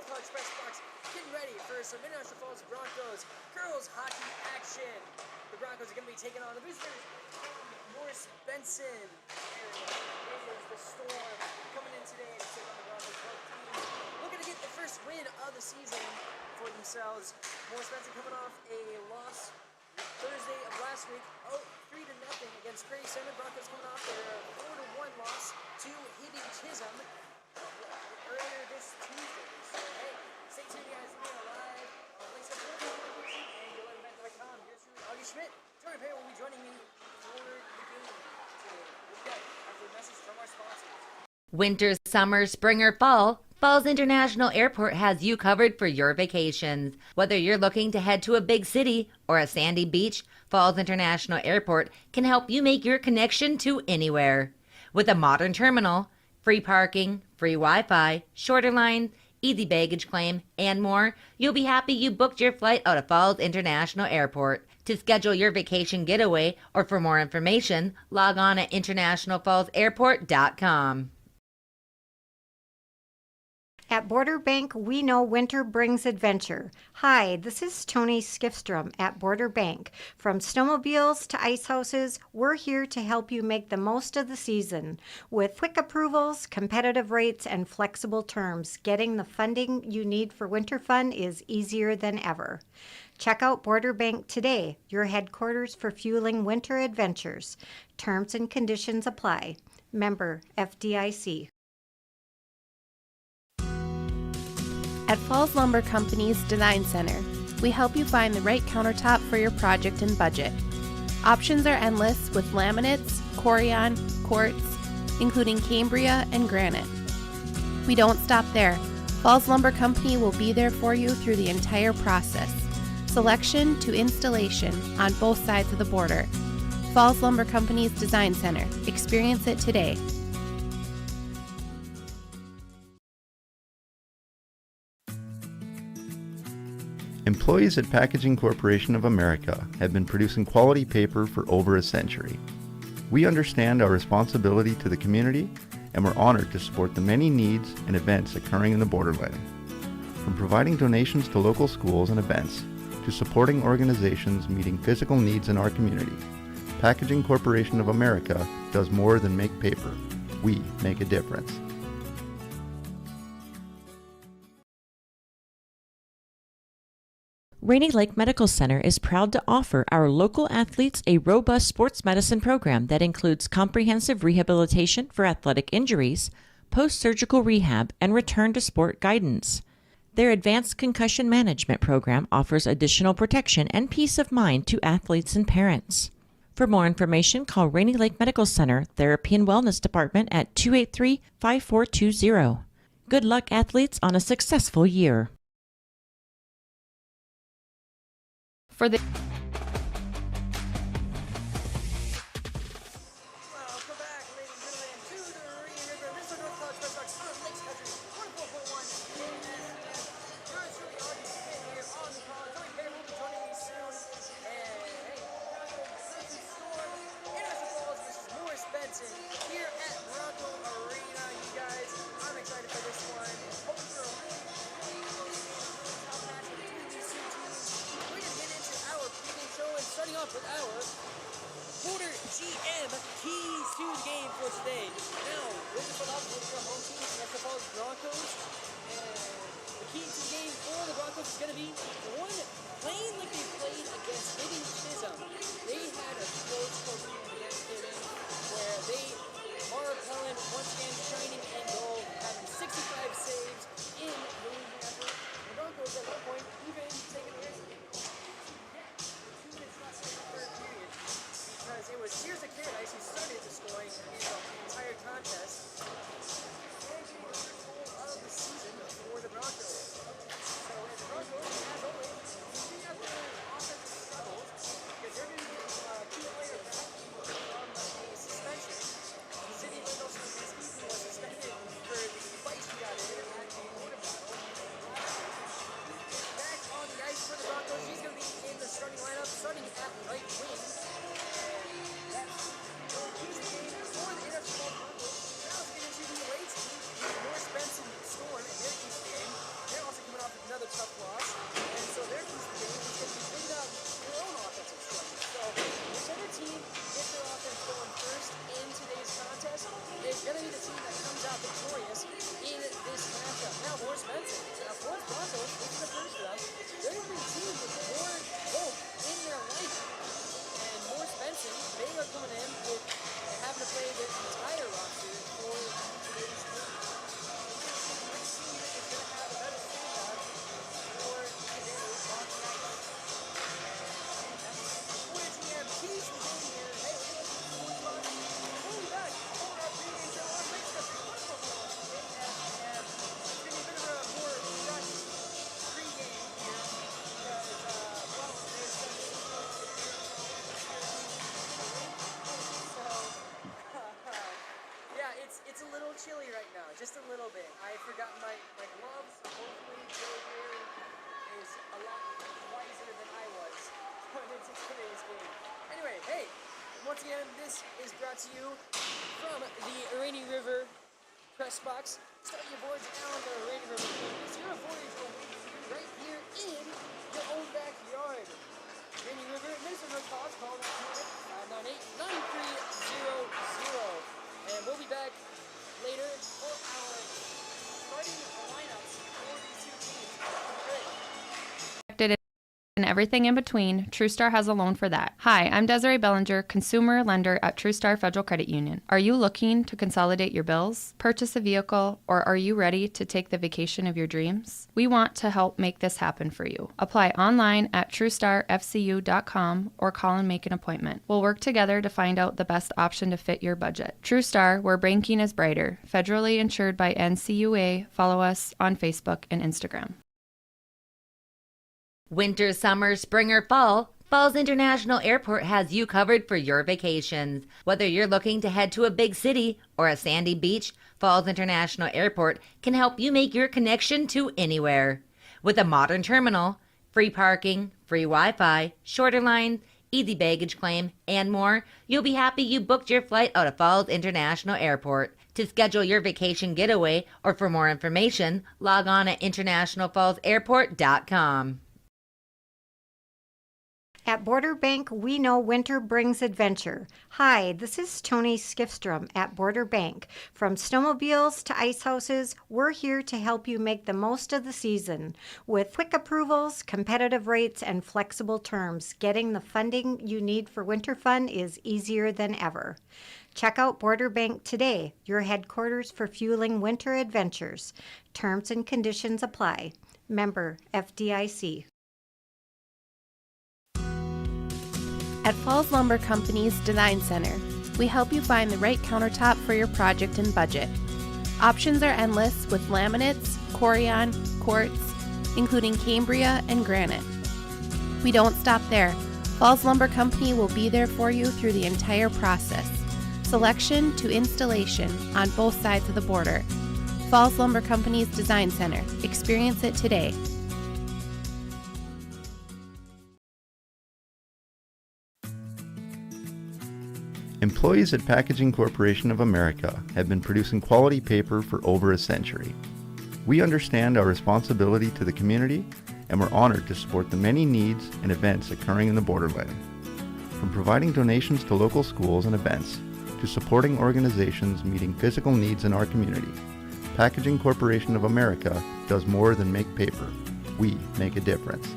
College Express Box, getting ready for some International Falls Broncos girls hockey action. The Broncos are going to be taking on the boosters, Morris Benson. There's the Storm coming in today to take on the Broncos team. Looking to get the first win of the season for themselves. Morris Benson coming off a loss Thursday of last week, 3-0 against Prairie Center. Broncos coming off their 4-1 loss to Hidden Chisholm earlier this Tuesday. So, hey, stay tuned, guys. We're live on and GoLetItMatter.com. Here's Augie Schmidt. Joey Perry will be joining me for the game today. We'll be back after a message from our sponsors. Winter, summer, spring, or fall, Falls International Airport has you covered for your vacations. Whether you're looking to head to a big city or a sandy beach, Falls International Airport can help you make your connection to anywhere. With a modern terminal, free parking, free Wi-Fi, shorter lines, easy baggage claim, and more, you'll be happy you booked your flight out of Falls International Airport. To schedule your vacation getaway or for more information, log on at internationalfallsairport.com. At Border Bank, we know winter brings adventure. Hi, this is Tony Skifstrom at Border Bank. From snowmobiles to ice houses, we're here to help you make the most of the season. With quick approvals, competitive rates, and flexible terms, getting the funding you need for winter fun is easier than ever. Check out Border Bank today, your headquarters for fueling winter adventures. Terms and conditions apply. Member FDIC. At Falls Lumber Company's Design Center, we help you find the right countertop for your project and budget. Options are endless with laminates, Corian, quartz, including Cambria and granite. We don't stop there. Falls Lumber Company will be there for you through the entire process, selection to installation on both sides of the border. Falls Lumber Company's Design Center. Experience it today. Employees at Packaging Corporation of America have been producing quality paper for over a century. We understand our responsibility to the community, and we're honored to support the many needs and events occurring in the borderland. From providing donations to local schools and events, to supporting organizations meeting physical needs in our community, Packaging Corporation of America does more than make paper. We make a difference. Rainy Lake Medical Center is proud to offer our local athletes a robust sports medicine program that includes comprehensive rehabilitation for athletic injuries, post-surgical rehab, and return to sport guidance. Their advanced concussion management program offers additional protection and peace of mind to athletes and parents. For more information, call Rainy Lake Medical Center Therapy and Wellness Department at 283-5420. Good luck, athletes, on a successful year. For the Welcome back, ladies and gentlemen, to the Rainy River, Minnesota North College Express Box on Lakes Country, 104.1 KSDF. Yours truly, Augie Schmidt here on the call. Joey Perry will be joining me soon. And hey, this is Storm, International Falls versus Morris Benson here at Bronco Arena. You guys, I'm excited for this one. Hoping for a really tough match between these two teams. We're going to get into our pregame show and starting off with our Border GM keys to the game for today. Now, we're going to start off with your home team, National Falls Broncos. And the key to the game for the Broncos is going to be, one, playing like they played against Hidden Chisholm. They had a close game against Hidden where they are Cullen once again shining in goal, having 65 saves in the league effort. The Broncos at one point even taking a risk. Because it was Sears of Paradise who started the scoring in the entire contest. And the first goal of the season for the Broncos. So as the Broncos, as always, see out their offensive struggles because they're going to get two players back from a suspension. City Lindell Smith right now, just a little bit. I forgot my gloves, so hopefully Joe here is a lot wiser than I was going into today's game. Anyway, hey, once again, this is brought to you from the Rainy River press box. Start your boards on the Rainy River. It's your voyage right here in your own backyard. Rainy River, Minnesota College, call that 598-9300. And we'll be back later for our starting lineups for these two teams. Great. And everything in between, TrueStar has a loan for that. Hi, I'm Desiree Bellinger, consumer lender at TrueStar Federal Credit Union. Are you looking to consolidate your bills, purchase a vehicle, or are you ready to take the vacation of your dreams? We want to help make this happen for you. Apply online at TrueStarFCU.com or call and make an appointment. We'll work together to find out the best option to fit your budget. TrueStar, where banking is brighter. Federally insured by NCUA. Follow us on Facebook and Instagram. Winter, summer, spring, or fall, Falls International Airport has you covered for your vacations. Whether you're looking to head to a big city or a sandy beach, Falls International Airport can help you make your connection to anywhere. With a modern terminal, free parking, free Wi-Fi, shorter lines, easy baggage claim, and more, you'll be happy you booked your flight out of Falls International Airport. To schedule your vacation getaway or for more information, log on at internationalfallsairport.com. At Border Bank, we know winter brings adventure. Hi, this is Tony Skifstrom at Border Bank. From snowmobiles to ice houses, we're here to help you make the most of the season. With quick approvals, competitive rates, and flexible terms, getting the funding you need for winter fun is easier than ever. Check out Border Bank today, your headquarters for fueling winter adventures. Terms and conditions apply. Member FDIC. At Falls Lumber Company's Design Center, we help you find the right countertop for your project and budget. Options are endless with laminates, corian, quartz, including Cambria and granite. We don't stop there. Falls Lumber Company will be there for you through the entire process, selection to installation on both sides of the border. Falls Lumber Company's Design Center. Experience it today. Employees at Packaging Corporation of America have been producing quality paper for over a century. We understand our responsibility to the community, and we're honored to support the many needs and events occurring in the borderland. From providing donations to local schools and events, to supporting organizations meeting physical needs in our community, Packaging Corporation of America does more than make paper. We make a difference.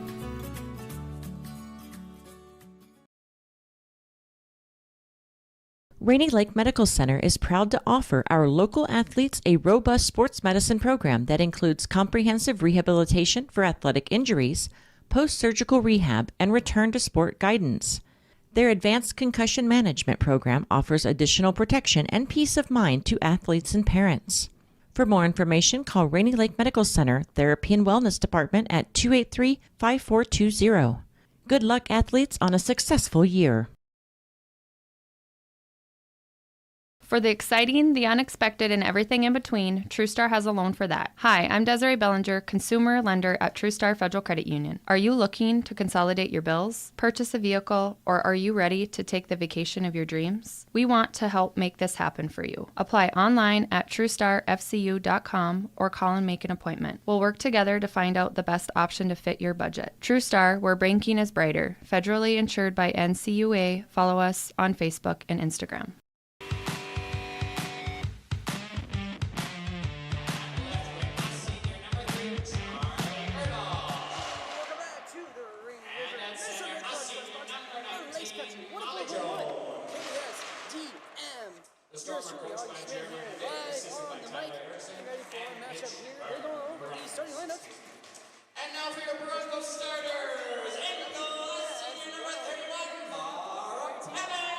Rainy Lake Medical Center is proud to offer our local athletes a robust sports medicine program that includes comprehensive rehabilitation for athletic injuries, post-surgical rehab, and return to sport guidance. Their advanced concussion management program offers additional protection and peace of mind to athletes and parents. For more information, call Rainy Lake Medical Center Therapy and Wellness Department at 283-5420. Good luck, athletes, on a successful year. For the exciting, the unexpected, and everything in between, TrueStar has a loan for that. Hi, I'm Desiree Bellinger, consumer lender at TrueStar Federal Credit Union. Are you looking to consolidate your bills, purchase a vehicle, or are you ready to take the vacation of your dreams? We want to help make this happen for you. Apply online at TrueStarFCU.com or call and make an appointment. We'll work together to find out the best option to fit your budget. TrueStar, where banking is brighter. Federally insured by NCUA. Follow us on Facebook and Instagram. And now for your Bronco starters, in goal, senior number 31, for Kevin.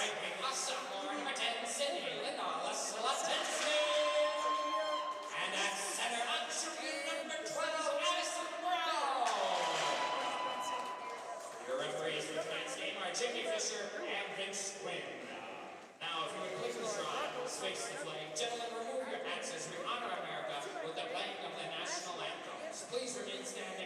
right wing, a sophomore, number 10, Sydney Lindos Latency. And at center, a junior, number 12, Addison Brown. Your referees for tonight's game are Jimmy Fisher and Vince Quinn. Now, if you would please rise, face the flag. Gentlemen, remove your hats as we honor America with the playing of the national anthems. Please remain standing.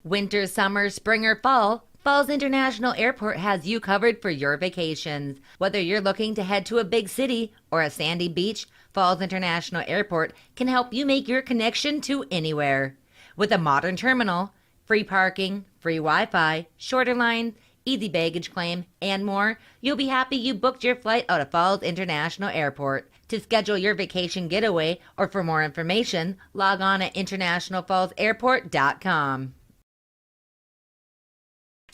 Winter, summer, spring, or fall, Falls International Airport has you covered for your vacations. Whether you're looking to head to a big city or a sandy beach, Falls International Airport can help you make your connection to anywhere. With a modern terminal, free parking, free Wi-Fi, shorter lines, easy baggage claim, and more, you'll be happy you booked your flight out of Falls International Airport. To schedule your vacation getaway or for more information, log on at internationalfallsairport.com.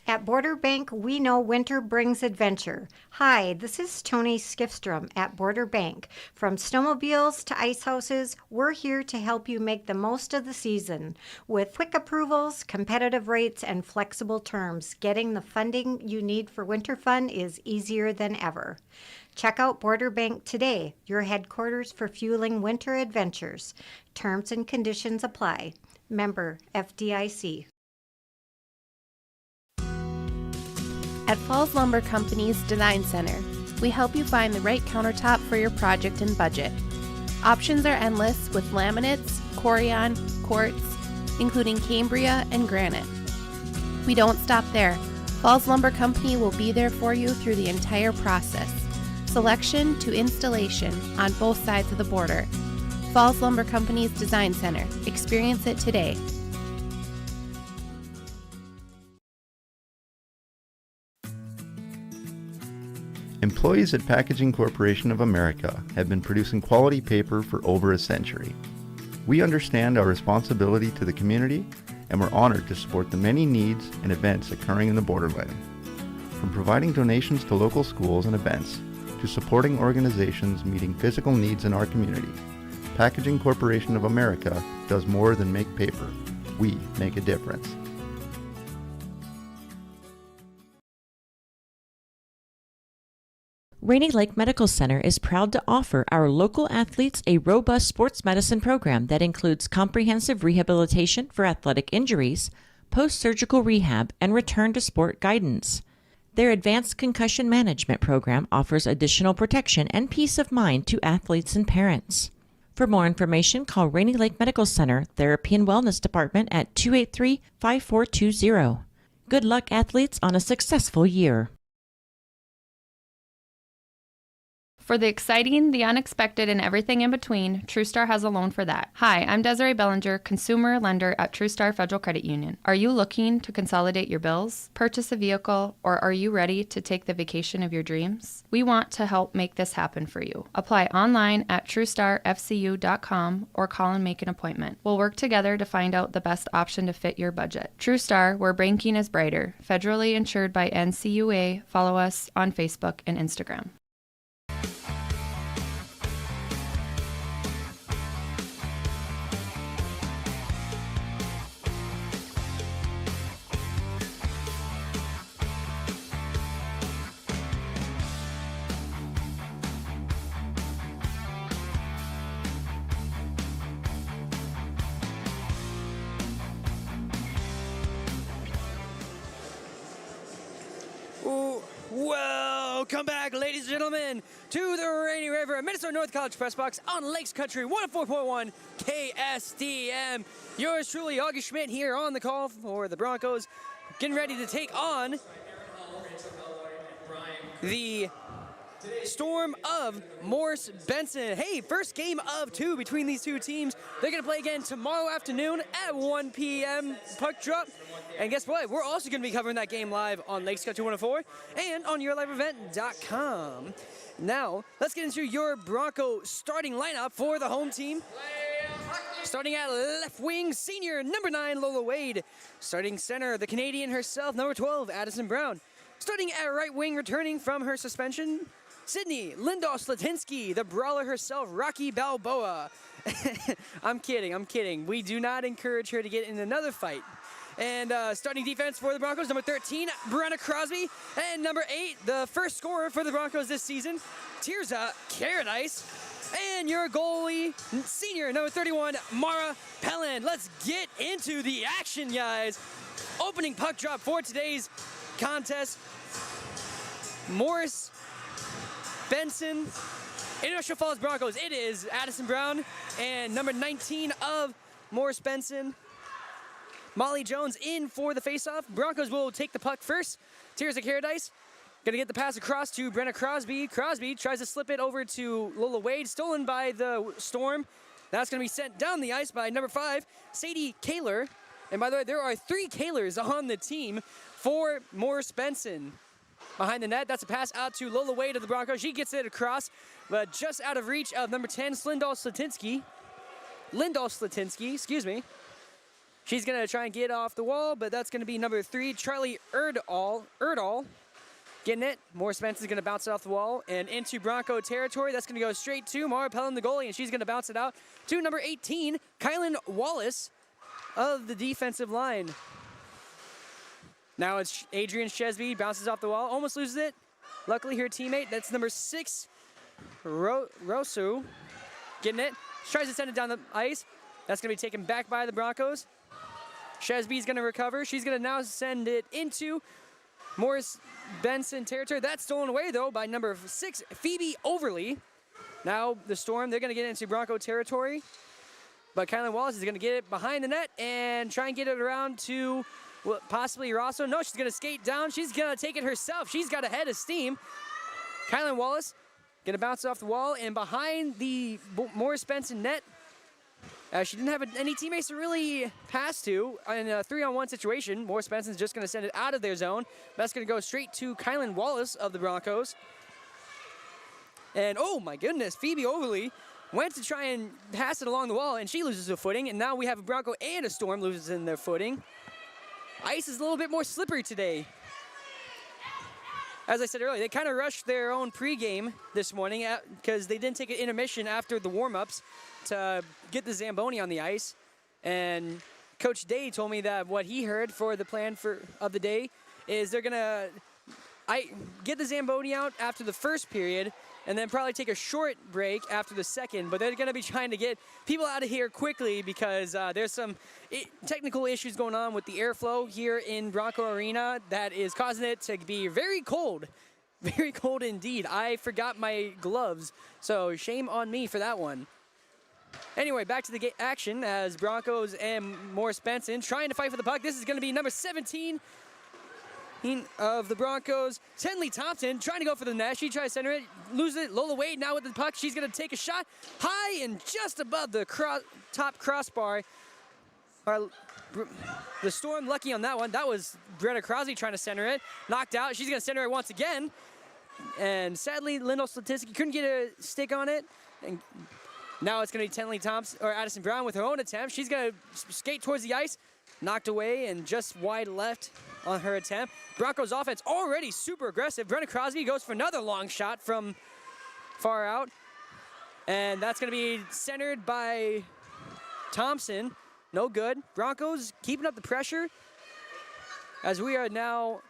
At Border Bank, we know winter brings adventure. Hi, this is Tony Skifstrom at Border Bank. From snowmobiles to ice houses, we're here to help you make the most of the season. With quick approvals, competitive rates, and flexible terms, getting the funding you need for winter fun is easier than ever. Check out Border Bank today, your headquarters for fueling winter adventures. Terms and conditions apply. Member FDIC. At Falls Lumber Company's Design Center, we help you find the right countertop for your project and budget. Options are endless with laminates, corian, quartz, including Cambria and granite. We don't stop there. Falls Lumber Company will be there for you through the entire process, selection to installation on both sides of the border. Falls Lumber Company's Design Center. Experience it today. Employees at Packaging Corporation of America have been producing quality paper for over a century. We understand our responsibility to the community, and we're honored to support the many needs and events occurring in the borderland. From providing donations to local schools and events, to supporting organizations meeting physical needs in our community, Packaging Corporation of America does more than make paper. We make a difference. Rainy Lake Medical Center is proud to offer our local athletes a robust sports medicine program that includes comprehensive rehabilitation for athletic injuries, post-surgical rehab, and return to sport guidance. Their advanced concussion management program offers additional protection and peace of mind to athletes and parents. For more information, call Rainy Lake Medical Center Therapy and Wellness Department at 283-5420. Good luck, athletes, on a successful year. For the exciting, the unexpected, and everything in between, TrueStar has a loan for that. Hi, I'm Desiree Bellinger, consumer lender at TrueStar Federal Credit Union. Are you looking to consolidate your bills, purchase a vehicle, or are you ready to take the vacation of your dreams? We want to help make this happen for you. Apply online at TrueStarFCU.com or call and make an appointment. We'll work together to find out the best option to fit your budget. TrueStar, where banking is brighter. Federally insured by NCUA. Follow us on Facebook and Instagram. Welcome back, ladies and gentlemen, to the Rainy River Minnesota North College Press Box on Lakes Country 104.1 KSDM. Yours truly, Augie Schmidt, here on the call for the Broncos, getting ready to take on the Storm of Morris Benson. Hey, first game of two between these two teams. They're going to play again tomorrow afternoon at 1 p.m. puck drop. And guess what? We're also going to be covering that game live on Lakes Country 104 and on YourLiveEvent.com. Now, let's get into your Bronco starting lineup for the home team. Starting at left wing, senior number 9, Lola Wade. Starting center, the Canadian herself, number 12, Addison Brown. Starting at right wing, returning from her suspension, Sydney Lindos Latinsky, the brawler herself, Rocky Balboa. I'm kidding. We do not encourage her to get in another fight. And starting defense for the Broncos, number 13, Brenna Crosby. And number 8, the first scorer for the Broncos this season, Tirza Caradice. And your goalie, senior, number 31, Mara Pellin. Let's get into the action, guys. Opening puck drop for today's contest. Morris, Benson, International Falls Broncos. It is Addison Brown and number 19 of Morris Benson, Molly Jones in for the faceoff. Broncos will take the puck first. Tirza Caradice gonna get the pass across to Brenna Crosby. Crosby tries to slip it over to Lola Wade, stolen by the Storm. That's gonna be sent down the ice by number 5, Sadie Kaler. And by the way, there are 3 Kalers on the team for Morris Benson. Behind the net, that's a pass out to Lola Wade of the Broncos. She gets it across, but just out of reach of number 10, Lindahl Slatinsky, excuse me. She's gonna try and get off the wall, but that's gonna be number 3, Charlie Erdahl. Getting it. Morris Benson's going to bounce it off the wall and into Bronco territory. That's going to go straight to Mara Pellin, the goalie, and she's going to bounce it out to number 18, Kylan Wallace of the defensive line. Now it's Adrian Chesby, bounces off the wall, almost loses it. Luckily, her teammate, that's number 6, Rosu, getting it. She tries to send it down the ice. That's going to be taken back by the Broncos. Chesby's going to recover. She's going to now send it into Morris Benson territory. That's stolen away, though, by number 6, Phoebe Overly. Now the Storm, they're going to get into Bronco territory. But Kylan Wallace is going to get it behind the net and try and get it around to possibly Rosso. No, she's going to skate down. She's going to take it herself. She's got a head of steam. Kylan Wallace going to bounce off the wall. And behind the Morris Benson net, she didn't have any teammates to really pass to in a 3-on-1 situation. Morris Benson's just going to send it out of their zone. That's going to go straight to Kylan Wallace of the Broncos. And oh my goodness, Phoebe Overly went to try and pass it along the wall, and she loses her footing. And now we have a Bronco and a Storm losing their footing. Ice is a little bit more slippery today. As I said earlier, they kind of rushed their own pregame this morning because they didn't take an intermission after the warm-ups to get the Zamboni on the ice. And Coach Day told me that what he heard for the plan of the day is they're going to get the Zamboni out after the first period and then probably take a short break after the second. But they're going to be trying to get people out of here quickly because there's some technical issues going on with the airflow here in Bronco Arena that is causing it to be very cold. Very cold indeed. I forgot my gloves, so shame on me for that one. Anyway, back to the action as Broncos and Morris Benson trying to fight for the puck. This is going to be number 17 of the Broncos, Tenley Thompson, trying to go for the net. She tries to center it, loses it. Lola Wade now with the puck. She's going to take a shot high and just above the top crossbar. The Storm lucky on that one. That was Brenna Crosby trying to center it. Knocked out. She's going to center it once again. And sadly, Lindahl Slatinsky couldn't get a stick on it. And now it's going to be Tenley Thompson or Addison Brown with her own attempt. She's going to skate towards the ice. Knocked away and just wide left on her attempt. Broncos offense already super aggressive. Brenna Crosby goes for another long shot from far out. And that's going to be centered by Thompson. No good. Broncos keeping up the pressure as we are now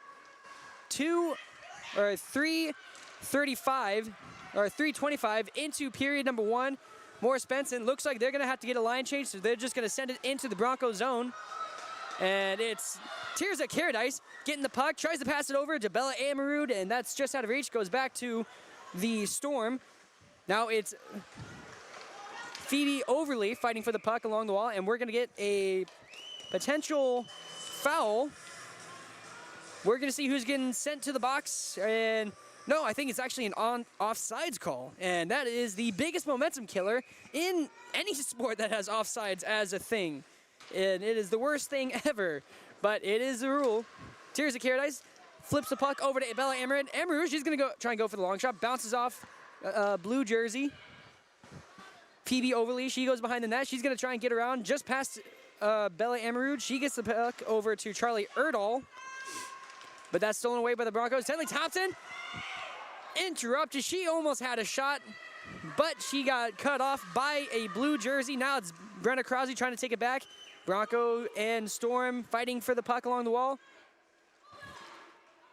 3:25 into period number 1. Morris Benson looks like they're going to have to get a line change, so they're just going to send it into the Bronco zone. And it's Tirza Caradice getting the puck, tries to pass it over to Bella Amarud, and that's just out of reach, goes back to the Storm. Now it's Phoebe Overly fighting for the puck along the wall, and we're going to get a potential foul. We're going to see who's getting sent to the box, and no, I think it's actually an offsides call, and that is the biggest momentum killer in any sport that has offsides as a thing. And it is the worst thing ever, but it is the rule. Tirza Caradice flips the puck over to Bella Amarud. Amarud, she's going to try and go for the long shot, bounces off blue jersey. Phoebe Overly, she goes behind the net. She's going to try and get around just past Bella Amarud. She gets the puck over to Charlie Erdahl, but that's stolen away by the Broncos. Tenley Thompson interrupted. She almost had a shot, but she got cut off by a blue jersey. Now it's Brenna Crosby trying to take it back. Bronco and Storm fighting for the puck along the wall.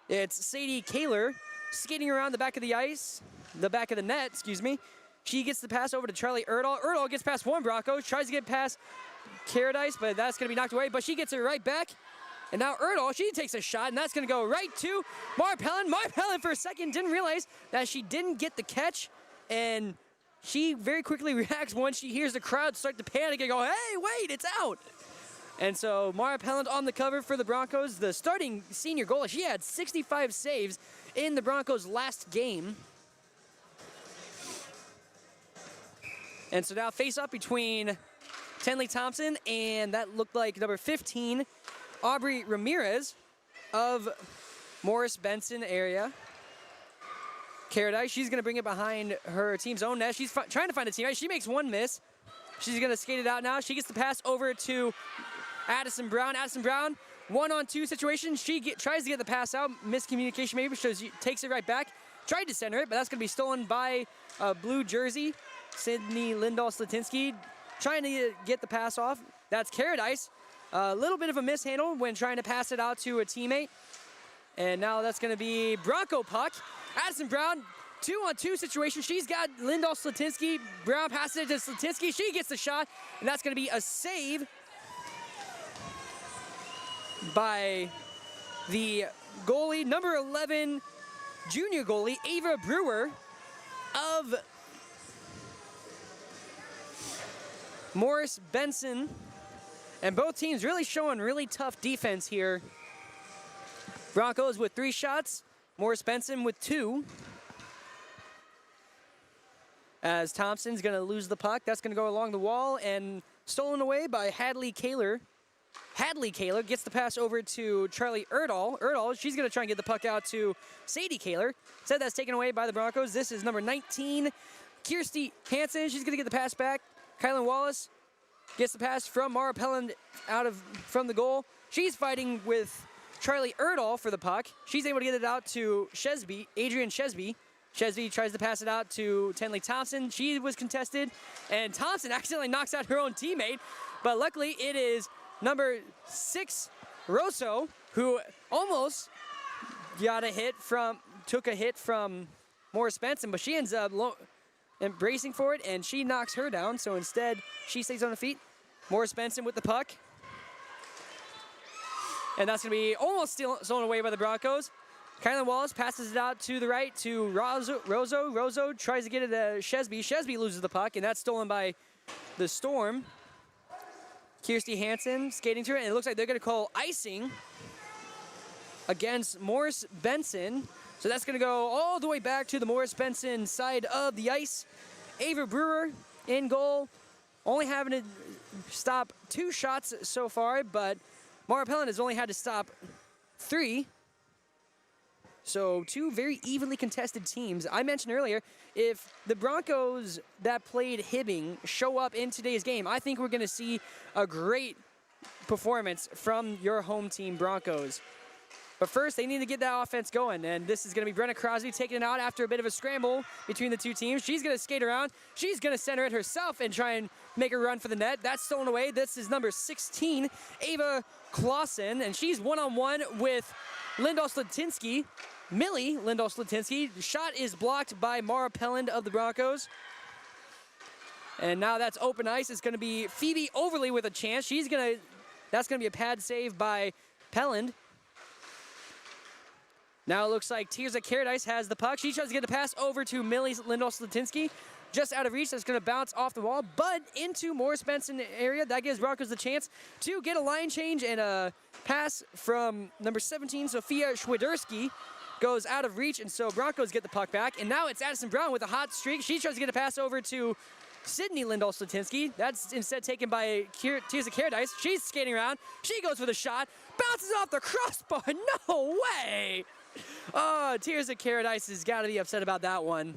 It's Sadie Kaler skating around the back of the ice, the back of the net, excuse me. She gets the pass over to Charlie Erdahl. Erdahl gets past one Bronco, tries to get past Caradice, but that's going to be knocked away. But she gets it right back. And now Erdahl, she takes a shot, and that's going to go right to Marpellin. Marpellin for a second didn't realize that she didn't get the catch, and she very quickly reacts once she hears the crowd start to panic and go, hey, wait, it's out. And so Mara Pelland on the cover for the Broncos. The starting senior goalie, she had 65 saves in the Broncos' last game. And so now face up between Tenley Thompson and that looked like number 15, Aubrey Ramirez of Morris Benson area. Caradice, she's going to bring it behind her team's own net. She's trying to find a teammate. She makes one miss. She's going to skate it out now. She gets the pass over to Addison Brown. Addison Brown, 1-on-2 situation. She tries to get the pass out. Miscommunication maybe, so she takes it right back. Tried to center it, but that's going to be stolen by a blue jersey, Sydney Lindahl-Slatinsky, trying to get the pass off. That's Caradice. A little bit of a mishandle when trying to pass it out to a teammate. And now that's going to be Bronco puck. Addison Brown, 2-on-2 situation. She's got Lindahl-Slatinsky. Brown passes it to Slatinsky. She gets the shot, and that's going to be a save by the goalie, number 11, junior goalie, Ava Brewer of Morris Benson. And both teams really showing really tough defense here. Broncos with 3 shots, Morris Benson with 2. As Thompson's gonna lose the puck, that's gonna go along the wall and stolen away by Hadley Kaler. Hadley Kaler gets the pass over to Charlie Erdahl. Erdahl, she's gonna try and get the puck out to Sadie Kaler. Said that's taken away by the Broncos. This is number 19, Kirsty Hansen. She's gonna get the pass back. Kylan Wallace gets the pass from Mara Pelland from the goal. She's fighting with Charlie Erdahl for the puck. She's able to get it out to Shesby, Adrian Shesby. Shesby tries to pass it out to Tenley Thompson. She was contested, and Thompson accidentally knocks out her own teammate. But luckily, it is number 6, Rosso, who almost took a hit from Morris Benson, but she ends up embracing for it, and she knocks her down. So instead, she stays on her feet. Morris Benson with the puck. And that's going to be almost stolen away by the Broncos. Kylan Wallace passes it out to the right to Rosso. Rosso tries to get it to Shesby. Shesby loses the puck, and that's stolen by the Storm. Kirsty Hansen skating through it, and it looks like they're going to call icing against Morris Benson. So that's going to go all the way back to the Morris Benson side of the ice. Ava Brewer in goal, only having to stop 2 shots so far, but Mara Pelland has only had to stop 3. So 2 very evenly contested teams. I mentioned earlier, if the Broncos that played Hibbing show up in today's game, I think we're going to see a great performance from your home team, Broncos. But first, they need to get that offense going, and this is going to be Brenna Crosby taking it out after a bit of a scramble between the 2 teams. She's going to skate around. She's going to center it herself and try and make a run for the net. That's stolen away. This is number 16, Ava Clausen, and she's one-on-one with Lindahl-Slatinsky. Millie Lindahl-Slatinsky. The shot is blocked by Mara Pelland of the Broncos. And now that's open ice. It's going to be Phoebe Overly with a chance. That's going to be a pad save by Pelland. Now it looks like Tirza Caradice has the puck. She tries to get the pass over to Millie Lindahl-Slatinsky. Just out of reach, that's going to bounce off the wall, but into Morris Benson area. That gives Broncos the chance to get a line change, and a pass from number 17, Sophia Schwiderski, goes out of reach, and so Broncos get the puck back. And now it's Addison Brown with a hot streak. She tries to get a pass over to Sydney Lindahl-Slatinsky. That's instead taken by Tirza Caradice. She's skating around. She goes for the shot. Bounces off the crossbar. No way! Oh, Tirza Caradice has got to be upset about that one.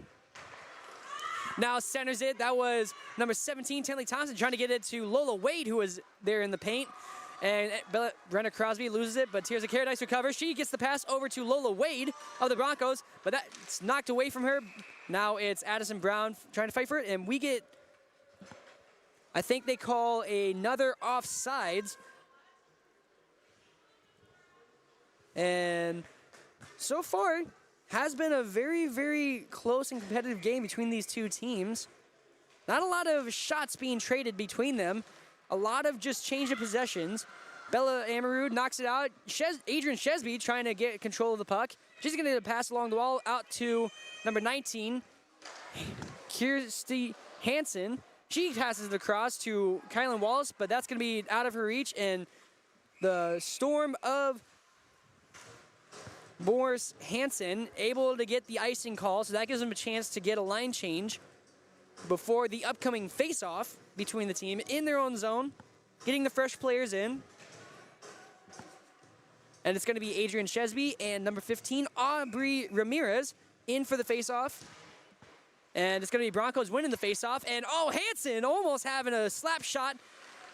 Now centers it. That was number 17, Tenley Thompson, trying to get it to Lola Wade, who was there in the paint. And Brenna Crosby loses it, but Tirza Caradice recovers. She gets the pass over to Lola Wade of the Broncos, but that's knocked away from her. Now it's Addison Brown trying to fight for it, and we get, I think they call another offsides. And so far, has been a very, very close and competitive game between these two teams. Not a lot of shots being traded between them. A lot of just change of possessions. Bella Amarud knocks it out. Adrian Shesby trying to get control of the puck. She's going to pass along the wall out to number 19, Kirsty Hansen. She passes it across to Kylan Wallace, but that's going to be out of her reach. And the Storm of Boris Hansen able to get the icing call, so that gives them a chance to get a line change before the upcoming face-off between the team in their own zone, getting the fresh players in. And it's going to be Adrian Shesby and number 15, Aubrey Ramirez, in for the face-off. And it's going to be Broncos winning the face-off. And, oh, Hansen almost having a slap shot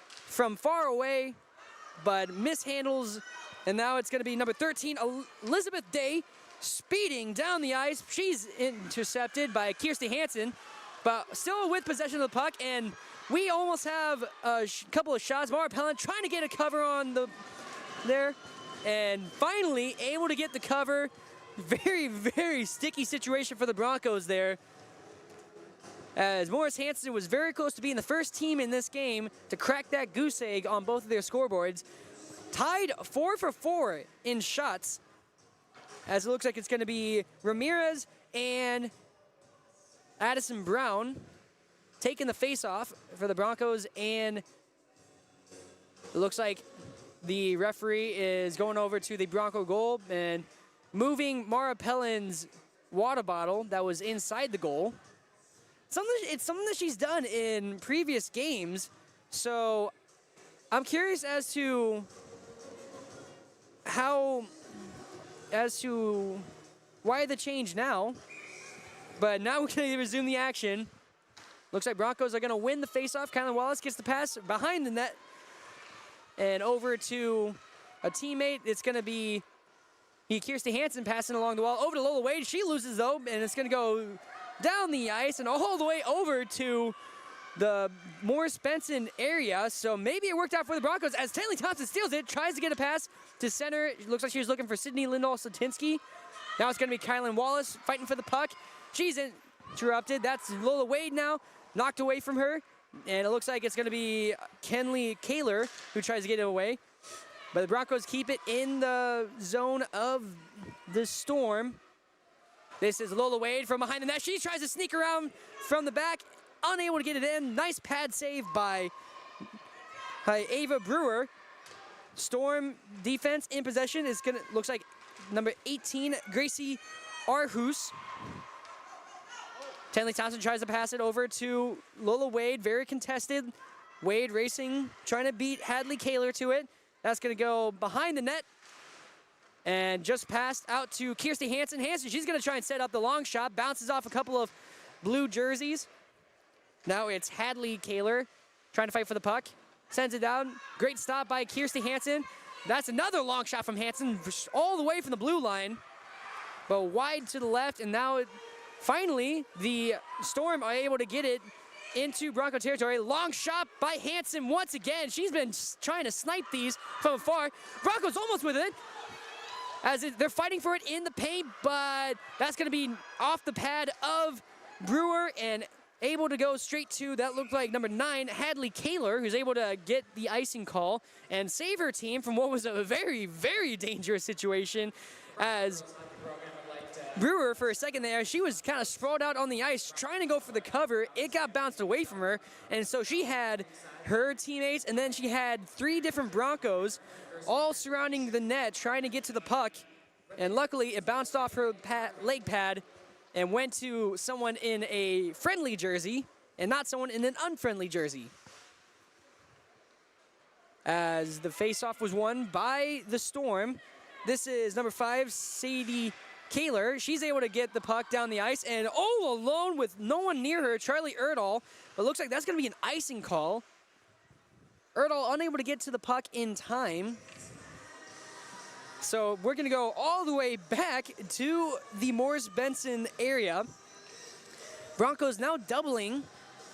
from far away, but mishandles. And now it's going to be number 13, Elizabeth Day, speeding down the ice. She's intercepted by Kirsty Hansen, but still with possession of the puck. And we almost have a couple of shots. Mara Pellant trying to get a cover on there. And finally able to get the cover. Very, very sticky situation for the Broncos there, as Morris Hansen was very close to being the first team in this game to crack that goose egg on both of their scoreboards. Tied 4 for 4 in shots, as it looks like it's going to be Ramirez and Addison Brown taking the face-off for the Broncos, and it looks like the referee is going over to the Bronco goal and moving Mara Pellin's water bottle that was inside the goal. It's something that she's done in previous games, so I'm curious as to why the change now. But now we're going to resume the action. Looks like Broncos are going to win the faceoff. Kylan Wallace gets the pass behind the net and over to a teammate. It's going to be Kirsty Hansen passing along the wall over to Lola Wade. She loses though, and it's going to go down the ice and all the way over to the Morris Benson area. So maybe it worked out for the Broncos as Stanley Thompson steals it, tries to get a pass to center. It looks like she was looking for Sydney Lindahl-Satinsky. Now it's going to be Kylan Wallace fighting for the puck. She's interrupted. That's Lola Wade now, knocked away from her. And it looks like it's going to be Kenley Kaler who tries to get it away. But the Broncos keep it in the zone of the Storm. This is Lola Wade from behind the net. She tries to sneak around from the back, unable to get it in. Nice pad save by Ava Brewer. Storm defense in possession is going to, looks like number 18, Gracie Arhus. Tenley Thompson tries to pass it over to Lola Wade, very contested. Wade racing, trying to beat Hadley Kaler to it. That's going to go behind the net. And just passed out to Kirsty Hansen. Hansen, she's going to try and set up the long shot. Bounces off a couple of blue jerseys. Now it's Hadley Kaler trying to fight for the puck. Sends it down. Great stop by Kirsty Hansen. That's another long shot from Hansen, all the way from the blue line. But wide to the left, and now finally the Storm are able to get it into Bronco territory. Long shot by Hansen once again. She's been trying to snipe these from afar. Broncos almost with it, as they're fighting for it in the paint, but that's going to be off the pad of Brewer and able to go straight to, that looked like number 9, Hadley Kaler, who's able to get the icing call and save her team from what was a very, very dangerous situation, as Brewer, for a second there, she was kind of sprawled out on the ice trying to go for the cover. It got bounced away from her, and so she had her teammates, and then she had 3 different Broncos all surrounding the net trying to get to the puck, and luckily it bounced off her leg pad and went to someone in a friendly jersey and not someone in an unfriendly jersey. As the faceoff was won by the Storm. This is number 5, Sadie Kaler. She's able to get the puck down the ice, and all alone with no one near her, Charlie Erdahl. It looks like that's going to be an icing call. Erdahl unable to get to the puck in time. So we're going to go all the way back to the Morris Benson area. Broncos now doubling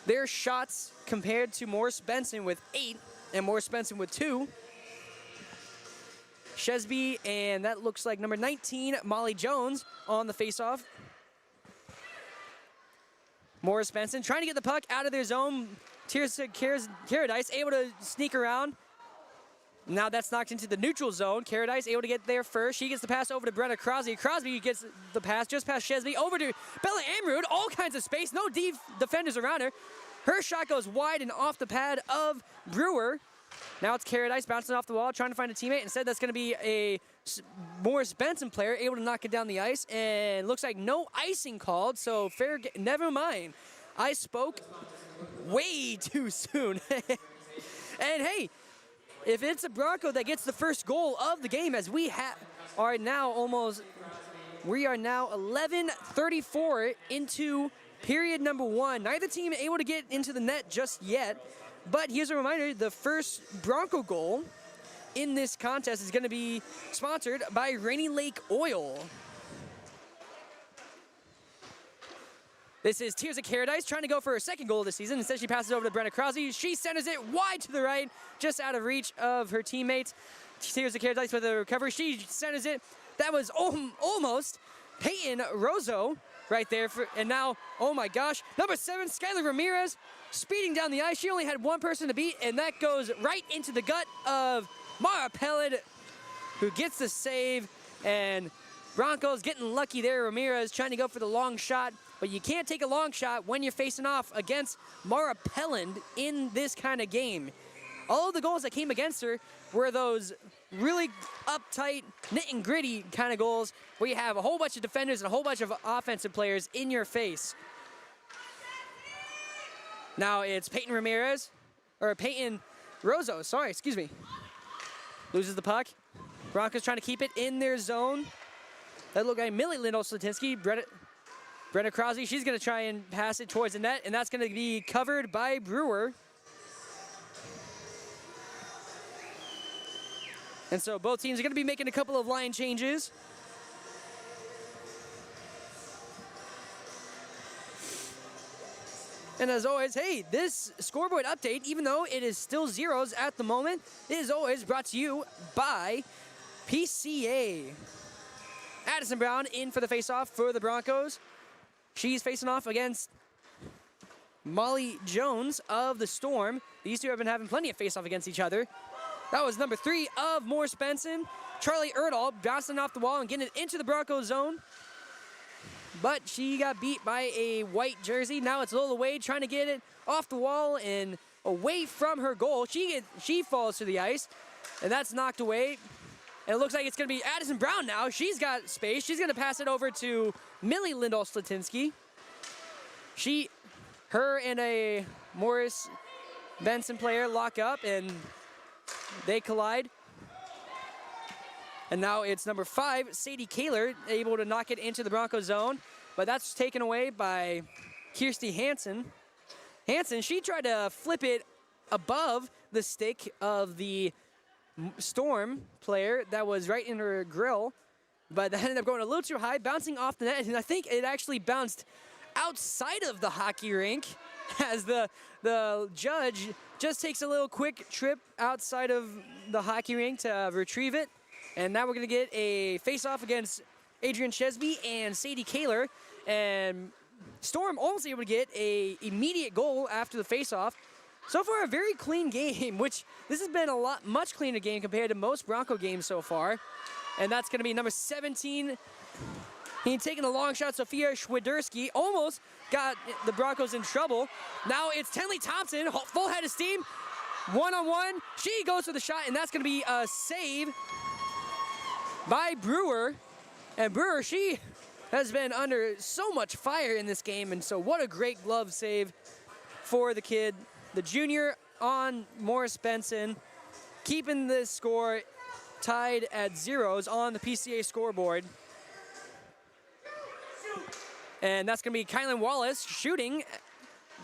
their shots compared to Morris Benson with 8 and Morris Benson with 2. Shesby and that looks like number 19, Molly Jones on the faceoff. Morris Benson trying to get the puck out of their zone. Caradice able to sneak around. Now that's knocked into the neutral zone. Caradice able to get there first. She gets the pass over to Brenna Crosby. Crosby gets the pass just past Shesby over to Bella Amrud. All kinds of space. No defenders around her. Her shot goes wide and off the pad of Brewer. Now it's Caradice bouncing off the wall, trying to find a teammate. Instead, that's going to be a Morris Benson player able to knock it down the ice. And looks like no icing called, so never mind. I spoke way too soon. And hey, if it's a Bronco that gets the first goal of the game, as we are now 11:34 into period number 1. Neither team able to get into the net just yet. But here's a reminder, the first Bronco goal in this contest is going to be sponsored by Rainy Lake Oil. This is Tirza Caradice trying to go for her second goal of the season. Instead, she passes over to Brenna Crosby. She centers it wide to the right, just out of reach of her teammates. Tirza Caradice with a recovery. She centers it. That was almost Peyton Rozo right there. And now, oh my gosh, number 7, Skylar Ramirez, speeding down the ice. She only had one person to beat, and that goes right into the gut of Mara Pellet, who gets the save. And Broncos getting lucky there. Ramirez trying to go for the long shot, but you can't take a long shot when you're facing off against Mara Pelland in this kind of game. All of the goals that came against her were those really uptight, knit and gritty kind of goals where you have a whole bunch of defenders and a whole bunch of offensive players in your face. Now it's Peyton Rozo, excuse me. Loses the puck. Broncos trying to keep it in their zone. That looked like Millie Lindell-Slatinsky. Brenna Crosby, she's going to try and pass it towards the net, and that's going to be covered by Brewer. And so both teams are going to be making a couple of line changes. And as always, hey, this scoreboard update, even though it is still zeros at the moment, it is always brought to you by PCA. Addison Brown in for the faceoff for the Broncos. She's facing off against Molly Jones of the Storm. These two have been having plenty of faceoff against each other. That was number 3 of Morris Benson. Charlie Erdahl bouncing off the wall and getting it into the Broncos zone. But she got beat by a white jersey. Now it's Lola Wade trying to get it off the wall and away from her goal. She falls to the ice, and that's knocked away. And it looks like it's going to be Addison Brown now. She's got space. She's going to pass it over to Millie Lindell-Slatinsky. Her and a Morris Benson player lock up, and they collide. And now it's number 5, Sadie Kaler, able to knock it into the Broncos zone. But that's taken away by Kirsty Hansen. Hansen, she tried to flip it above the stick of the Storm player that was right in her grill. But that ended up going a little too high, bouncing off the net. And I think it actually bounced outside of the hockey rink as the judge just takes a little quick trip outside of the hockey rink to retrieve it. And now we're going to get a face-off against Adrian Shesby and Sadie Kaler. And Storm almost able to get a immediate goal after the face-off. So far, a very clean game, which this has been much cleaner game compared to most Bronco games so far. And that's going to be number 17. He's taking a long shot. Sophia Schwiderski almost got the Broncos in trouble. Now it's Tenley Thompson, full head of steam. One-on-one. She goes for the shot, and that's going to be a save by Brewer. And Brewer, she has been under so much fire in this game, and so what a great glove save for the kid, the junior on Morris Benson, keeping this score tied at zeros on the PCA scoreboard. And that's going to be Kylan Wallace shooting,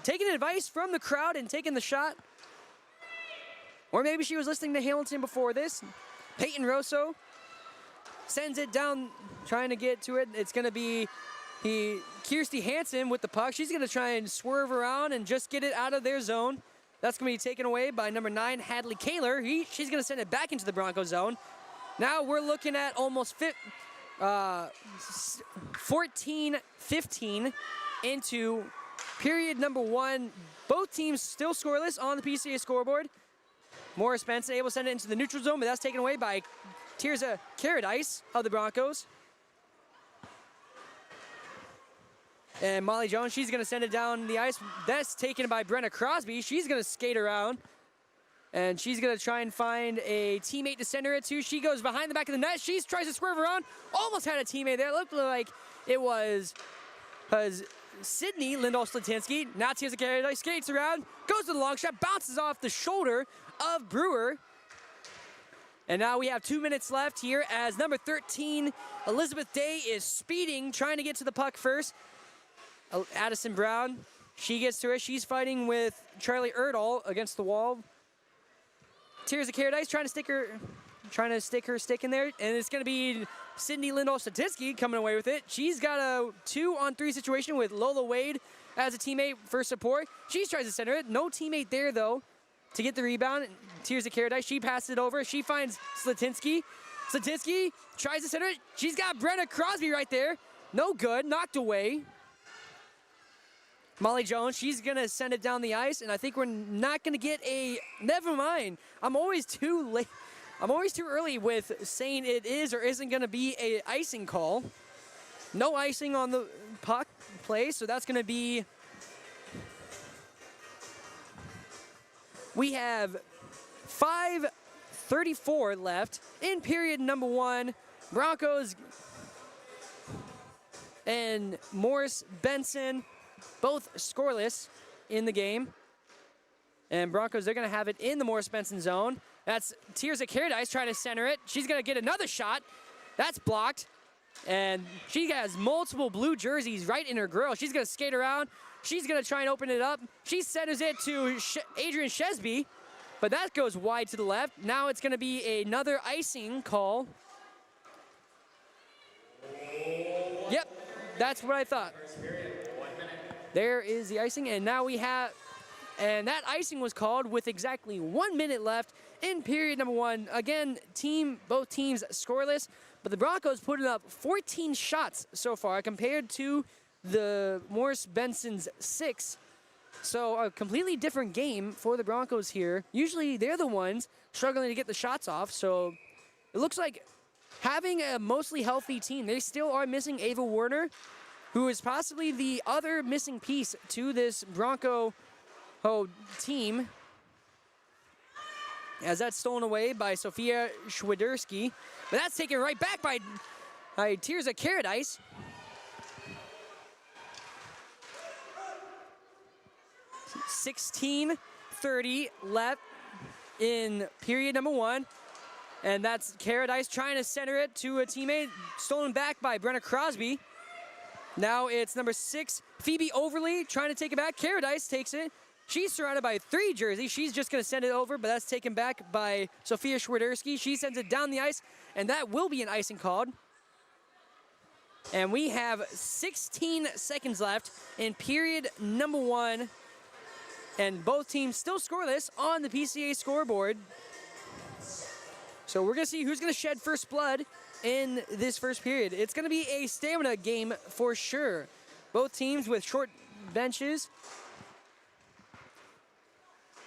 taking advice from the crowd and taking the shot. Or maybe she was listening to Hamilton before this. Peyton Rosso sends it down, trying to get to it. It's going to be Kirsty Hansen with the puck. She's going to try and swerve around and just get it out of their zone. That's going to be taken away by number 9, Hadley Kaler. She's going to send it back into the Bronco zone. Now we're looking at almost 14-15 into period number 1. Both teams still scoreless on the PCA scoreboard. Morris Benson able to send it into the neutral zone, but that's taken away by Tirza Caradice of the Broncos. And Molly Jones, she's going to send it down the ice. That's taken by Brenna Crosby. She's going to skate around. And she's going to try and find a teammate to send her it to. She goes behind the back of the net. She tries to swerve around. Almost had a teammate there. It looked like it was Sydney Lindahl-Slatinsky. Now Tirza Caradice skates around, goes to the long shot, bounces off the shoulder of Brewer. And now we have 2 minutes left here as number 13, Elizabeth Day, is speeding, trying to get to the puck first. Addison Brown, she gets to it. She's fighting with Charlie Erdahl against the wall. Tirza Caradice trying to stick her stick in there, and it's going to be Sydney Lindahl-Slatinsky coming away with it. She's got a 2-on-3 situation with Lola Wade as a teammate for support. She tries to center it. No teammate there, though, to get the rebound. Tirza Caradice, she passes it over. She finds Slatinsky. Slatinsky tries to center it. She's got Brenna Crosby right there. No good. Knocked away. Molly Jones, she's going to send it down the ice, and I think we're not going to get a... Never mind. I'm always too late. I'm always too early with saying it is or isn't going to be a icing call. No icing on the puck play, so that's going to be... We have 5:34 left in period number 1. Broncos and Morris Benson both scoreless in the game. And Broncos, they're going to have it in the Morris Benson zone. That's Tirza Caradice trying to center it. She's going to get another shot. That's blocked. And she has multiple blue jerseys right in her grill. She's going to skate around. She's going to try and open it up. She centers it to Adrian Shesby, but that goes wide to the left. Now it's going to be another icing call. Yep, that's what I thought. There is the icing, and now we have, and that icing was called with exactly 1 minute left in period number 1. Again, both teams scoreless, but the Broncos putting up 14 shots so far compared to the Morris Benson's 6. So a completely different game for the Broncos here. Usually they're the ones struggling to get the shots off, so it looks like having a mostly healthy team. They still are missing Ava Werner, who is possibly the other missing piece to this Bronco team, as that's stolen away by Sophia Schwiderski. But that's taken right back by Tirza Caradice. $16:30 left in period number 1. And that's Caradice trying to center it to a teammate, stolen back by Brenna Crosby. Now it's number 6, Phoebe Overly, trying to take it back. Caradice takes it. She's surrounded by 3 jerseys. She's just going to send it over, but that's taken back by Sophia Schwiderski. She sends it down the ice, and that will be an icing called. And we have 16 seconds left in period number 1. And both teams still scoreless on the PCA scoreboard. So we're going to see who's going to shed first blood in this first period. It's going to be a stamina game for sure. Both teams with short benches.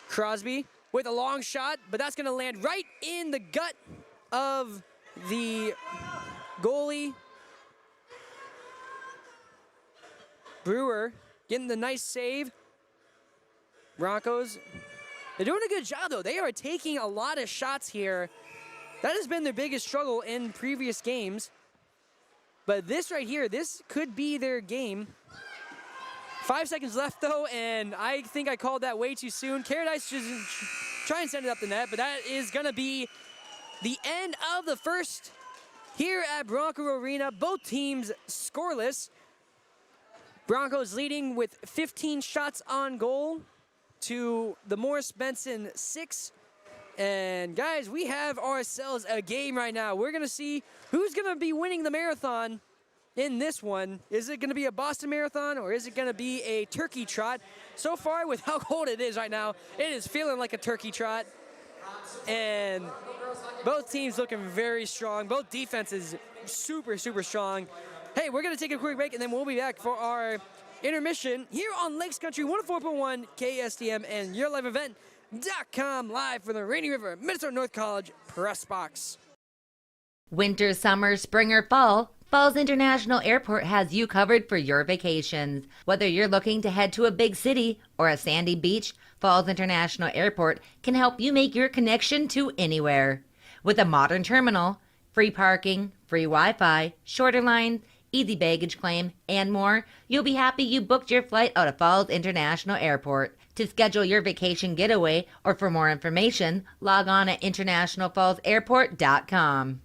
Crosby with a long shot, but that's going to land right in the gut of the goalie. Brewer getting the nice save. Broncos, they're doing a good job, though. They are taking a lot of shots here. That has been their biggest struggle in previous games. But this right here, this could be their game. 5 seconds left, though, and I think I called that way too soon. Caradice just try and send it up the net, but that is going to be the end of the first here at Bronco Arena. Both teams scoreless. Broncos leading with 15 shots on goal to the Morris Benson 6. And guys, we have ourselves a game right now. We're going to see who's going to be winning the marathon in this one. Is it going to be a Boston Marathon or is it going to be a turkey trot? So far, with how cold it is right now, it is feeling like a turkey trot. And both teams looking very strong. Both defenses super, super strong. Hey, we're going to take a quick break, and then we'll be back for our intermission here on Lakes Country 104.1 KSTM and YourLiveEvent.com, live from the Rainy River, Minnesota North College press box. Winter, summer, spring, or fall, Falls International Airport has you covered for your vacations. Whether you're looking to head to a big city or a sandy beach, Falls International Airport can help you make your connection to anywhere. With a modern terminal, free parking, free Wi-Fi, shorter line, easy baggage claim, and more, you'll be happy you booked your flight out of Falls International Airport. To schedule your vacation getaway or for more information, log on at internationalfallsairport.com.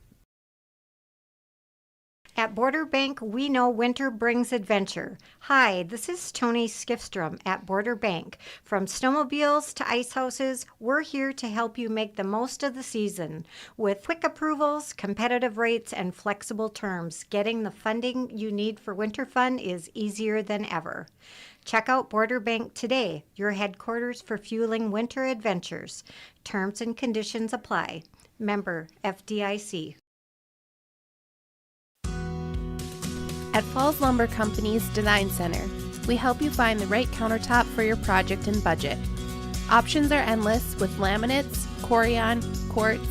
At Border Bank, we know winter brings adventure. Hi, this is Tony Skifstrom at Border Bank. From snowmobiles to ice houses, we're here to help you make the most of the season. With quick approvals, competitive rates, and flexible terms, getting the funding you need for winter fun is easier than ever. Check out Border Bank today, your headquarters for fueling winter adventures. Terms and conditions apply. Member FDIC. At Falls Lumber Company's Design Center, we help you find the right countertop for your project and budget. Options are endless with laminates, corian, quartz,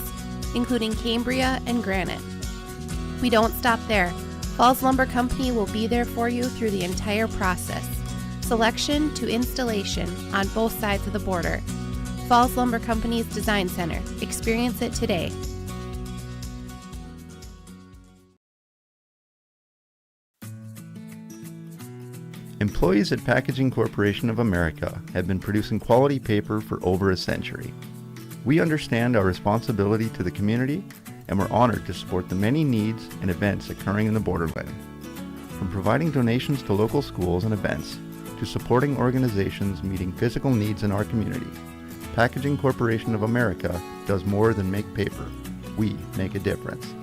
including Cambria and granite. We don't stop there. Falls Lumber Company will be there for you through the entire process, selection to installation on both sides of the border. Falls Lumber Company's Design Center. Experience it today. Employees at Packaging Corporation of America have been producing quality paper for over a century. We understand our responsibility to the community, and we're honored to support the many needs and events occurring in the borderland. From providing donations to local schools and events, to supporting organizations meeting physical needs in our community, Packaging Corporation of America does more than make paper. We make a difference.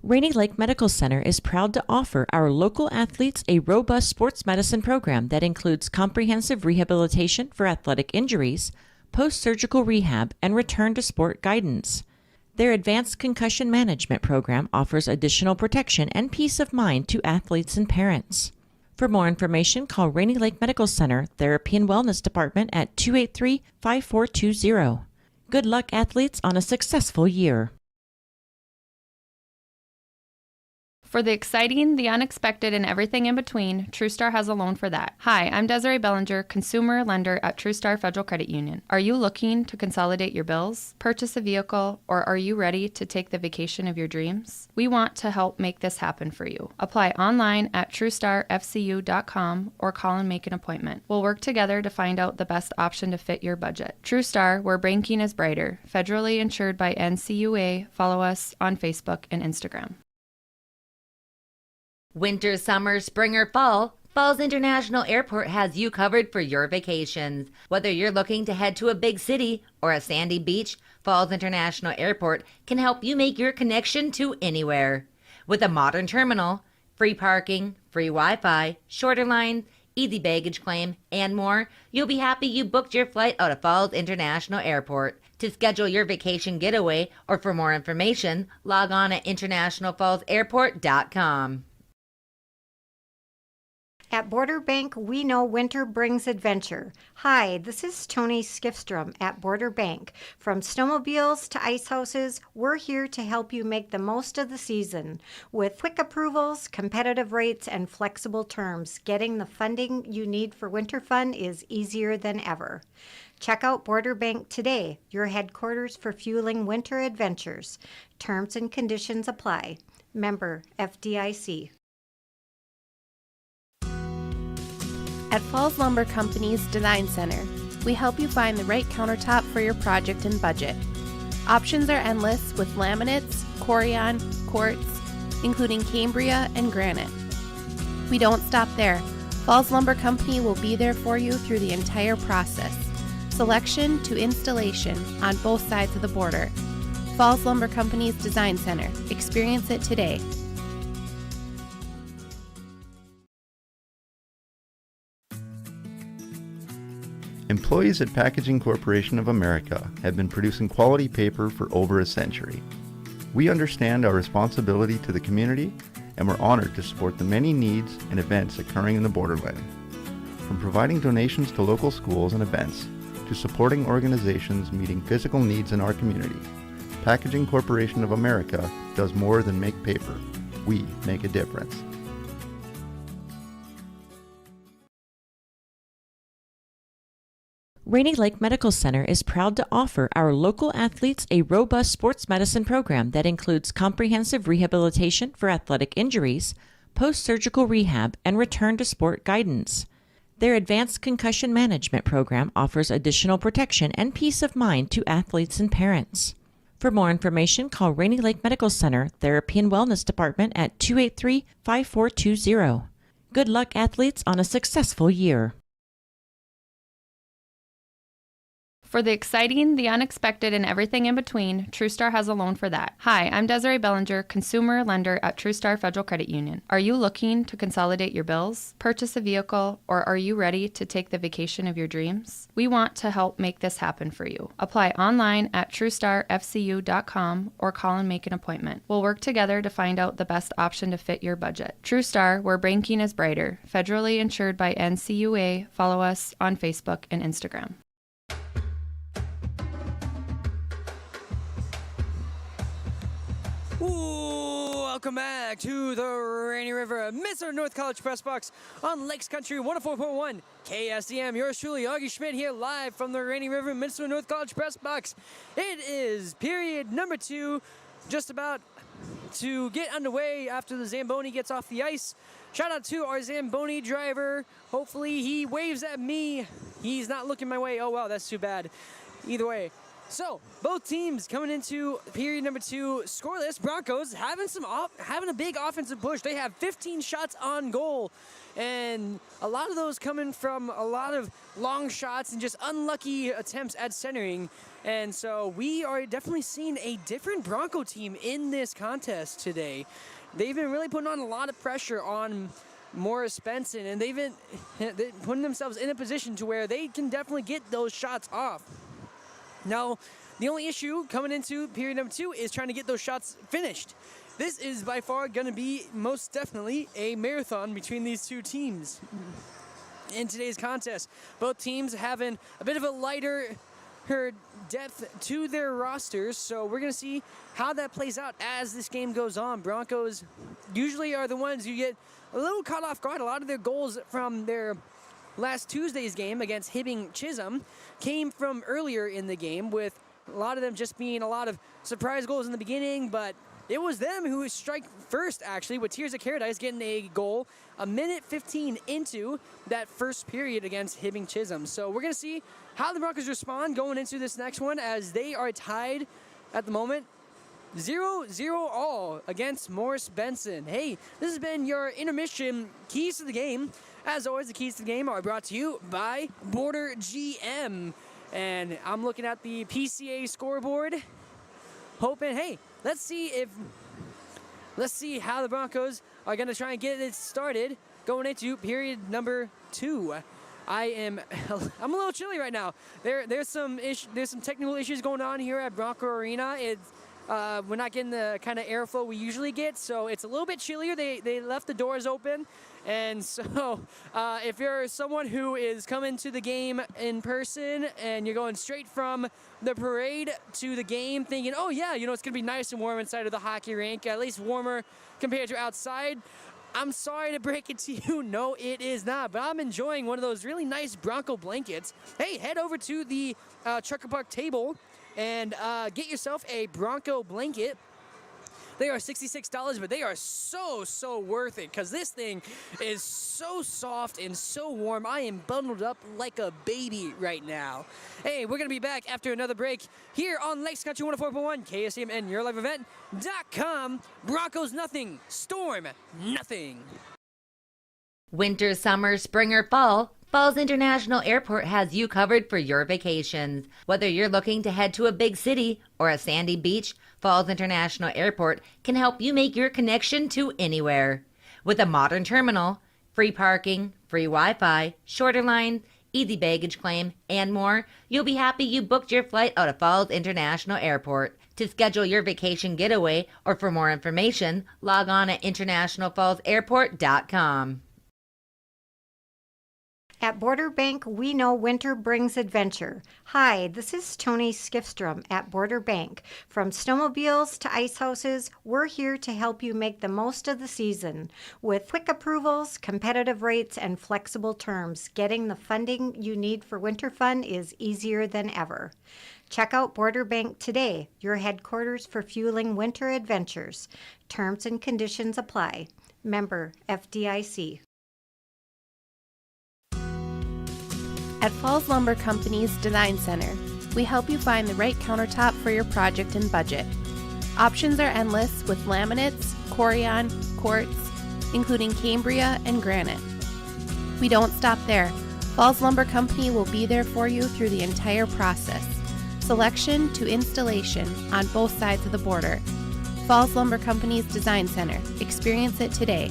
Rainy Lake Medical Center is proud to offer our local athletes a robust sports medicine program that includes comprehensive rehabilitation for athletic injuries, post-surgical rehab, and return to sport guidance. Their advanced concussion management program offers additional protection and peace of mind to athletes and parents. For more information, call Rainy Lake Medical Center Therapy and Wellness Department at 283-5420. Good luck, athletes, on a successful year. For the exciting, the unexpected, and everything in between, TrueStar has a loan for that. Hi, I'm Desiree Bellinger, consumer lender at TrueStar Federal Credit Union. Are you looking to consolidate your bills, purchase a vehicle, or are you ready to take the vacation of your dreams? We want to help make this happen for you. Apply online at TrueStarFCU.com or call and make an appointment. We'll work together to find out the best option to fit your budget. TrueStar, where banking is brighter. Federally insured by NCUA. Follow us on Facebook and Instagram. Winter, summer, spring, or fall, Falls International Airport has you covered for your vacations. Whether you're looking to head to a big city or a sandy beach, Falls International Airport can help you make your connection to anywhere. With a modern terminal, free parking, free Wi-Fi, shorter line, easy baggage claim, and more, you'll be happy you booked your flight out of Falls International Airport. To schedule your vacation getaway or for more information, log on at internationalfallsairport.com. At Border Bank, we know winter brings adventure. Hi, this is Tony Skifstrom at Border Bank. From snowmobiles to ice houses, we're here to help you make the most of the season. With quick approvals, competitive rates, and flexible terms, getting the funding you need for winter fun is easier than ever. Check out Border Bank today, your headquarters for fueling winter adventures. Terms and conditions apply. Member FDIC. At Falls Lumber Company's Design Center, we help you find the right countertop for your project and budget. Options are endless with laminates, corian, quartz, including Cambria and granite. We don't stop there. Falls Lumber Company will be there for you through the entire process, selection to installation on both sides of the border. Falls Lumber Company's Design Center. Experience it today. Employees at Packaging Corporation of America have been producing quality paper for over a century. We understand our responsibility to the community, and we're honored to support the many needs and events occurring in the borderland. From providing donations to local schools and events, to supporting organizations meeting physical needs in our community, Packaging Corporation of America does more than make paper. We make a difference. Rainy Lake Medical Center is proud to offer our local athletes a robust sports medicine program that includes comprehensive rehabilitation for athletic injuries, post-surgical rehab, and return to sport guidance. Their advanced concussion management program offers additional protection and peace of mind to athletes and parents. For more information, call Rainy Lake Medical Center Therapy and Wellness Department at 283-5420. Good luck, athletes, on a successful year. For the exciting, the unexpected, and everything in between, TrueStar has a loan for that. Hi, I'm Desiree Bellinger, consumer lender at TrueStar Federal Credit Union. Are you looking to consolidate your bills, purchase a vehicle, or are you ready to take the vacation of your dreams? We want to help make this happen for you. Apply online at TrueStarFCU.com or call and make an appointment. We'll work together to find out the best option to fit your budget. TrueStar, where banking is brighter. Federally insured by NCUA. Follow us on Facebook and Instagram. Welcome back to the Rainy River Minnesota North College Press Box on Lakes Country 104.1 KSDM. Yours truly, Augie Schmidt, here live from the Rainy River Minnesota North College Press Box. It is period number 2, just about to get underway after the Zamboni gets off the ice. Shout out to our Zamboni driver. Hopefully he waves at me. He's not looking my way. Oh, wow, that's too bad. Either way. So, both teams coming into period number 2 scoreless. Broncos having a big offensive push. They have 15 shots on goal, and a lot of those coming from a lot of long shots and just unlucky attempts at centering. And so we are definitely seeing a different Bronco team in this contest today. They've been really putting on a lot of pressure on Morris Benson, and they've been putting themselves in a position to where they can definitely get those shots off. Now, the only issue coming into period number 2 is trying to get those shots finished. This is by far going to be most definitely a marathon between these two teams in today's contest. Both teams having a bit of a lighter depth to their rosters, so we're going to see how that plays out as this game goes on. Broncos usually are the ones who get a little caught off guard. A lot of their goals from their last Tuesday's game against Hibbing Chisholm came from earlier in the game, with a lot of them just being a lot of surprise goals in the beginning, but it was them who strike first, actually, with Tears of Paradise getting a goal a minute 15 into that first period against Hibbing Chisholm. So we're going to see how the Broncos respond going into this next one, as they are tied at the moment 0-0 all against Morris Benson. Hey, this has been your intermission keys to the game. As always, the keys to the game are brought to you by Border GM. And I'm looking at the PCA scoreboard, hoping, hey, let's see how the Broncos are going to try and get it started going into period number 2. I'm a little chilly right now. There's some technical issues going on here at Bronco Arena. We're not getting the kind of airflow we usually get, so it's a little bit chillier. They left the doors open, and so if you're someone who is coming to the game in person and you're going straight from the parade to the game thinking, oh yeah, it's going to be nice and warm inside of the hockey rink, at least warmer compared to outside, I'm sorry to break it to you, no, it is not. But I'm enjoying one of those really nice Bronco blankets. Hey, head over to the Trucker Park table and get yourself a Bronco blanket. They are $66, but they are so worth it, because this thing is so soft and so warm. I am bundled up like a baby right now. Hey, we're going to be back after another break here on Lakes Country 104.1 KSM and YourLiveEvent.com. Broncos nothing, Storm nothing. Winter, summer, spring, or fall, Falls International Airport has you covered for your vacations. Whether you're looking to head to a big city or a sandy beach, Falls International Airport can help you make your connection to anywhere. With a modern terminal, free parking, free Wi-Fi, shorter lines, easy baggage claim, and more, you'll be happy you booked your flight out of Falls International Airport. To schedule your vacation getaway or for more information, log on at internationalfallsairport.com. At Border Bank, we know winter brings adventure. Hi, this is Tony Skifstrom at Border Bank. From snowmobiles to ice houses, we're here to help you make the most of the season. With quick approvals, competitive rates, and flexible terms, getting the funding you need for winter fun is easier than ever. Check out Border Bank today, your headquarters for fueling winter adventures. Terms and conditions apply. Member FDIC. At Falls Lumber Company's Design Center, we help you find the right countertop for your project and budget. Options are endless with laminates, corian, quartz, including Cambria and granite. We don't stop there. Falls Lumber Company will be there for you through the entire process, selection to installation on both sides of the border. Falls Lumber Company's Design Center. Experience it today.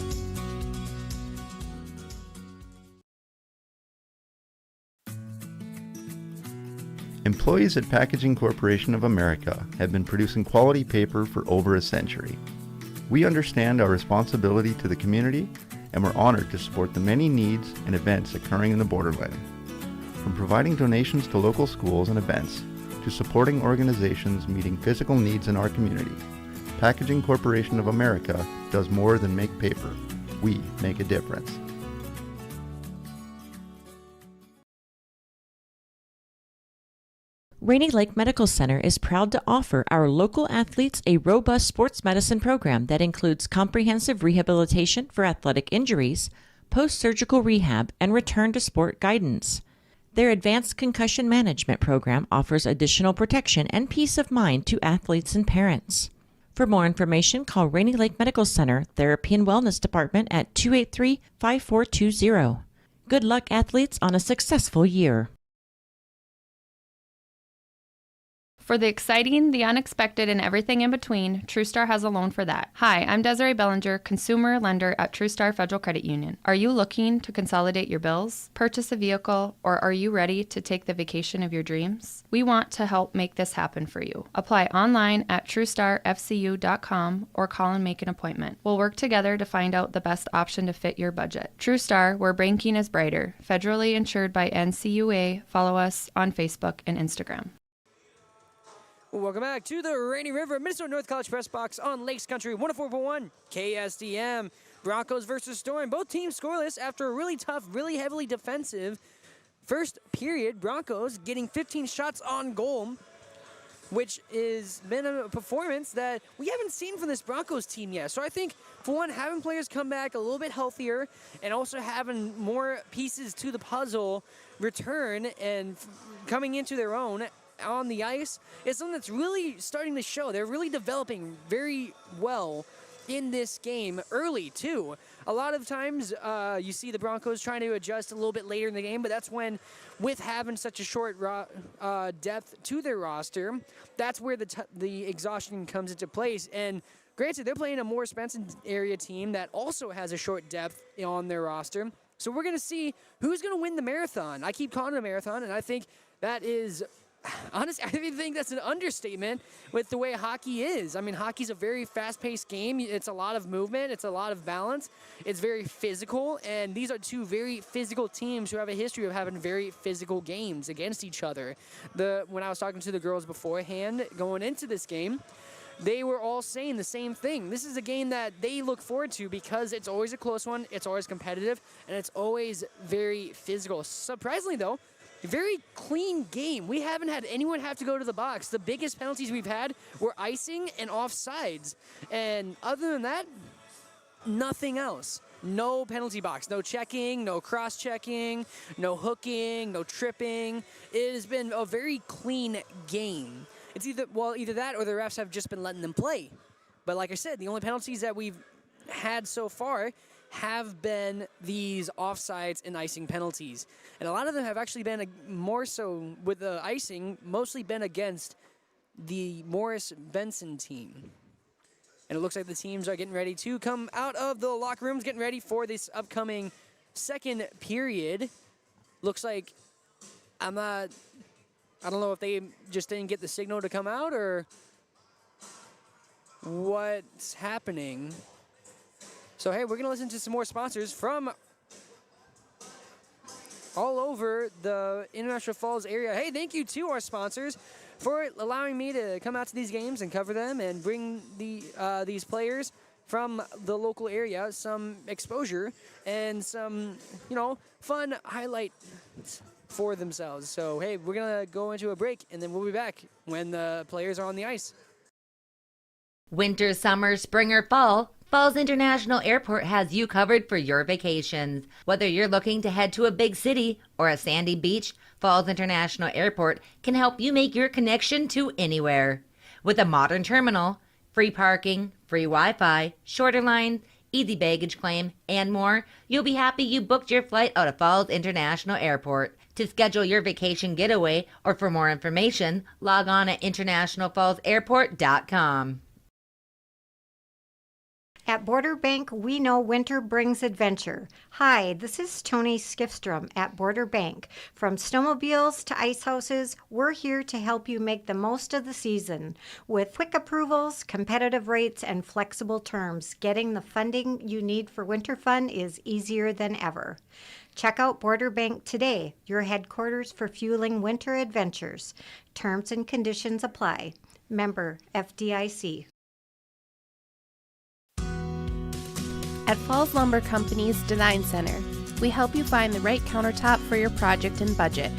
Employees at Packaging Corporation of America have been producing quality paper for over a century. We understand our responsibility to the community, and we're honored to support the many needs and events occurring in the borderland. From providing donations to local schools and events, to supporting organizations meeting physical needs in our community, Packaging Corporation of America does more than make paper. We make a difference. Rainy Lake Medical Center is proud to offer our local athletes a robust sports medicine program that includes comprehensive rehabilitation for athletic injuries, post-surgical rehab, and return to sport guidance. Their advanced concussion management program offers additional protection and peace of mind to athletes and parents. For more information, call Rainy Lake Medical Center Therapy and Wellness Department at 283-5420. Good luck, athletes, on a successful year. For the exciting, the unexpected, and everything in between, TrueStar has a loan for that. Hi, I'm Desiree Bellinger, consumer lender at TrueStar Federal Credit Union. Are you looking to consolidate your bills, purchase a vehicle, or are you ready to take the vacation of your dreams? We want to help make this happen for you. Apply online at TrueStarFCU.com or call and make an appointment. We'll work together to find out the best option to fit your budget. TrueStar, where banking is brighter. Federally insured by NCUA. Follow us on Facebook and Instagram. Welcome back to the Rainy River, Minnesota North College Press Box on Lakes Country 104.1 KSDM. Broncos versus Storm. Both teams scoreless after a really tough, really heavily defensive first period. Broncos getting 15 shots on goal, which has been a performance that we haven't seen from this Broncos team yet. So I think, for one, having players come back a little bit healthier and also having more pieces to the puzzle return and coming into their own on the ice is something that's really starting to show. They're really developing very well in this game early, too. A lot of times you see the Broncos trying to adjust a little bit later in the game, but that's when, with having such a short depth to their roster, that's where the exhaustion comes into place. And granted, they're playing a more Benson area team that also has a short depth on their roster. So we're going to see who's going to win the marathon. I keep calling it a marathon, and I think that is... honestly, I think that's an understatement with the way hockey is. I mean, hockey's a very fast-paced game. It's a lot of movement. It's a lot of balance. It's very physical, and these are two very physical teams who have a history of having very physical games against each other. When I was talking to the girls beforehand going into this game, they were all saying the same thing. This is a game that they look forward to because it's always a close one, it's always competitive, and it's always very physical. Surprisingly, though, a very clean game. We haven't had anyone have to go to the box. The biggest penalties we've had were icing and offsides. And other than that, nothing else. No penalty box, no checking, no cross-checking, no hooking, no tripping. It has been a very clean game. It's either that or the refs have just been letting them play. But like I said, the only penalties that we've had so far have been these offsides and icing penalties. And a lot of them have actually been more so with the icing, mostly been against the Morris-Benson team. And it looks like the teams are getting ready to come out of the locker rooms, getting ready for this upcoming second period. Looks like I don't know if they just didn't get the signal to come out or what's happening. So, hey, we're going to listen to some more sponsors from all over the International Falls area. Hey, thank you to our sponsors for allowing me to come out to these games and cover them and bring these players from the local area some exposure and some, fun highlights for themselves. So, hey, we're going to go into a break, and then we'll be back when the players are on the ice. Winter, summer, spring, or fall, Falls International Airport has you covered for your vacations. Whether you're looking to head to a big city or a sandy beach, Falls International Airport can help you make your connection to anywhere. With a modern terminal, free parking, free Wi-Fi, shorter lines, easy baggage claim, and more, you'll be happy you booked your flight out of Falls International Airport. To schedule your vacation getaway or for more information, log on at internationalfallsairport.com. At Border Bank, we know winter brings adventure. Hi, this is Tony Skifstrom at Border Bank. From snowmobiles to ice houses, we're here to help you make the most of the season. With quick approvals, competitive rates, and flexible terms, getting the funding you need for winter fun is easier than ever. Check out Border Bank today, your headquarters for fueling winter adventures. Terms and conditions apply. Member FDIC. At Falls Lumber Company's Design Center, we help you find the right countertop for your project and budget.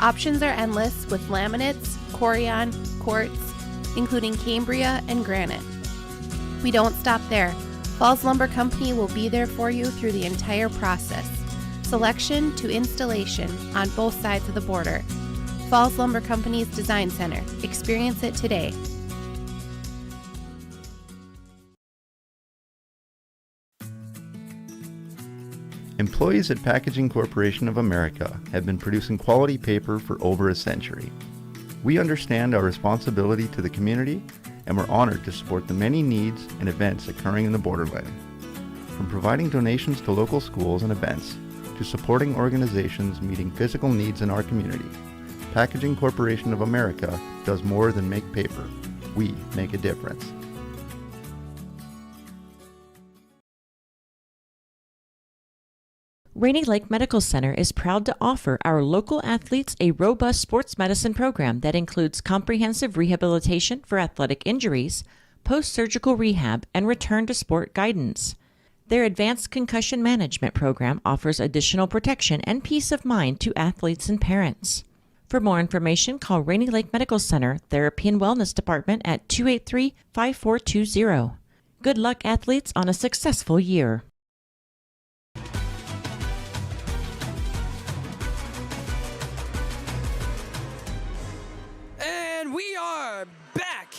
Options are endless with laminates, corian, quartz, including Cambria and granite. We don't stop there. Falls Lumber Company will be there for you through the entire process, selection to installation on both sides of the border. Falls Lumber Company's Design Center. Experience it today. Employees at Packaging Corporation of America have been producing quality paper for over a century. We understand our responsibility to the community, and we're honored to support the many needs and events occurring in the borderland. From providing donations to local schools and events, to supporting organizations meeting physical needs in our community, Packaging Corporation of America does more than make paper. We make a difference. Rainy Lake Medical Center is proud to offer our local athletes a robust sports medicine program that includes comprehensive rehabilitation for athletic injuries, post-surgical rehab, and return to sport guidance. Their advanced concussion management program offers additional protection and peace of mind to athletes and parents. For more information, call Rainy Lake Medical Center Therapy and Wellness Department at 283-5420. Good luck, athletes, on a successful year. We are back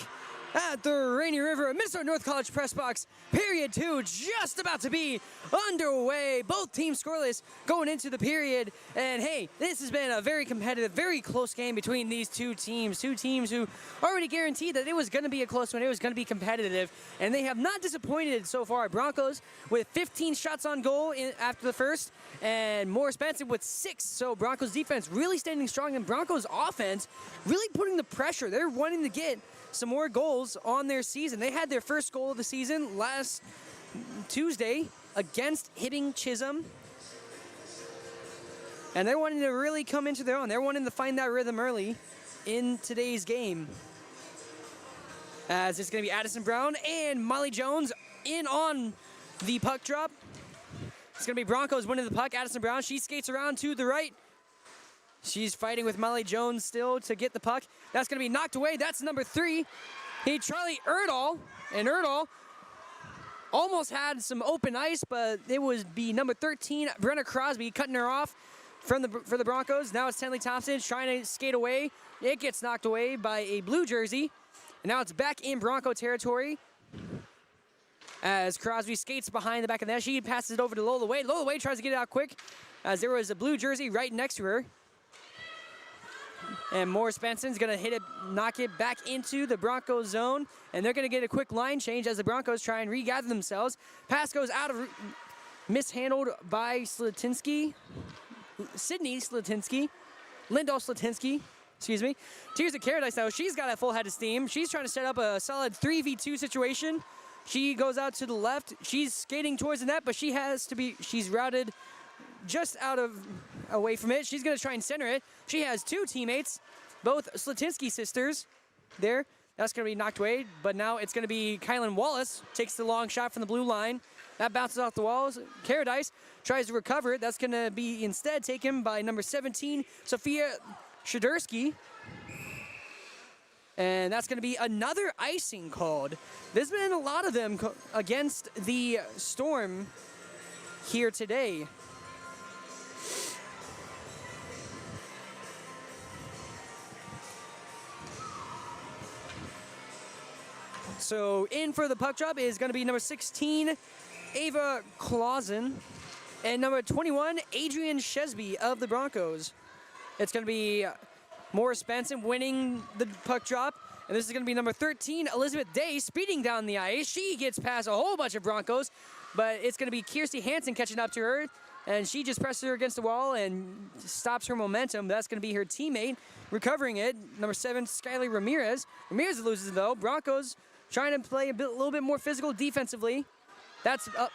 at the Rainy River Minnesota North College Press Box. Period 2 just about to be underway. Both teams scoreless going into the period. And hey, this has been a very competitive, very close game between these two teams. Two teams who already guaranteed that it was going to be a close one. It was going to be competitive. And they have not disappointed so far. Broncos with 15 shots on goal after the first. And Morris Benson with 6. So Broncos defense really standing strong, and Broncos offense really putting the pressure. They're wanting to get some more goals on their season. They had their first goal of the season last Tuesday against Hibbing Chisholm. And they're wanting to really come into their own. They're wanting to find that rhythm early in today's game. As it's going to be Addison Brown and Molly Jones in on the puck drop. It's going to be Broncos winning the puck. Addison Brown, she skates around to the right. She's fighting with Molly Jones still to get the puck. That's going to be knocked away. That's number 3. Charlie Erdahl. And Erdahl almost had some open ice, but it would be number 13, Brenna Crosby, cutting her off for the Broncos. Now it's Tenley Thompson trying to skate away. It gets knocked away by a blue jersey. And now it's back in Bronco territory. as Crosby skates behind the back of the net. She passes it over to Lola Wade. Lola Wade tries to get it out quick as there was a blue jersey right next to her. And Morris Benson's going to hit it, knock it back into the Broncos zone. And they're going to get a quick line change as the Broncos try and regather themselves. Pass goes out of, mishandled by Sydney Slatinsky. Lindahl Slatinsky, excuse me. Tears of Paradise now, she's got a full head of steam. She's trying to set up a solid 3v2 situation. She goes out to the left. She's skating towards the net, but she's routed just away from it. She's going to try and center it. She has two teammates, both Slatinsky sisters there. That's going to be knocked away, but now it's going to be Kylan Wallace. Takes the long shot from the blue line. That bounces off the walls. Paradise tries to recover it. That's going to be instead taken by number 17, Sophia Shadursky. And that's going to be another icing called. There's been a lot of them against the Storm here today. So in for the puck drop is going to be number 16, Ava Clausen, and number 21, Adrian Shesby of the Broncos. It's going to be Morris Benson winning the puck drop, and this is going to be number 13, Elizabeth Day, speeding down the ice. She gets past a whole bunch of Broncos, but it's going to be Kirsty Hansen catching up to her, and she just presses her against the wall and stops her momentum. That's going to be her teammate recovering it, number 7, Skylar Ramirez. Ramirez loses it, though. Broncos trying to play a little bit more physical defensively. That's up,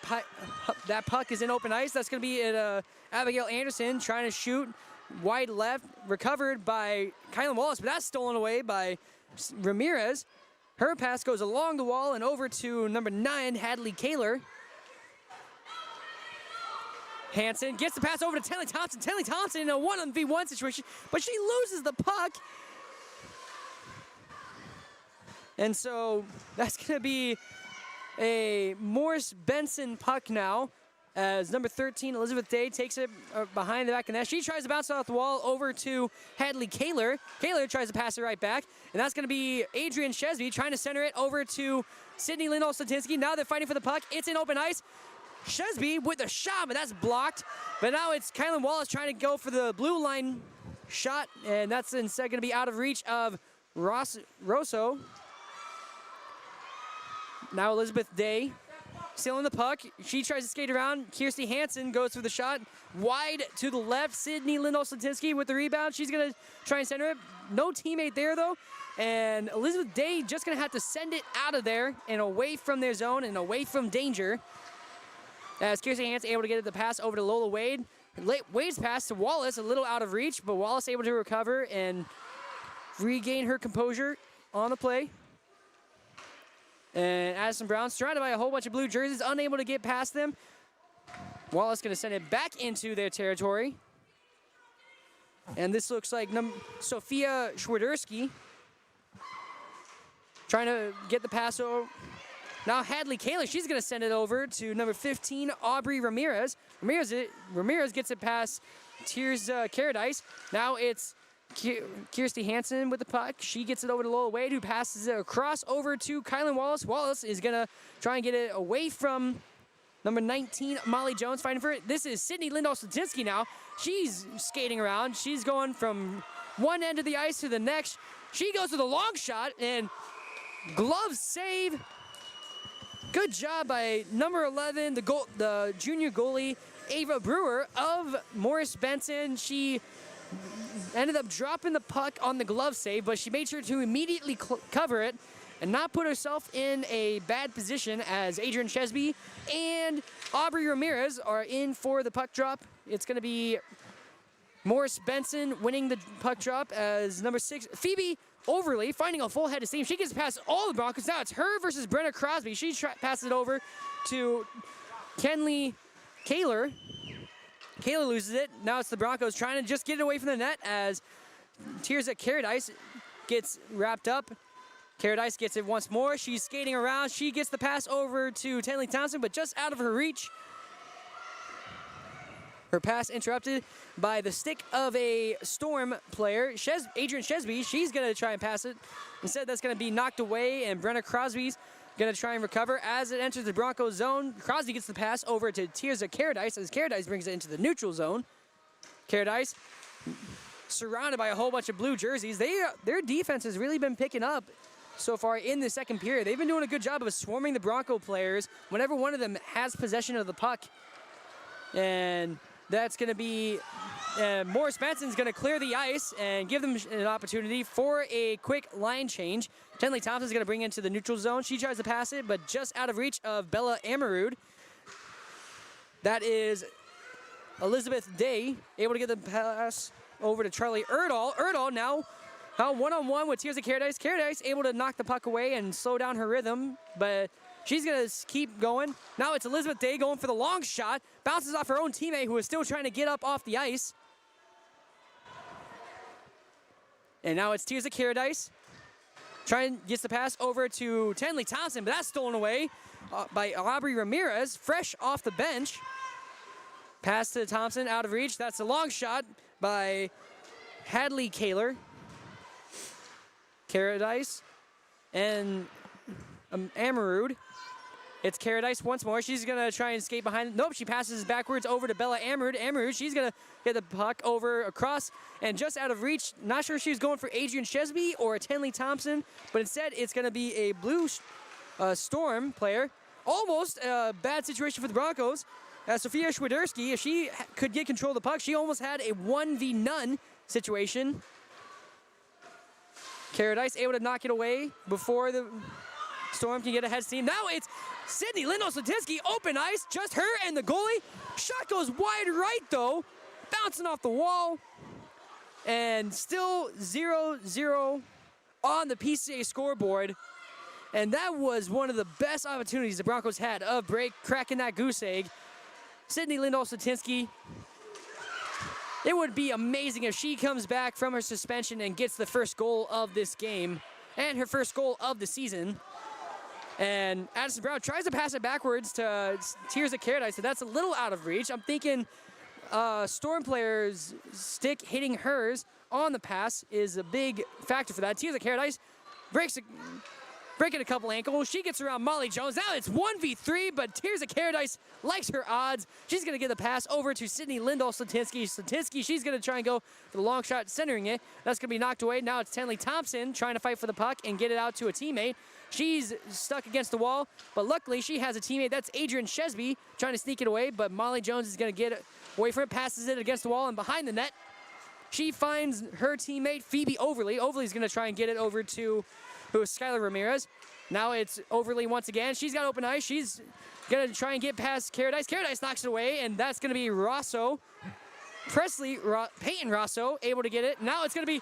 that puck is in open ice. That's going to be at Abigail Anderson trying to shoot wide left, recovered by Kylan Wallace, but that's stolen away by Ramirez. Her pass goes along the wall and over to number 9, Hadley Kaler. Hansen gets the pass over to Taylor Thompson. Taylor Thompson in a 1v1 situation, but she loses the puck. And so that's going to be a Morris Benson puck now, as number 13, Elizabeth Day, takes it behind the back of the net. She tries to bounce off the wall over to Hadley Kaler. Kaler tries to pass it right back, and that's going to be Adrian Shesby trying to center it over to Sydney Lindahl Slatinsky. Now they're fighting for the puck. It's in open ice. Shesby with a shot, but that's blocked. But now it's Kylan Wallace trying to go for the blue line shot, and that's instead going to be out of reach of Rosso. Now Elizabeth Day still in the puck. She tries to skate around. Kirsty Hansen goes for the shot. Wide to the left. Sydney Lindahl Slatinsky with the rebound. She's going to try and center it. No teammate there, though. And Elizabeth Day just going to have to send it out of there and away from their zone and away from danger. As Kirsty Hansen able to get the pass over to Lola Wade. Wade's pass to Wallace, a little out of reach, but Wallace able to recover and regain her composure on the play. And Addison Brown, surrounded by a whole bunch of blue jerseys, unable to get past them. Wallace going to send it back into their territory. And this looks like Sophia Schwadersky trying to get the pass over. Now Hadley Kaler, she's going to send it over to number 15, Aubrey Ramirez. Ramirez gets it past Tears Paradise. Now it's Kirsty Hansen with the puck. She gets it over to Lola Wade, who passes it across over to Kylan Wallace. Wallace is going to try and get it away from number 19, Molly Jones, fighting for it. This is Sydney Lindahl Slatinsky now. She's skating around. She's going from one end of the ice to the next. She goes to the long shot, and glove save. Good job by number 11, the junior goalie, Ava Brewer of Morris Benson. She ended up dropping the puck on the glove save, but she made sure to immediately cover it and not put herself in a bad position, as Adrian Shesby and Aubrey Ramirez are in for the puck drop. It's going to be Morris Benson winning the puck drop, as number 6, Phoebe Overly, finding a full head of steam. She gets past all the Broncos. Now it's her versus Brenna Crosby. She passes it over to Kenley Kaler. Kaler loses it. Now it's the Broncos trying to just get it away from the net, as Tears at Paradise gets wrapped up. Paradise gets it once more. She's skating around. She gets the pass over to Taylor Thompson, but just out of her reach. Her pass interrupted by the stick of a Storm player, Adrian Shesby. She's going to try and pass it. Instead, that's going to be knocked away, and Brenna Crosby's going to try and recover as it enters the Broncos zone. Crosby gets the pass over to Tirza Caradice as Caradice brings it into the neutral zone. Caradice surrounded by a whole bunch of blue jerseys. Their defense has really been picking up so far in the second period. They've been doing a good job of swarming the Bronco players whenever one of them has possession of the puck. And that's going to be Morris Benson's going to clear the ice and give them an opportunity for a quick line change. Tenley Thompson's going to bring into the neutral zone. She tries to pass it, but just out of reach of Bella Amarud. That is Elizabeth Day able to get the pass over to Charlie Erdahl. Erdahl now one-on-one with Tirza Caradice. Caradice able to knock the puck away and slow down her rhythm, but she's going to keep going. Now it's Elizabeth Day going for the long shot. Bounces off her own teammate who is still trying to get up off the ice. And now it's Tirza Caradice. Gets the pass over to Tenley Thompson, but that's stolen away by Aubrey Ramirez, fresh off the bench. Pass to Thompson, out of reach. That's a long shot by Hadley Kaler. Caradice and Amarud. It's Caradice once more. She's going to try and skate behind. Nope, she passes backwards over to Bella Amarud. Amarud, she's going to get the puck over across and just out of reach. Not sure if she was going for Adrian Chesby or a Tenley Thompson, but instead it's going to be a Blue Storm player. Almost a bad situation for the Broncos. Sophia Schwiderski, if she could get control of the puck, she almost had a 1v-none situation. Caradice able to knock it away before the Storm can get ahead steam. Now it's Sydney Lindell-Slatinsky, open ice, just her and the goalie. Shot goes wide right though, bouncing off the wall. And still 0-0 on the PCA scoreboard. And that was one of the best opportunities the Broncos had of cracking that goose egg. Sydney Lindell-Slatinsky. It would be amazing if she comes back from her suspension and gets the first goal of this game and her first goal of the season. And Addison Brown tries to pass it backwards to Tirza Caradice, so that's a little out of reach. I'm thinking Storm player's stick hitting hers on the pass is a big factor for that. Tirza Caradice breaking a couple ankles. She gets around Molly Jones. Now it's 1v3, but Tirza Caradice likes her odds. She's going to get the pass over to Sydney Lindell-Slatinsky. Slatinsky, she's going to try and go for the long shot, centering it. That's going to be knocked away. Now it's Tenley Thompson trying to fight for the puck and get it out to a teammate. She's stuck against the wall, but luckily she has a teammate. That's Adrian Chesby trying to sneak it away, but Molly Jones is going to get it away from it, passes it against the wall and behind the net. She finds her teammate, Phoebe Overly. Overly's going to try and get it over to Skylar Ramirez. Now it's Overly once again. She's got open ice. She's going to try and get past Caradice. Caradice knocks it away, and that's going to be Peyton Rosso able to get it. Now it's going to be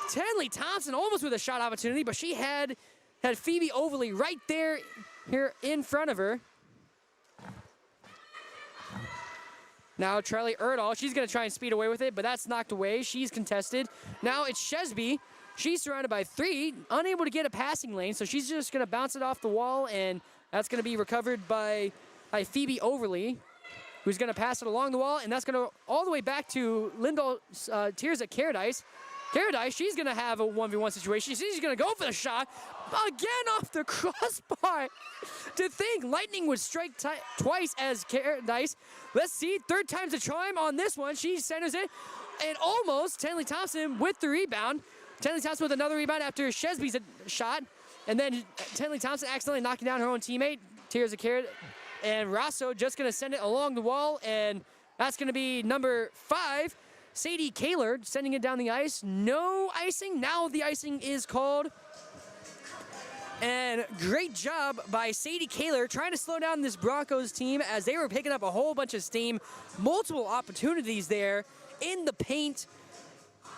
Tenley Thompson almost with a shot opportunity, but she had Phoebe Overly right there here in front of her. Now Charlie Erdahl, she's going to try and speed away with it, but that's knocked away. She's contested. Now it's Chesby. She's surrounded by three, unable to get a passing lane, so she's just going to bounce it off the wall, and that's going to be recovered by Phoebe Overly, who's going to pass it along the wall, and that's going to all the way back to Tirza Caradice. Caradice, she's going to have a 1v1 situation. She's going to go for the shot. Again off the crossbar. To think Lightning would strike twice as Caradice. Let's see, third time's a charm on this one. She centers it, and almost Tenley Thompson with the rebound. Tenley Thompson with another rebound after Chesby's shot. And then Tenley Thompson accidentally knocking down her own teammate, Tirza Caradice. And Rosso just going to send it along the wall, and that's going to be number 5. Sadie Kaler sending it down the ice. No icing. Now the icing is called. And great job by Sadie Kaler trying to slow down this Broncos team as they were picking up a whole bunch of steam. Multiple opportunities there in the paint.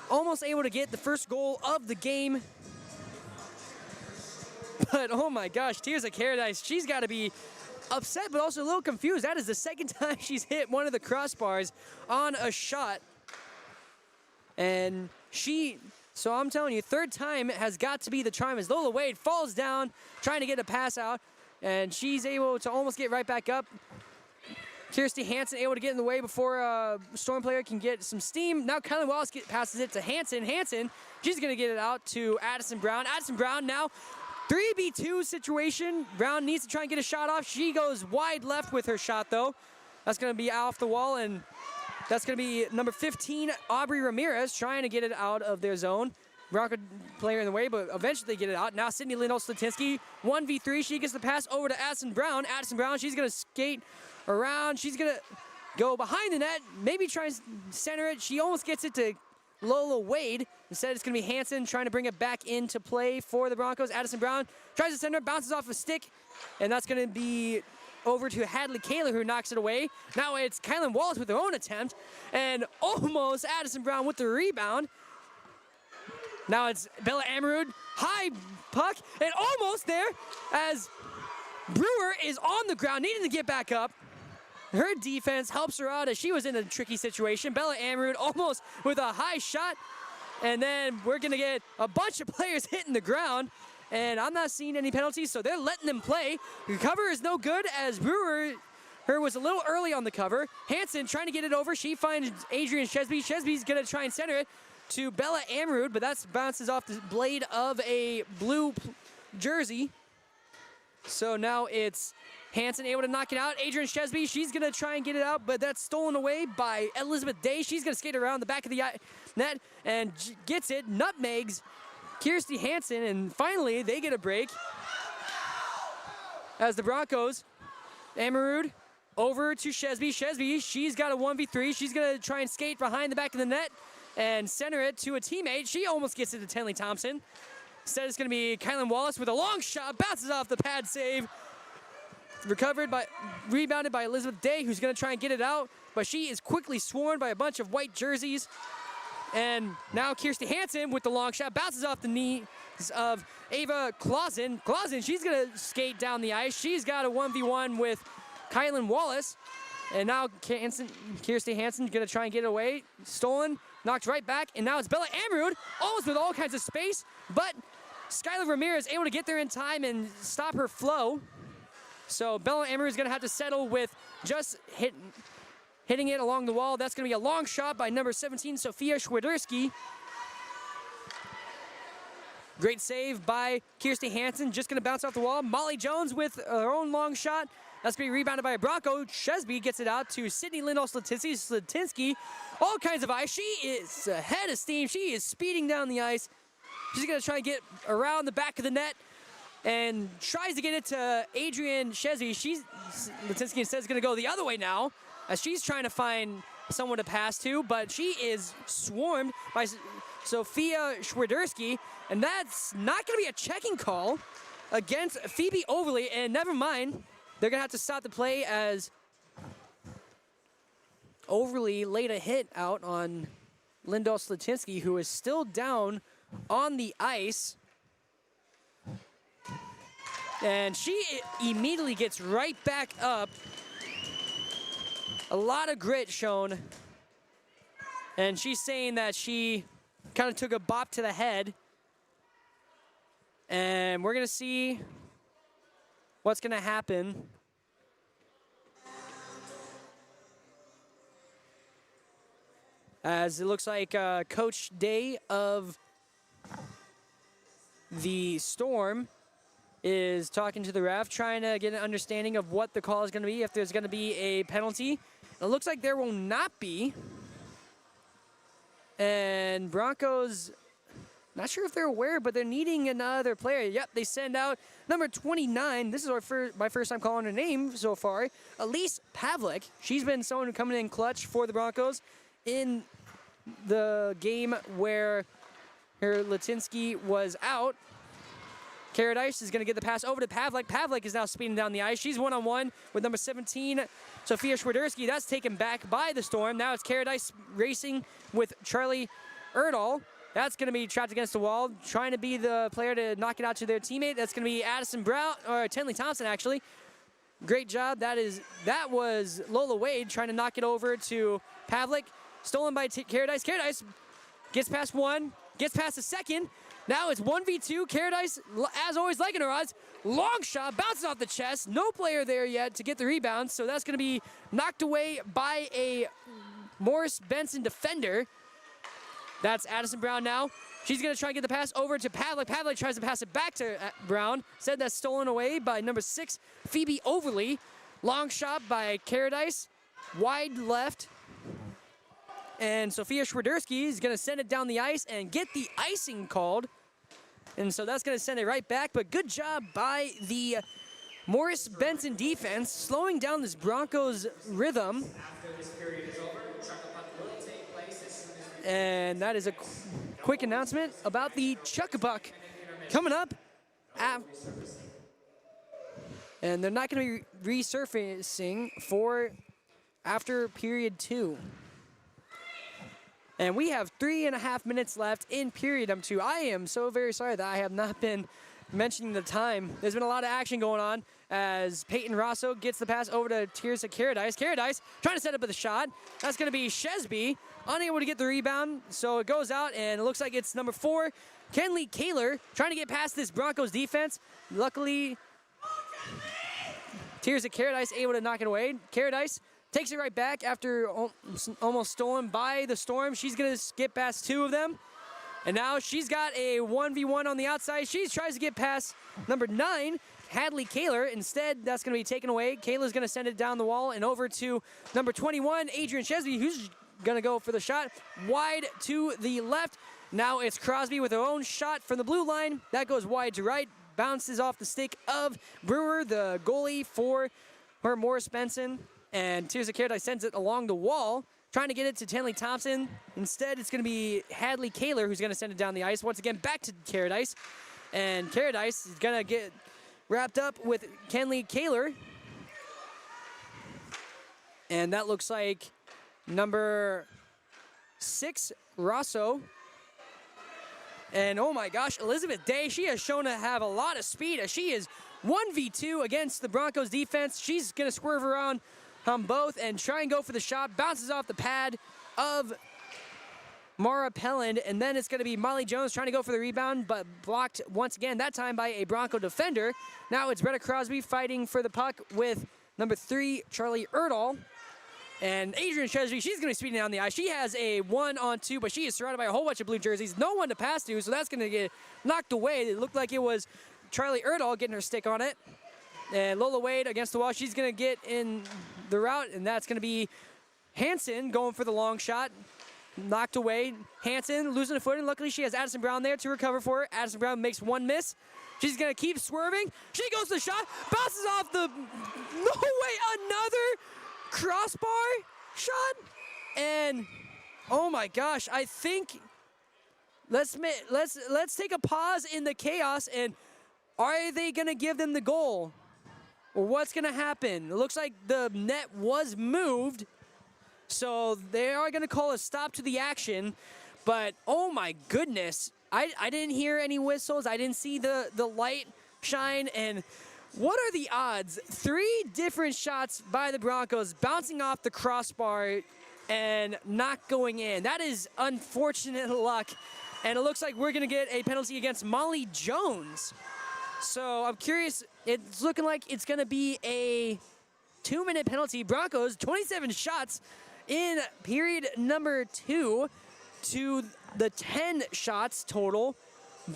Almost able to get the first goal of the game. But oh my gosh, Tirza Caradice, she's got to be upset but also a little confused. That is the second time she's hit one of the crossbars on a shot. And so I'm telling you, third time has got to be the charm as Lola Wade falls down, trying to get a pass out, and she's able to almost get right back up. Kirsty Hansen able to get in the way before a Storm player can get some steam. Now Kylie Wallace passes it to Hansen. Hansen, she's going to get it out to Addison Brown. Addison Brown now 3v2 situation. Brown needs to try and get a shot off. She goes wide left with her shot, though. That's going to be off the wall, and that's going to be number 15, Aubrey Ramirez, trying to get it out of their zone. Bronco player in the way, but eventually they get it out. Now Sydney Lindell-Slatinsky, 1v3. She gets the pass over to Addison Brown. Addison Brown, she's going to skate around. She's going to go behind the net, maybe try and center it. She almost gets it to Lola Wade. Instead, it's going to be Hanson trying to bring it back into play for the Broncos. Addison Brown tries to center it, bounces off a stick, and that's going to be over to Hadley Kaler, who knocks it away. Now it's Kylan Wallace with her own attempt, and almost Addison Brown with the rebound. Now it's Bella Amarud, high puck, and almost there as Brewer is on the ground, needing to get back up. Her defense helps her out as she was in a tricky situation. Bella Amarud almost with a high shot. And then we're going to get a bunch of players hitting the ground. And I'm not seeing any penalties, so they're letting them play. The cover is no good as Brewer, her was a little early on the cover. Hanson trying to get it over. She finds Adrian Shesby. Shesby's going to try and center it to Bella Amarud, but that bounces off the blade of a blue jersey. So now it's Hanson able to knock it out. Adrian Shesby, she's going to try and get it out, but that's stolen away by Elizabeth Day. She's going to skate around the back of the net and gets it, nutmegs Kirsty Hanson, and finally they get a break. As the Broncos, Amarud over to Shesby. Shesby, she's got a 1v3. She's going to try and skate behind the back of the net and center it to a teammate. She almost gets it to Tenley Thompson. Instead, it's going to be Kylan Wallace with a long shot, bounces off the pad save. Rebounded by Elizabeth Day, who's going to try and get it out, but she is quickly swarmed by a bunch of white jerseys. And now Kirsty Hanson with the long shot, bounces off the knees of Ava Clausen. Clausen, she's going to skate down the ice. She's got a 1v1 with Kylan Wallace. And now Kirsty Hanson going to try and get it away. Stolen, knocked right back, and now it's Bella Amarud, almost with all kinds of space, but Skylar Ramirez able to get there in time and stop her flow. So Bella Amarud is going to have to settle with just hitting it along the wall. That's going to be a long shot by number 17, Sophia Schwiderski. Great save by Kirsty Hanson, just going to bounce off the wall. Molly Jones with her own long shot. That's going to be rebounded by a Bronco. Shesby gets it out to Sydney Lindell-Slatinsky. Slatinsky, all kinds of ice. She is ahead of steam. She is speeding down the ice. She's going to try and get around the back of the net and tries to get it to Adrian Shesby. Slatinsky instead is going to go the other way now as she's trying to find someone to pass to, but she is swarmed by Sophia Schwiderski, and that's not going to be a checking call against Phoebe Overly, and never mind. They're going to have to stop the play as Overly laid a hit out on Lindell-Slatinsky, who is still down on the ice. And she immediately gets right back up. A lot of grit shown. And she's saying that she kind of took a bop to the head. And we're going to see what's going to happen. As it looks like Coach Day of the Storm is talking to the ref, trying to get an understanding of what the call is going to be, if there's going to be a penalty. It looks like there will not be. And Broncos, not sure if they're aware, but they're needing another player. Yep, they send out number 29. This is my first time calling her name so far. Elise Pavlik. She's been someone coming in clutch for the Broncos in the game where her Latinsky was out. Caradice is going to get the pass over to Pavlik. Pavlik is now speeding down the ice. She's one-on-one with number 17, Sophia Schwiderski. That's taken back by the Storm. Now it's Caradice racing with Charlie Erdahl. That's going to be trapped against the wall, trying to be the player to knock it out to their teammate. That's going to be Addison Brown, or Tenley Thompson, actually. Great job. That was Lola Wade trying to knock it over to Pavlik. Stolen by Caradice. Caradice gets past one, gets past the second. Now it's 1v2. Caradice, as always, liking her odds. Long shot, bounces off the chest. No player there yet to get the rebound, so that's going to be knocked away by a Morris Benson defender. That's Addison Brown now. She's going to try and get the pass over to Pavlik. Pavlik tries to pass it back to Brown. Said that's stolen away by number 6, Phoebe Overly. Long shot by Caradice. Wide left. And Sophia Schwiderski is going to send it down the ice and get the icing called. And so that's going to send it right back. But good job by the Morris Benson defense, slowing down this Broncos rhythm. After this period is over, chuck puck will take place as soon as And that is a quick announcement about the chuck-a-buck coming up. And they're not going to be resurfacing for after period 2. And we have 3.5 minutes left in period number 2. I am so very sorry that I have not been mentioning the time. There's been a lot of action going on as Peyton Rosso gets the pass over to Tirsa Caradice. Caradice trying to set up with a shot. That's going to be Shesby, unable to get the rebound. So it goes out, and it looks like it's number 4, Kenley Kaler, trying to get past this Broncos defense. Luckily, Tirsa Caradice able to knock it away. Caradice takes it right back after almost stolen by the Storm. She's going to skip past 2 of them. And now she's got a 1v1 on the outside. She tries to get past number 9, Hadley Kaler. Instead, that's going to be taken away. Kaler's going to send it down the wall and over to number 21, Adrian Chesby, who's going to go for the shot. Wide to the left. Now it's Crosby with her own shot from the blue line. That goes wide to right. Bounces off the stick of Brewer, the goalie for her Morris Benson. And Tirsa Caradice sends it along the wall, trying to get it to Tenley Thompson. Instead, it's going to be Hadley Kaler who's going to send it down the ice. Once again, back to Caradice. And Caradice is going to get wrapped up with Kenley Kaler. And that looks like number 6, Rosso. And oh my gosh, Elizabeth Day, she has shown to have a lot of speed as she is 1v2 against the Broncos defense. She's going to swerve around on both and try and go for the shot. Bounces off the pad of Mara Pelland, and then it's going to be Molly Jones trying to go for the rebound, but blocked once again, that time by a Bronco defender. Now it's Bretta Crosby fighting for the puck with number 3, Charlie Erdahl. And Adrian Chesby, she's going to be speeding down the ice. She has a 1-on-2, but she is surrounded by a whole bunch of blue jerseys. No one to pass to, so that's going to get knocked away. It looked like it was Charlie Erdahl getting her stick on it. And Lola Wade against the wall. She's going to get in the route, and that's going to be Hansen going for the long shot. Knocked away. Hansen losing a foot, and luckily she has Addison Brown there to recover for her. Addison Brown makes one miss. She's going to keep swerving. She goes to the shot. Bounces off the... No way! Another crossbar shot. And oh my gosh, I think let's take a pause in the chaos, and are they going to give them the goal? Or what's going to happen? It looks like the net was moved, so they are going to call a stop to the action. But oh my goodness, I didn't hear any whistles. I didn't see the light shine. And what are the odds? 3 different shots by the Broncos bouncing off the crossbar and not going in. That is unfortunate luck. And it looks like we're going to get a penalty against Molly Jones. So I'm curious. It's looking like it's going to be a 2-minute penalty. Broncos, 27 shots in period number 2 to the 10 shots total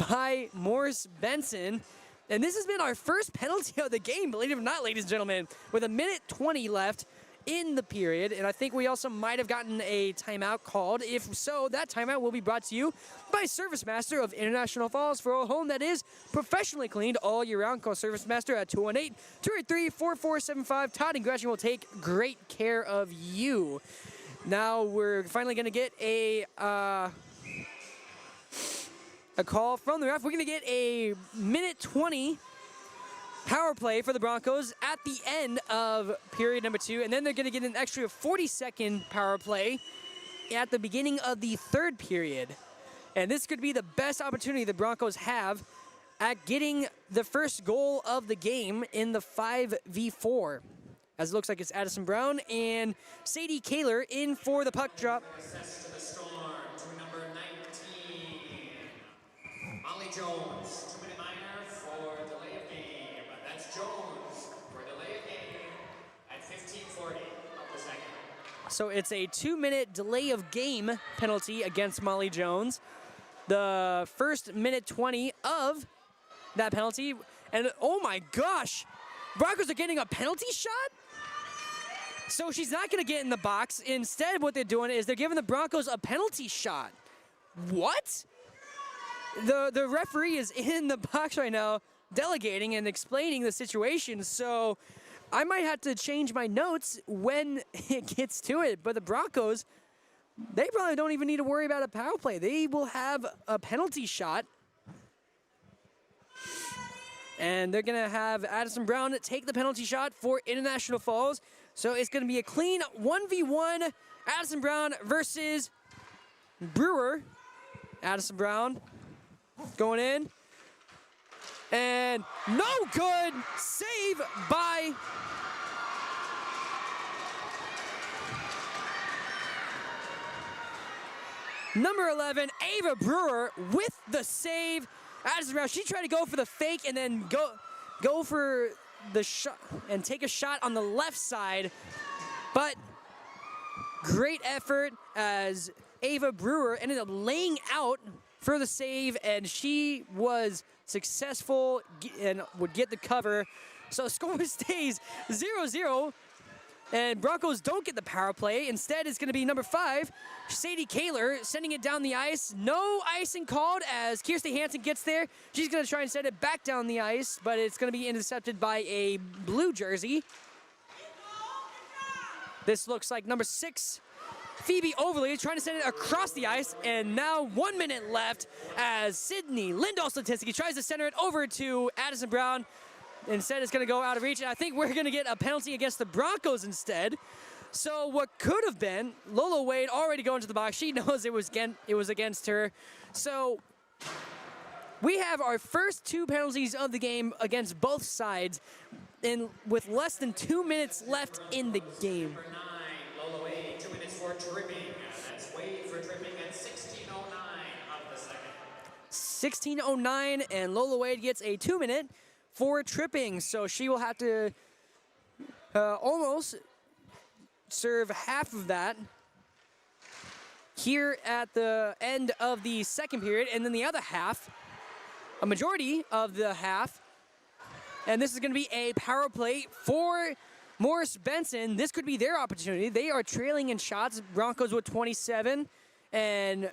by Morris Benson. And this has been our first penalty of the game, believe it or not, ladies and gentlemen, with 1:20 left in the period. And I think we also might have gotten a timeout called. If so, that timeout will be brought to you by Service Master of International Falls for a home that is professionally cleaned all year round. Call Service Master at 218-283-4475. Todd and Gretchen will take great care of you. Now we're finally going to get a call from the ref. We're going to get a 1:20 power play for the Broncos at the end of period number 2, and then they're going to get an extra 40-second power play at the beginning of the 3rd period. And this could be the best opportunity the Broncos have at getting the first goal of the game in the 5v4. As it looks like it's Addison Brown and Sadie Kaler in for the puck drop. Assess to the Storm to number 19. Molly Jones, 2-minute minor for delay of game. That's Jones for delay of game at 15:40 of the second. So it's a 2-minute delay of game penalty against Molly Jones. the first minute 20 of that penalty. And oh my gosh, Broncos are getting a penalty shot? So she's not going to get in the box. Instead, what they're doing is they're giving the Broncos a penalty shot. What? The referee is in the box right now delegating and explaining the situation. So I might have to change my notes when it gets to it. But the Broncos, they probably don't even need to worry about a power play. They will have a penalty shot. And they're going to have Addison Brown take the penalty shot for International Falls. So it's going to be a clean 1v1. Addison Brown versus Brewer. Addison Brown going in. And no good. Save by number 11, Ava Brewer with the save. Addison Brown, she tried to go for the fake and then go for the shot and take a shot on the left side. But great effort as Ava Brewer ended up laying out for the save, and she was successful and would get the cover. So score stays 0-0. And Broncos don't get the power play. Instead, it's going to be number 5, Sadie Kaler, sending it down the ice. No icing called as Kirsty Hansen gets there. She's going to try and send it back down the ice, but it's going to be intercepted by a blue jersey. This looks like number 6, Phoebe Overly, trying to send it across the ice. And now 1 minute left as Sydney Lindahl-Statinsky tries to center it over to Addison Brown. Instead, it's going to go out of reach, and I think we're going to get a penalty against the Broncos instead. So what could have been, Lola Wade already going to the box. She knows it was against her. So we have our first 2 penalties of the game against both sides, and with less than 2 minutes left in the game. Number 9, Lola Wade, 2 minutes for tripping. That's Wade for tripping at 16:09 of the second. 16:09, and Lola Wade gets a 2-minute for tripping. So she will have to almost serve half of that here at the end of the second period, and then the other half, a majority of the half. And this is going to be a power play for Morris Benson. This could be their opportunity. They are trailing in shots. Broncos with 27 and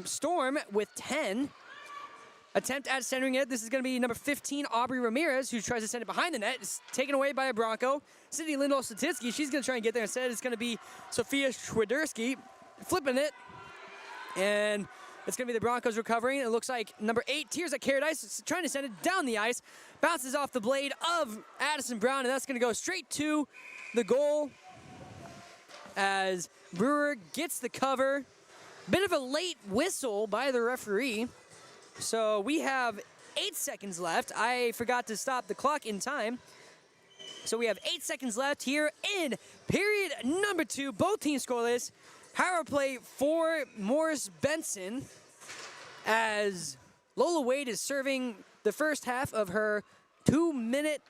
Storm with 10. Attempt at centering it. This is going to be number 15, Aubrey Ramirez, who tries to send it behind the net. It's taken away by a Bronco. Sydney Lindahl-Statinsky, she's going to try and get there. Instead, it's going to be Sophia Schwiderski flipping it. And it's going to be the Broncos recovering. It looks like number 8, Tirza Caradice, trying to send it down the ice. Bounces off the blade of Addison Brown, and that's going to go straight to the goal as Brewer gets the cover. Bit of a late whistle by the referee. So we have 8 seconds left. I forgot to stop the clock in time. So we have 8 seconds left here in period number 2. Both teams scoreless. Power play for Morris Benson as Lola Wade is serving the first half of her 2-minute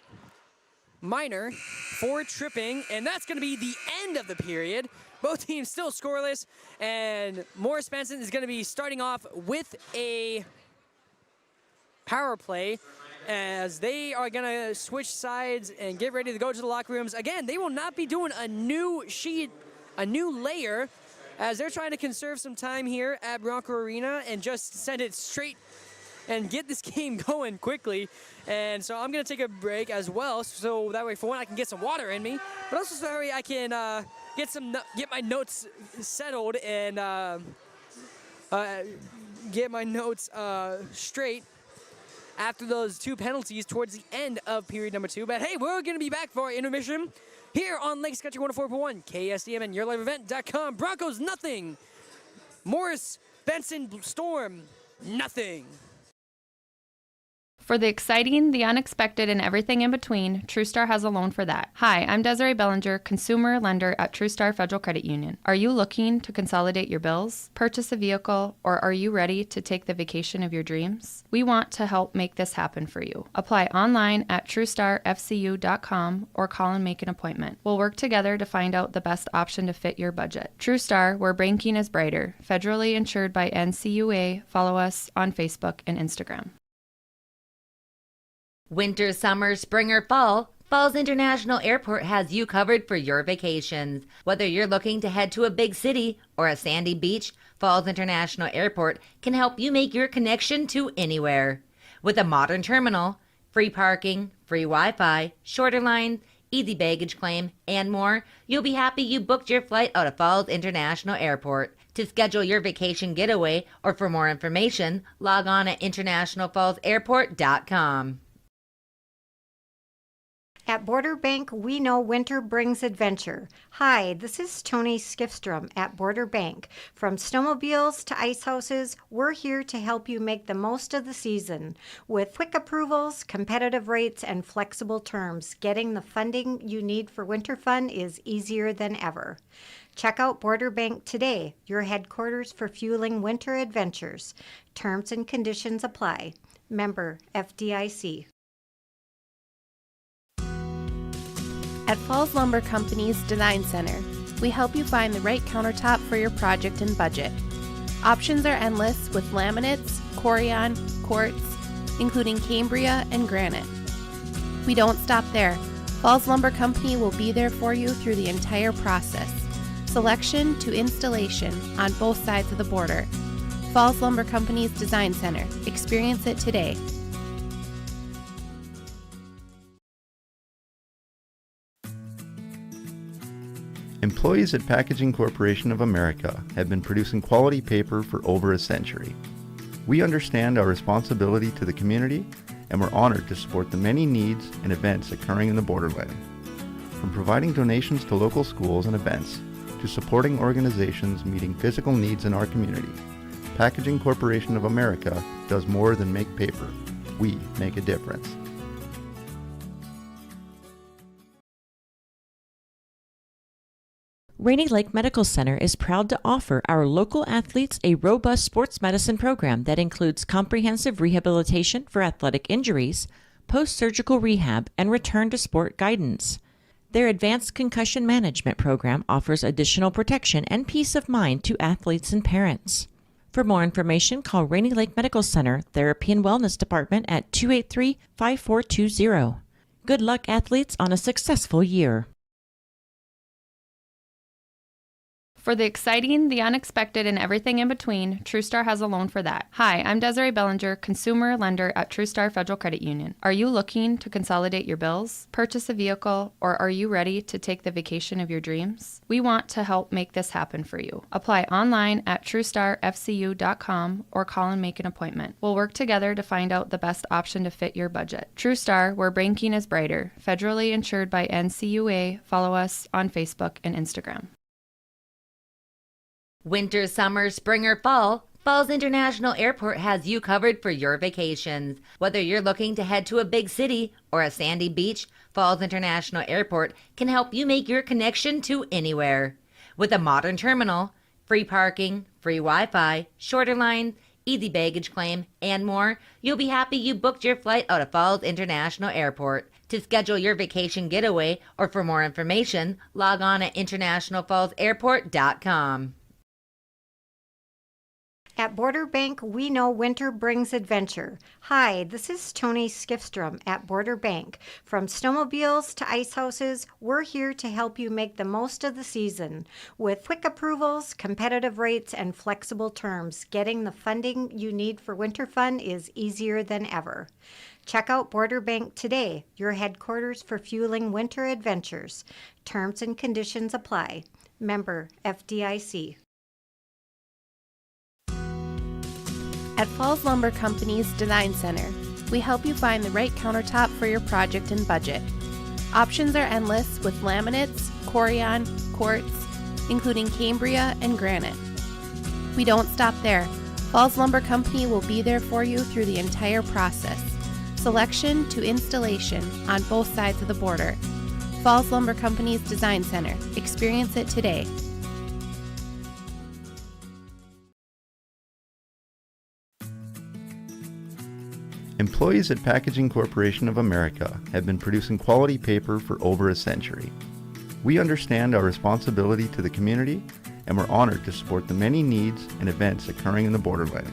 minor for tripping. And that's going to be the end of the period. Both teams still scoreless. And Morris Benson is going to be starting off with a power play as they are going to switch sides and get ready to go to the locker rooms. Again, they will not be doing a new sheet, a new layer, as they're trying to conserve some time here at Bronco Arena and just send it straight and get this game going quickly. And so I'm going to take a break as well, so that way, for one, I can get some water in me, but also so that way I can get my notes settled and get my notes straight after those 2 penalties towards the end of period number 2. But hey, we're going to be back for our intermission here on Lakes Country 104.1, KSDM and YourLiveEvent.com. Broncos, nothing. Morris Benson Storm, nothing. For the exciting, the unexpected, and everything in between, TrueStar has a loan for that. Hi, I'm Desiree Bellinger, consumer lender at TrueStar Federal Credit Union. Are you looking to consolidate your bills, purchase a vehicle, or are you ready to take the vacation of your dreams? We want to help make this happen for you. Apply online at TrueStarFCU.com or call and make an appointment. We'll work together to find out the best option to fit your budget. TrueStar, where banking is brighter. Federally insured by NCUA. Follow us on Facebook and Instagram. Winter, summer, spring, or fall, Falls International Airport has you covered for your vacations. Whether you're looking to head to a big city or a sandy beach, Falls International Airport can help you make your connection to anywhere. With a modern terminal, free parking, free Wi-Fi, shorter lines, easy baggage claim, and more, you'll be happy you booked your flight out of Falls International Airport. To schedule your vacation getaway or for more information, log on at internationalfallsairport.com. At Border Bank, we know winter brings adventure. Hi, this is Tony Skifstrom at Border Bank. From snowmobiles to ice houses, we're here to help you make the most of the season. With quick approvals, competitive rates, and flexible terms, getting the funding you need for winter fun is easier than ever. Check out Border Bank today, your headquarters for fueling winter adventures. Terms and conditions apply. Member FDIC. At Falls Lumber Company's Design Center, we help you find the right countertop for your project and budget. Options are endless with laminates, corian, quartz, including Cambria and granite. We don't stop there. Falls Lumber Company will be there for you through the entire process, selection to installation on both sides of the border. Falls Lumber Company's Design Center. Experience it today. Employees at Packaging Corporation of America have been producing quality paper for over a century. We understand our responsibility to the community, and we're honored to support the many needs and events occurring in the borderland. From providing donations to local schools and events, to supporting organizations meeting physical needs in our community, Packaging Corporation of America does more than make paper. We make a difference. Rainy Lake Medical Center is proud to offer our local athletes a robust sports medicine program that includes comprehensive rehabilitation for athletic injuries, post-surgical rehab, and return to sport guidance. Their advanced concussion management program offers additional protection and peace of mind to athletes and parents. For more information, call Rainy Lake Medical Center Therapy and Wellness Department at 283-5420. Good luck, athletes, on a successful year. For the exciting, the unexpected, and everything in between, TrueStar has a loan for that. Hi, I'm Desiree Bellinger, consumer lender at TrueStar Federal Credit Union. Are you looking to consolidate your bills, purchase a vehicle, or are you ready to take the vacation of your dreams? We want to help make this happen for you. Apply online at TrueStarFCU.com or call and make an appointment. We'll work together to find out the best option to fit your budget. TrueStar, where banking is brighter. Federally insured by NCUA. Follow us on Facebook and Instagram. Winter, summer, spring, or fall, Falls International Airport has you covered for your vacations. Whether you're looking to head to a big city or a sandy beach, Falls International Airport can help you make your connection to anywhere. With a modern terminal, free parking, free Wi-Fi, shorter lines, easy baggage claim, and more, you'll be happy you booked your flight out of Falls International Airport. To schedule your vacation getaway or for more information, log on at internationalfallsairport.com. At Border Bank, we know winter brings adventure. Hi, this is Tony Skifstrom at Border Bank. From snowmobiles to ice houses, we're here to help you make the most of the season. With quick approvals, competitive rates, and flexible terms, getting the funding you need for winter fun is easier than ever. Check out Border Bank today, your headquarters for fueling winter adventures. Terms and conditions apply. Member FDIC. At Falls Lumber Company's Design Center, we help you find the right countertop for your project and budget. Options are endless with laminates, corian, quartz, including Cambria and granite. We don't stop there. Falls Lumber Company will be there for you through the entire process, selection to installation on both sides of the border. Falls Lumber Company's Design Center. Experience it today. Employees at Packaging Corporation of America have been producing quality paper for over a century. We understand our responsibility to the community, and we're honored to support the many needs and events occurring in the borderland.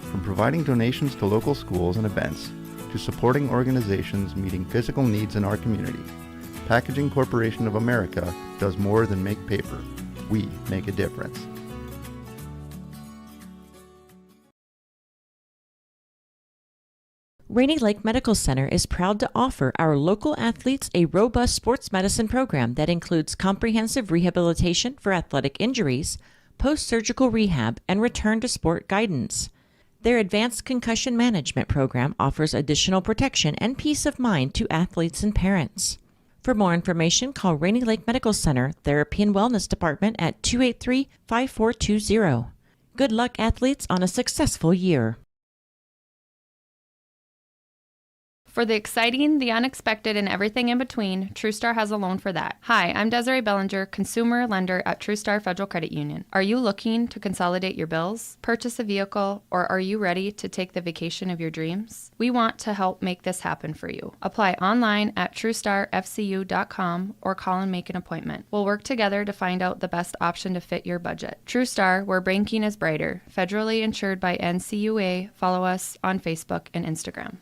From providing donations to local schools and events, to supporting organizations meeting physical needs in our community, Packaging Corporation of America does more than make paper. We make a difference. Rainy Lake Medical Center is proud to offer our local athletes a robust sports medicine program that includes comprehensive rehabilitation for athletic injuries, post-surgical rehab, and return to sport guidance. Their advanced concussion management program offers additional protection and peace of mind to athletes and parents. For more information, call Rainy Lake Medical Center Therapy and Wellness Department at 283-5420. Good luck, athletes, on a successful year. For the exciting, the unexpected, and everything in between, TrueStar has a loan for that. Hi, I'm Desiree Bellinger, consumer lender at TrueStar Federal Credit Union. Are you looking to consolidate your bills, purchase a vehicle, or are you ready to take the vacation of your dreams? We want to help make this happen for you. Apply online at TrueStarFCU.com or call and make an appointment. We'll work together to find out the best option to fit your budget. TrueStar, where banking is brighter. Federally insured by NCUA. Follow us on Facebook and Instagram.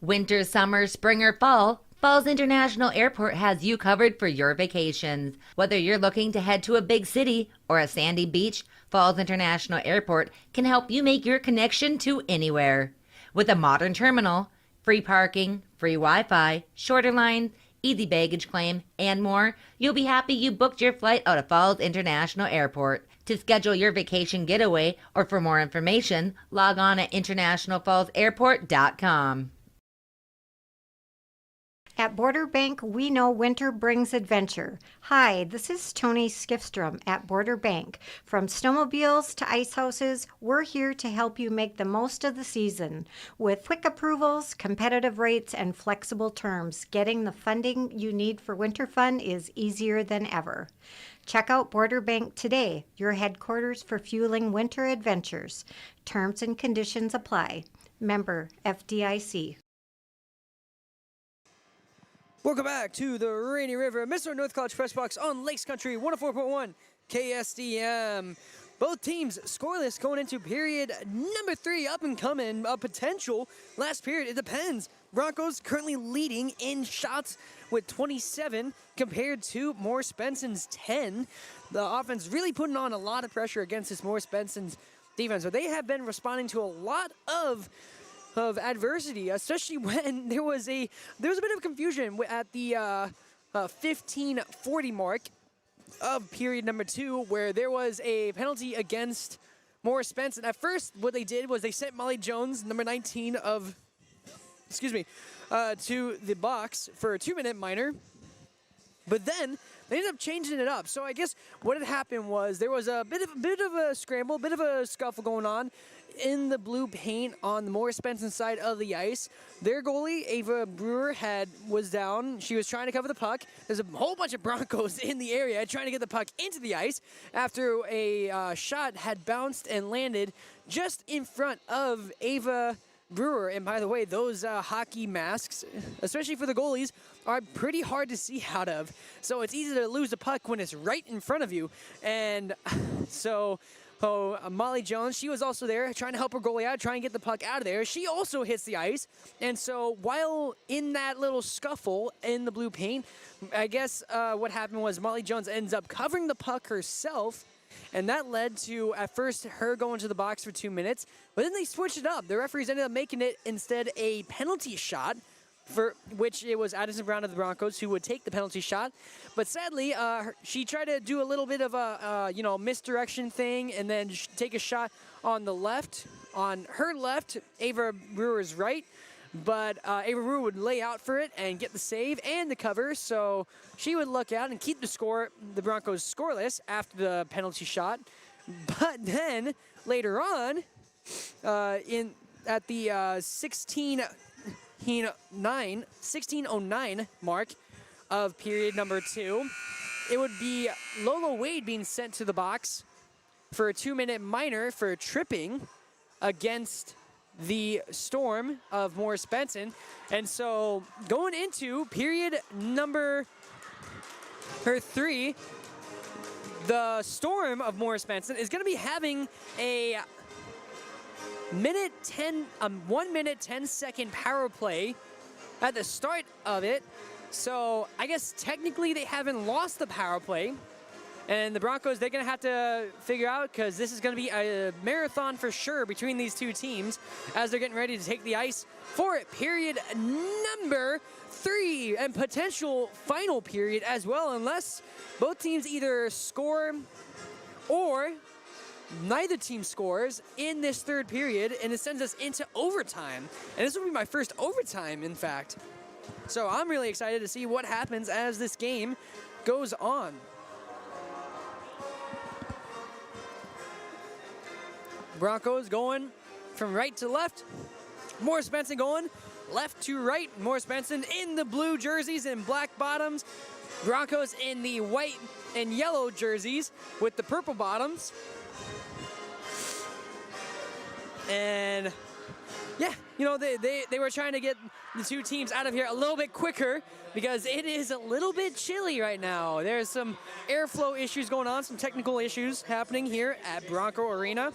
Winter, summer, spring, or fall, Falls International Airport has you covered for your vacations. Whether you're looking to head to a big city or a sandy beach, Falls International Airport can help you make your connection to anywhere. With a modern terminal, free parking, free Wi-Fi, shorter lines, easy baggage claim, and more, you'll be happy you booked your flight out of Falls International Airport. To schedule your vacation getaway or for more information, log on at internationalfallsairport.com. At Border Bank, we know winter brings adventure. Hi, this is Tony Skifstrom at Border Bank. From snowmobiles to ice houses, we're here to help you make the most of the season. With quick approvals, competitive rates, and flexible terms, getting the funding you need for winter fun is easier than ever. Check out Border Bank today, your headquarters for fueling winter adventures. Terms and conditions apply. Member FDIC. Welcome back to the Rainy River, Minnesota North College Press Box on Lakes Country 104.1 KSDM. Both teams scoreless going into period number 3, up and coming, a potential last period. It depends. Broncos currently leading in shots with 27 compared to Morris Benson's 10. The offense really putting on a lot of pressure against this Morris Benson's defense. So they have been responding to a lot of adversity, especially when there was a bit of confusion at the 15:40 mark of period number 2, where there was a penalty against Morris Benson. At first, what they did was they sent Molly Jones, number 19 to the box for a 2-minute minor. But then they ended up changing it up. So I guess what had happened was there was a bit of a scramble, bit of a scuffle going on in the blue paint on the Morris Benson side of the ice. Their goalie, Ava Brewer, was down. She was trying to cover the puck. There's a whole bunch of Broncos in the area trying to get the puck into the ice after a shot had bounced and landed just in front of Ava Brewer. And by the way, those hockey masks, especially for the goalies, are pretty hard to see out of. So it's easy to lose a puck when it's right in front of you. And so Molly Jones, she was also there trying to help her goalie out, trying to get the puck out of there. She also hits the ice. And so while in that little scuffle in the blue paint, I guess what happened was Molly Jones ends up covering the puck herself. And that led to, at first, her going to the box for 2 minutes. But then they switched it up. The referees ended up making it instead a penalty shot, for which it was Addison Brown of the Broncos who would take the penalty shot. But sadly, she tried to do a little bit of a misdirection thing and then take a shot on the left, on her left, Ava Brewer's right. But Ava Brewer would lay out for it and get the save and the cover, so she would look out and keep the Broncos scoreless after the penalty shot. But then later on, at the 16:09 mark of period number 2. It would be Lola Wade being sent to the box for a 2-minute minor for tripping against the Storm of Morris Benson. And so going into period number 3, the Storm of Morris Benson is going to be having a 1 minute 10 second power play at the start of it. So I guess technically they haven't lost the power play. And the Broncos, they're going to have to figure out, because this is going to be a marathon for sure between these two teams as they're getting ready to take the ice for period number 3 and potential final period as well, unless both teams either score or neither team scores in this third period, and it sends us into overtime. And this will be my first overtime, in fact. So I'm really excited to see what happens as this game goes on. Broncos going from right to left. Morris Benson going left to right. Morris Benson in the blue jerseys and black bottoms. Broncos in the white and yellow jerseys with the purple bottoms. And yeah, you know, they were trying to get the two teams out of here a little bit quicker because it is a little bit chilly right now. There's some airflow issues going on, some technical issues happening here at Bronco Arena.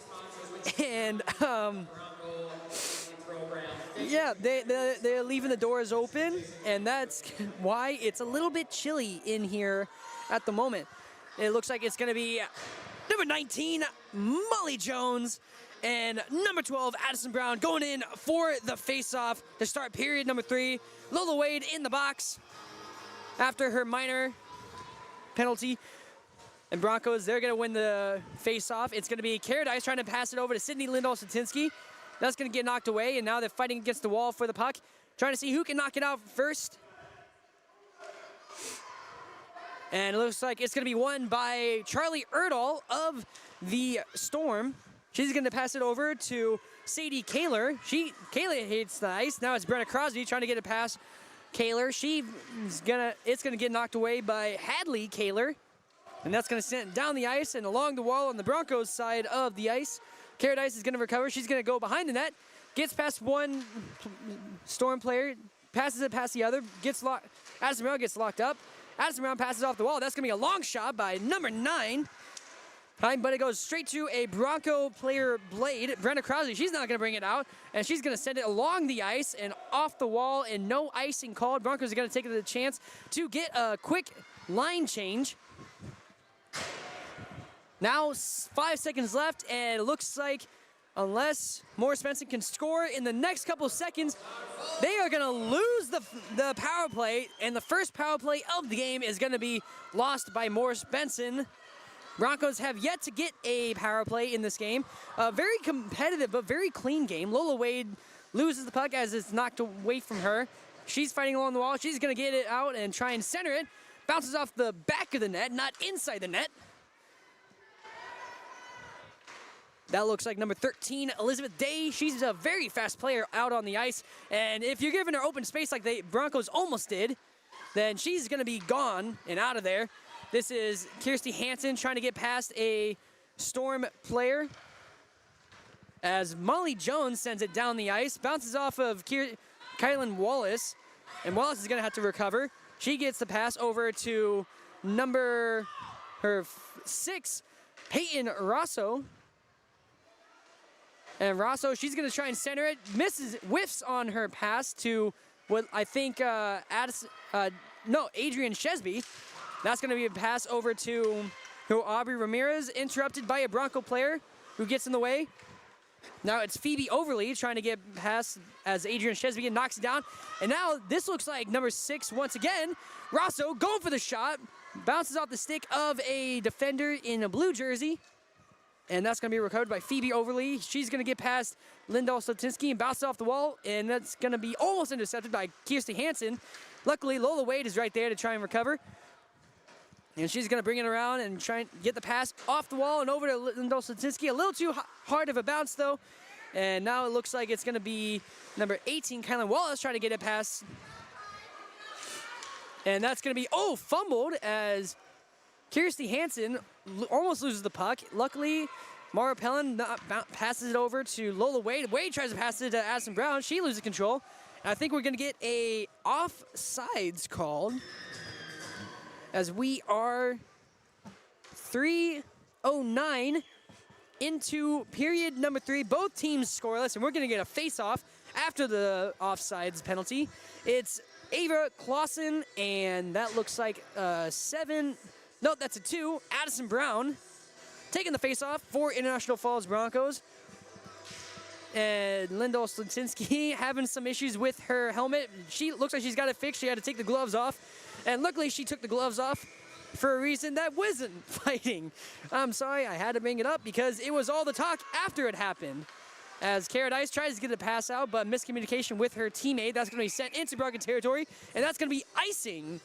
And yeah, they're leaving the doors open, and that's why it's a little bit chilly in here at the moment. It looks like it's going to be number 19, Molly Jones, and number 12, Addison Brown, going in for the face-off to start period number 3. Lola Wade in the box after her minor penalty. And Broncos, they're going to win the face-off. It's going to be Caradice trying to pass it over to Sydney Lindahl-Satinsky. That's going to get knocked away, and now they're fighting against the wall for the puck, trying to see who can knock it out first. And it looks like it's going to be won by Charlie Erdahl of the Storm. She's going to pass it over to Sadie Kaler. Kaler hits the ice. Now it's Brenna Crosby trying to get it past Kaler. It's going to get knocked away by Hadley Kaler. And that's going to send it down the ice and along the wall on the Broncos side of the ice. Caradice is going to recover. She's going to go behind the net. Gets past one Storm player. Passes it past the other. Addison Brown gets locked up. Addison Brown passes off the wall. That's going to be a long shot by number 9. But it goes straight to a Bronco player blade. Brenda Crosby, she's not going to bring it out. And she's going to send it along the ice and off the wall, and no icing called. Broncos are going to take the chance to get a quick line change. Now 5 seconds left, and it looks like unless Morris Benson can score in the next couple seconds, they are going to lose the power play, and the first power play of the game is going to be lost by Morris Benson. Broncos have yet to get a power play in this game. A very competitive but very clean game. Lola Wade loses the puck as it's knocked away from her. She's fighting along the wall. She's going to get it out and try and center it. Bounces off the back of the net, not inside the net. That looks like number 13, Elizabeth Day. She's a very fast player out on the ice. And if you're giving her open space like the Broncos almost did, then she's going to be gone and out of there. This is Kirsty Hansen trying to get past a Storm player as Molly Jones sends it down the ice. Bounces off of Kylan Wallace. And Wallace is going to have to recover. She gets the pass over to number 6, Peyton Rosso. And Rosso, she's going to try and center it. Whiffs on her pass to what I think Adrian Shesby. That's going to be a pass over to Aubrey Ramirez, interrupted by a Bronco player who gets in the way. Now it's Phoebe Overly trying to get past as Adrian Shesby knocks it down. And now this looks like number 6 once again. Rosso going for the shot. Bounces off the stick of a defender in a blue jersey. And that's going to be recovered by Phoebe Overly. She's going to get past Lindahl Slatinsky and bounce off the wall. And that's going to be almost intercepted by Kirsty Hansen. Luckily, Lola Wade is right there to try and recover. And she's going to bring it around and try and get the pass off the wall and over to Lindahl Slatinsky. A little too hard of a bounce, though. And now it looks like it's going to be number 18, Kylan Wallace, trying to get it past. And that's going to be, fumbled as Kirsty Hansen almost loses the puck. Luckily, Mara Pellin passes it over to Lola Wade. Wade tries to pass it to Addison Brown. She loses control. And I think we're going to get a offsides called as we are 3:09 into period number 3. Both teams scoreless, and we're going to get a face-off after the offsides penalty. It's Ava Clausen, and that looks like 7. No, that's a 2. Addison Brown taking the face-off for International Falls Broncos. And Linda Slatinsky having some issues with her helmet. She looks like she's got it fixed. She had to take the gloves off. And luckily, she took the gloves off for a reason that wasn't fighting. I'm sorry, I had to bring it up because it was all the talk after it happened. As Cara Dice tries to get a pass out, but miscommunication with her teammate. That's going to be sent into Bronco territory, and that's going to be icing.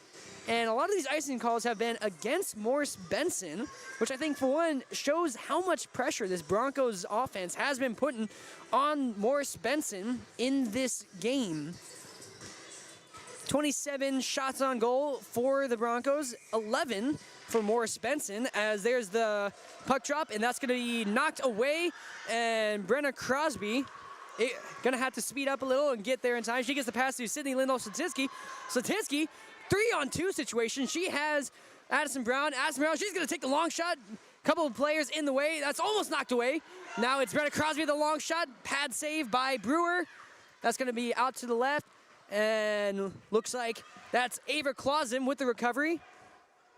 And a lot of these icing calls have been against Morris Benson, which I think, for one, shows how much pressure this Broncos offense has been putting on Morris Benson in this game. 27 shots on goal for the Broncos, 11 for Morris Benson, as there's the puck drop, and that's going to be knocked away, and Brenna Crosby going to have to speed up a little and get there in time. She gets the pass to Sydney Lindell Slatinsky. Slatinsky, 3-on-2 situation. She has Addison Brown. Addison Brown, she's going to take the long shot. Couple of players in the way. That's almost knocked away. Now it's Brenna Crosby with the long shot. Pad save by Brewer. That's going to be out to the left. And looks like that's Ava Clausen with the recovery.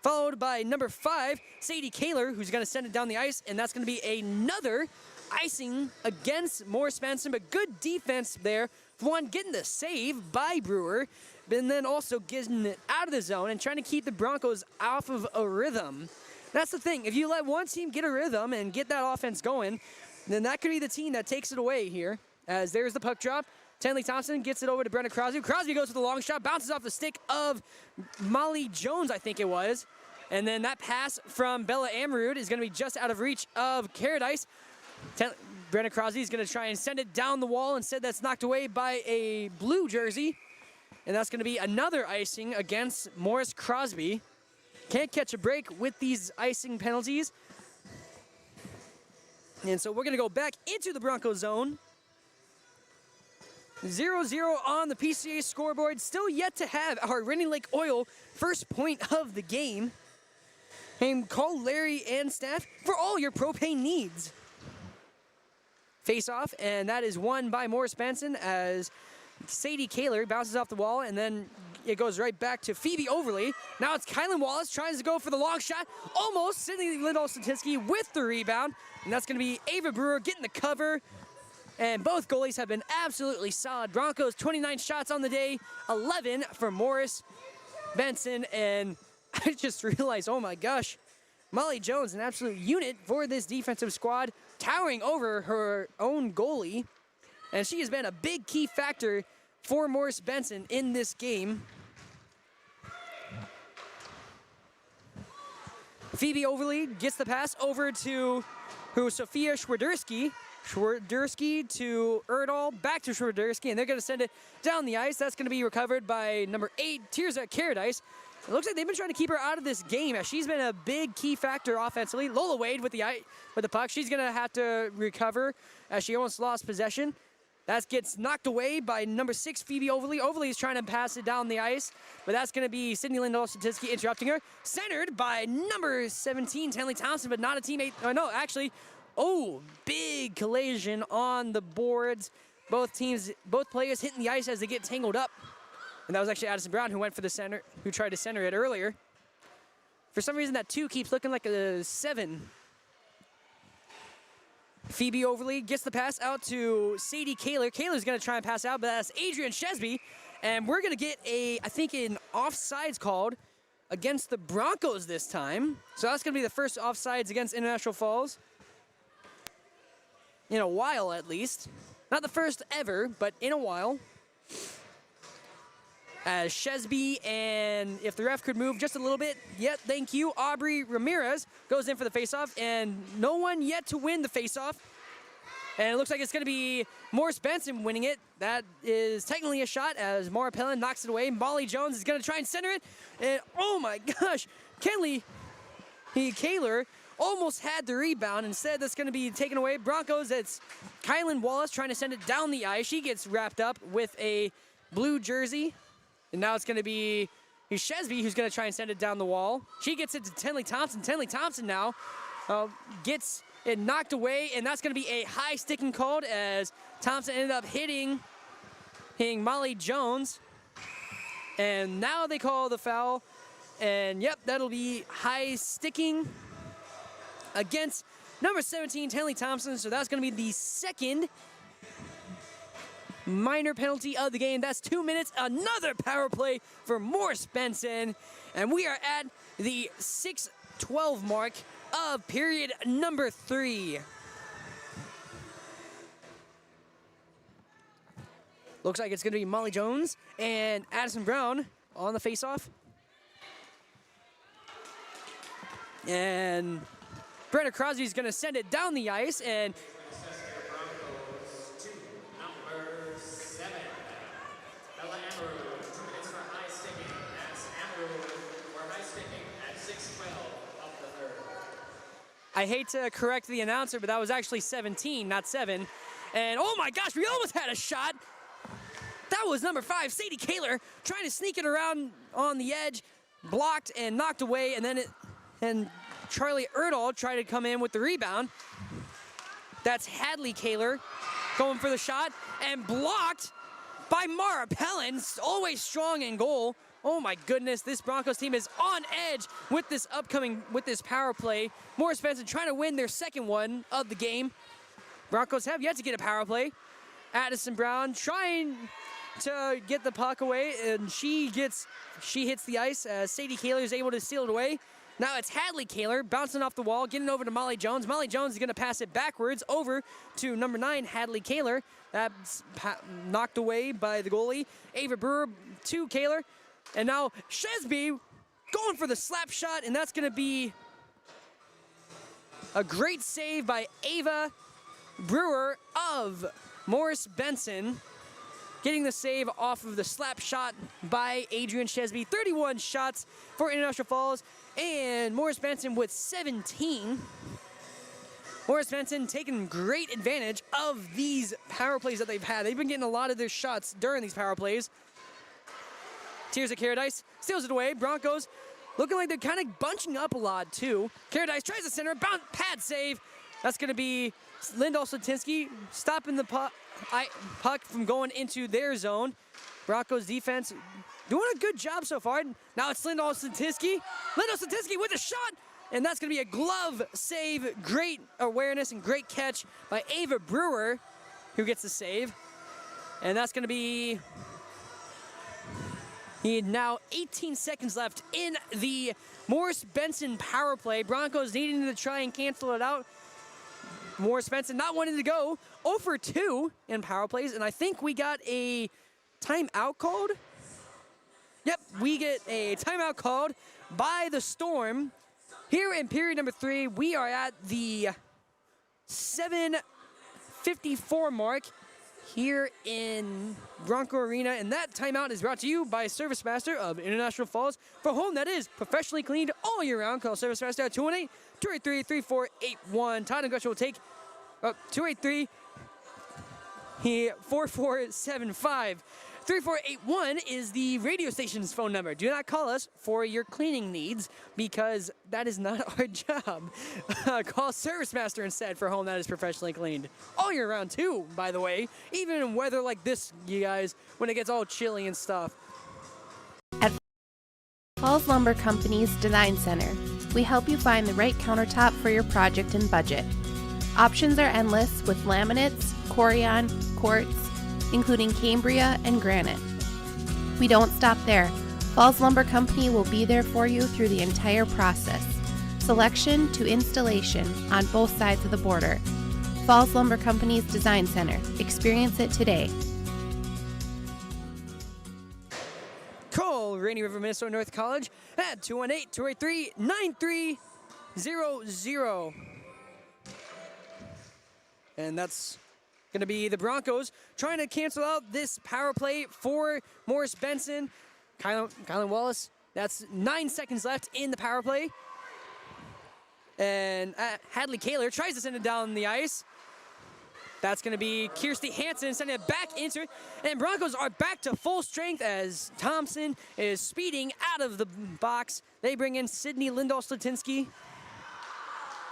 Followed by number 5, Sadie Kaler, who's going to send it down the ice. And that's going to be another icing against Morris Benson. But good defense there. One, getting the save by Brewer. And then also getting it out of the zone and trying to keep the Broncos off of a rhythm. That's the thing. If you let one team get a rhythm and get that offense going, then that could be the team that takes it away here. As there's the puck drop. Tenley Thompson gets it over to Brenna Crosby. Crosby goes for the long shot, bounces off the stick of Molly Jones, I think it was. And then that pass from Bella Amarud is going to be just out of reach of Caradice. Brenna Crosby is going to try and send it down the wall. Instead, that's knocked away by a blue jersey. And that's going to be another icing against Morris Crosby. Can't catch a break with these icing penalties. And so we're going to go back into the Broncos zone. 0-0 on the PCA scoreboard. Still yet to have our Rainy Lake Oil first point of the game. And call Larry and staff for all your propane needs. Face off, and that is won by Morris Benson as Sadie Kaler bounces off the wall, and then it goes right back to Phoebe Overly. Now it's Kylan Wallace tries to go for the long shot. Almost Sydney Lindell Statinsky with the rebound. And that's going to be Ava Brewer getting the cover. And both goalies have been absolutely solid. Broncos 29 shots on the day, 11 for Morris Benson. And I just realized, oh my gosh, Molly Jones, an absolute unit for this defensive squad, towering over her own goalie. And she has been a big key factor for Morris Benson in this game. Phoebe Overly gets the pass over to Sophia Schwerderski. Schwerderski to Erdahl, back to Schwerderski, and they're going to send it down the ice. That's going to be recovered by number 8, Tirza Caradice. It looks like they've been trying to keep her out of this game as she's been a big key factor offensively. Lola Wade with the puck. She's going to have to recover as she almost lost possession. That gets knocked away by number 6, Phoebe Overly. Overly is trying to pass it down the ice, but that's going to be Sydney Lindell Statinsky interrupting her. Centered by number 17, Tenley Thompson, but not a teammate. Oh, no, actually, big collision on the boards. Both players hitting the ice as they get tangled up. And that was actually Addison Brown who went for the center, who tried to center it earlier. For some reason, that 2 keeps looking like a 7. Phoebe Overly gets the pass out to Sadie Kaler. Kaler's going to try and pass out, but that's Adrian Shesby. And we're going to get an offsides called against the Broncos this time. So that's going to be the first offsides against International Falls. In a while, at least. Not the first ever, but in a while. As Shesby, and if the ref could move just a little bit, yep, thank you. Aubrey Ramirez goes in for the faceoff, and no one yet to win the faceoff. And it looks like it's going to be Morris Benson winning it. That is technically a shot as Mara Pellin knocks it away. Molly Jones is going to try and center it. And oh my gosh, Kaler almost had the rebound. Instead, that's going to be taken away. Broncos, it's Kylan Wallace trying to send it down the ice. She gets wrapped up with a blue jersey. And now it's going to be Shesby who's going to try and send it down the wall. She gets it to Tenley Thompson. Tenley Thompson now gets it knocked away, and that's going to be a high sticking called as Thompson ended up hitting Molly Jones. And now they call the foul. And yep, that'll be high sticking against number 17, Tenley Thompson. So that's going to be the second minor penalty of the game. That's 2 minutes. Another power play for Morris Benson. And we are at the 6:12 mark of period number 3. Looks like it's going to be Molly Jones and Addison Brown on the face-off. And Brenna Crosby is going to send it down the ice, and I hate to correct the announcer, but that was actually 17, not 7. And oh my gosh, we almost had a shot. That was number 5, Sadie Kaler, trying to sneak it around on the edge, blocked and knocked away, and Charlie Erdahl tried to come in with the rebound. That's Hadley Kaler going for the shot and blocked by Mara Pellin, always strong in goal. Oh my goodness, this Broncos team is on edge with this power play. Morris Benson trying to win their second one of the game. Broncos have yet to get a power play. Addison Brown trying to get the puck away, and she hits the ice as Sadie Kaler is able to steal it away. Now it's Hadley Kaler bouncing off the wall, getting over to Molly Jones. Molly Jones is going to pass it backwards over to number 9, Hadley Kaler. That's knocked away by the goalie. Ava Brewer to Kaler. And now Shesby going for the slap shot, and that's going to be a great save by Ava Brewer of Morris Benson. Getting the save off of the slap shot by Adrian Shesby. 31 shots for International Falls, and Morris Benson with 17. Morris Benson taking great advantage of these power plays that they've had. They've been getting a lot of their shots during these power plays. Tears of Caradice steals it away. Broncos looking like they're kind of bunching up a lot too. Caradice tries to center, pad save. That's going to be Lindahl Slatinsky stopping the puck from going into their zone. Broncos defense doing a good job so far. Now it's Lindahl Slatinsky. Lindahl Slatinsky with a shot, and that's going to be a glove save. Great awareness and great catch by Ava Brewer, who gets the save. And that's going to be now 18 seconds left in the Morris Benson power play. Broncos needing to try and cancel it out. Morris Benson not wanting to go 0 for 2 in power plays, and I think we got a timeout called. Yep, we get a timeout called by the Storm. Here in period number 3, we are at the 7:54 mark here in Bronco Arena, and that timeout is brought to you by Service Master of International Falls. For home that is professionally cleaned all year round, call Service Master at 218-283-3481. Todd and Gretchen will take 283-4475. 3481 is the radio station's phone number. Do not call us for your cleaning needs, because that is not our job. Call Service Master instead for home that is professionally cleaned. All year round too, by the way. Even in weather like this, you guys, when it gets all chilly and stuff. At Falls Lumber Company's Design Center, we help you find the right countertop for your project and budget. Options are endless with laminates, Corian, quartz, including Cambria and granite. We don't stop there. Falls Lumber Company will be there for you through the entire process, selection to installation on both sides of the border. Falls Lumber Company's Design Center. Experience it today. Call Rainy River Minnesota North College at 218-283-9300. And that's Going to be the Broncos trying to cancel out this power play for Morris Benson. Kylan Wallace, that's 9 seconds left in the power play. And Hadley Kaler tries to send it down the ice. That's going to be Kirsty Hansen sending it back into it. And Broncos are back to full strength as Thompson is speeding out of the box. They bring in Sydney Lindahl-Slatinsky.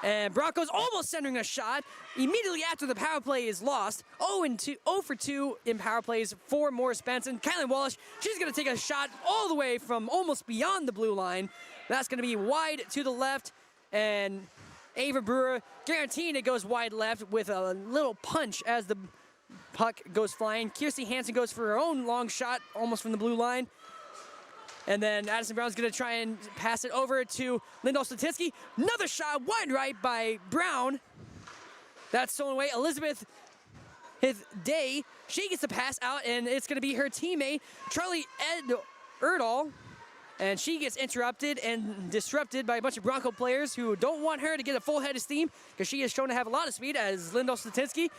And Broncos almost centering a shot immediately after the power play is lost. 0 for 2 in power plays for Morris Benson. Kylan Walsh, she's going to take a shot all the way from almost beyond the blue line. That's going to be wide to the left. And Ava Brewer guaranteeing it goes wide left with a little punch as the puck goes flying. Kirsty Hansen goes for her own long shot almost from the blue line. And then Addison Brown's going to try and pass it over to Lindahl-Slatinsky. Another shot wide right by Brown. That's stolen away. Elizabeth Day, she gets the pass out, and it's going to be her teammate, Charlie Erdahl. And she gets interrupted and disrupted by a bunch of Bronco players who don't want her to get a full head of steam because she is shown to have a lot of speed as Lindahl-Slatinsky.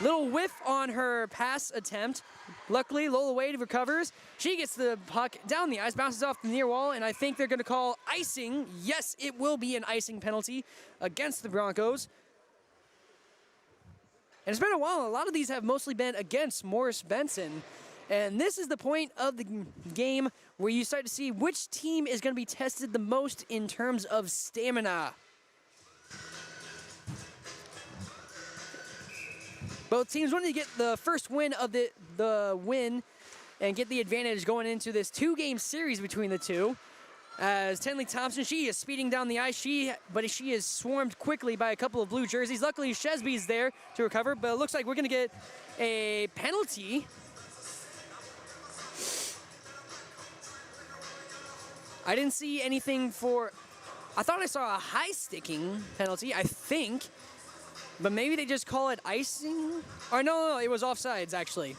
Little whiff on her pass attempt. Luckily, Lola Wade recovers. She gets the puck down the ice, bounces off the near wall, and I think they're going to call icing. Yes, it will be an icing penalty against the Broncos. And it's been a while. A lot of these have mostly been against Morris Benson. And this is the point of the game where you start to see which team is going to be tested the most in terms of stamina. Both teams wanted to get the first win of the win and get the advantage going into this 2-game series between the two. As Tenley Thompson, she is speeding down the ice, but she is swarmed quickly by a couple of blue jerseys. Luckily, Shesby's there to recover, but it looks like we're going to get a penalty. I didn't see anything I thought I saw a high sticking penalty, I think. But maybe they just call it icing? Or no, it was offsides, actually.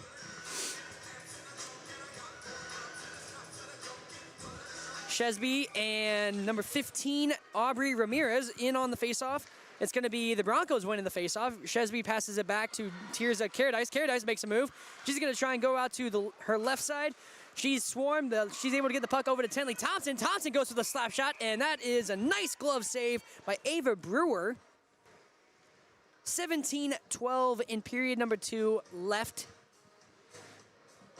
Shesby and number 15, Aubrey Ramirez, in on the faceoff. It's going to be the Broncos winning the faceoff. Shesby passes it back to Tirza Caradice. Caradice makes a move. She's going to try and go out to her left side. She's swarmed. She's able to get the puck over to Tenley Thompson. Thompson goes for the slap shot, and that is a nice glove save by Ava Brewer. 17-12 in period number 2 left.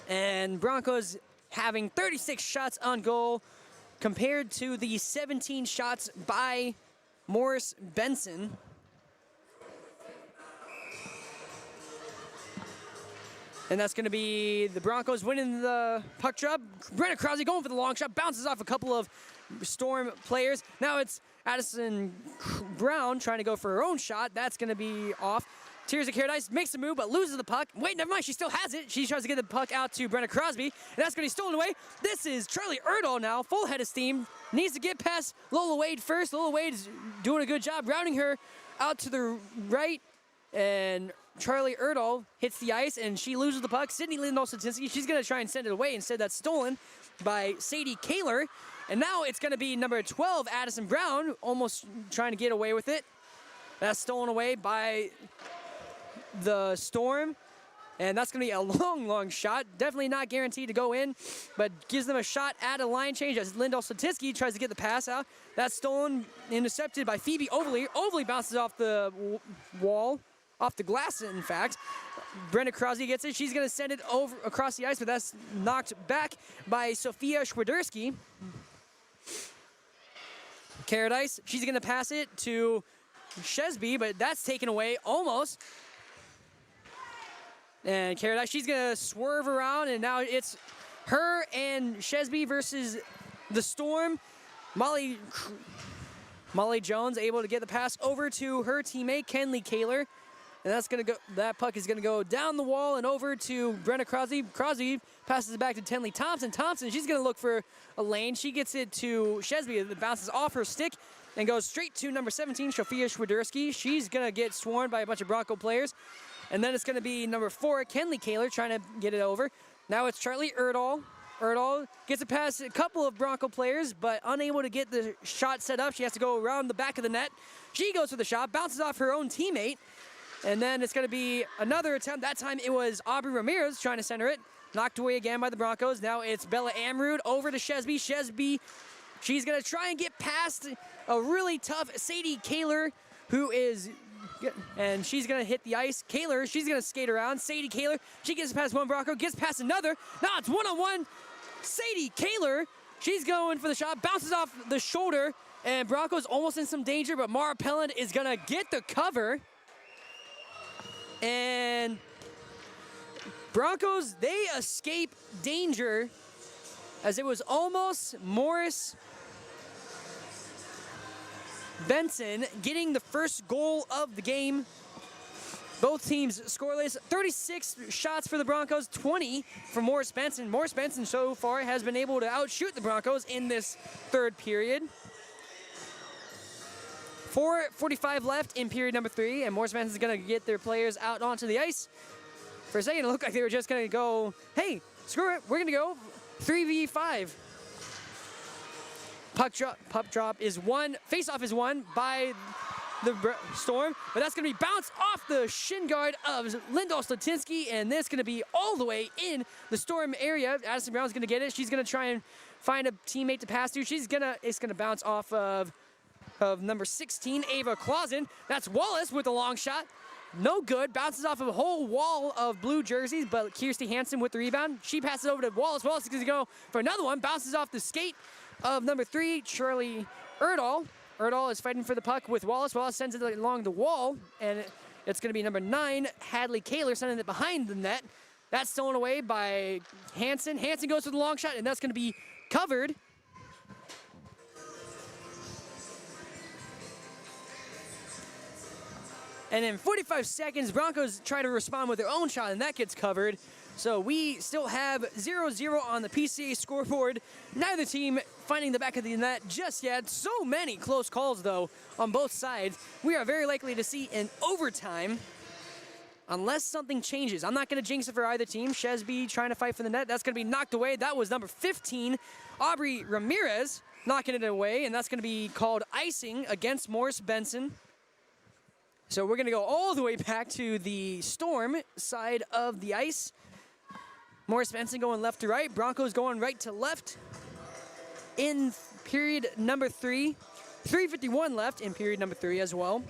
And Broncos having 36 shots on goal compared to the 17 shots by Morris Benson. And that's going to be the Broncos winning the puck drop. Brenna Crosby going for the long shot, bounces off a couple of Storm players. Now it's Addison Brown trying to go for her own shot. That's going to be off. Tirza Caradice makes a move but loses the puck. Wait, never mind. She still has it. She tries to get the puck out to Brenna Crosby, and that's going to be stolen away. This is Charlie Erdahl now, full head of steam. Needs to get past Lola Wade first. Lola Wade is doing a good job routing her out to the right, and Charlie Erdahl hits the ice, and she loses the puck. Sydney Lindahl-Slatinsky, she's going to try and send it away. Instead, that's stolen by Sadie Kaler. And now it's going to be number 12, Addison Brown, almost trying to get away with it. That's stolen away by the Storm. And that's going to be a long, long shot. Definitely not guaranteed to go in, but gives them a shot at a line change as Lindahl-Slatinsky tries to get the pass out. That's stolen, intercepted by Phoebe Overly. Overly bounces off the wall, off the glass, in fact. Brenda Crosby gets it. She's going to send it over across the ice, but that's knocked back by Sophia Schwiderski. Caradice, she's going to pass it to Shesby, but that's taken away almost. And Caradice, she's going to swerve around, and now it's her and Shesby versus the Storm. Molly Jones able to get the pass over to her teammate, Kenley Kaler. And that's going to go. That puck is going to go down the wall and over to Brenna Crosby. Crosby passes it back to Tenley Thompson. Thompson, she's going to look for a lane. She gets it to Shesby. It bounces off her stick and goes straight to number 17, Sophia Schwiderski. She's going to get swarmed by a bunch of Bronco players. And then it's going to be number 4, Kenley Kaler, trying to get it over. Now it's Charlie Erdahl. Erdahl gets it past a couple of Bronco players, but unable to get the shot set up. She has to go around the back of the net. She goes for the shot, bounces off her own teammate. And then it's going to be another attempt. That time it was Aubrey Ramirez trying to center it. Knocked away again by the Broncos. Now it's Bella Amrud over to Shesby. Shesby, she's going to try and get past a really tough Sadie Kaler, who is, and she's going to hit the ice. Kaler, she's going to skate around. Sadie Kaler, she gets past one Bronco, gets past another. Now it's one-on-one. Sadie Kaler, she's going for the shot, bounces off the shoulder, and Bronco's almost in some danger, but Mara Pelland is going to get the cover. And Broncos, they escape danger as it was almost Morris Benson getting the first goal of the game. Both teams scoreless. 36 shots for the Broncos, 20 for Morris Benson. Morris Benson so far has been able to outshoot the Broncos in this third period. 4:45 left in period number 3, and Morris Benson's going to get their players out onto the ice. For a second, it looked like they were just going to go, hey, screw it, we're going to go 3v5. Puck drop is won. Face-off is won by the Storm, but that's going to be bounced off the shin guard of Lindahl Slatinsky, and this is going to be all the way in the Storm area. Addison Brown's going to get it. She's going to try and find a teammate to pass to. It's going to bounce off of number 16, Ava Clausen. That's Wallace with a long shot. No good. Bounces off of a whole wall of blue jerseys, but Kirsty Hansen with the rebound. She passes over to Wallace. Wallace is going to go for another one. Bounces off the skate of number 3, Charlie Erdahl. Erdahl is fighting for the puck with Wallace. Wallace sends it along the wall, and it's going to be number 9, Hadley Kaler, sending it behind the net. That's stolen away by Hansen. Hansen goes for the long shot, and that's going to be covered. And in 45 seconds, Broncos try to respond with their own shot, and that gets covered. So we still have 0-0 on the PCA scoreboard. Neither team finding the back of the net just yet. So many close calls, though, on both sides. We are very likely to see an overtime unless something changes. I'm not going to jinx it for either team. Shesby trying to fight for the net. That's going to be knocked away. That was number 15, Aubrey Ramirez, knocking it away, and that's going to be called icing against Morris Benson. So we're going to go all the way back to the Storm side of the ice. Morris Benson going left to right. Broncos going right to left in period number 3. 3:51 left in period number 3 as well.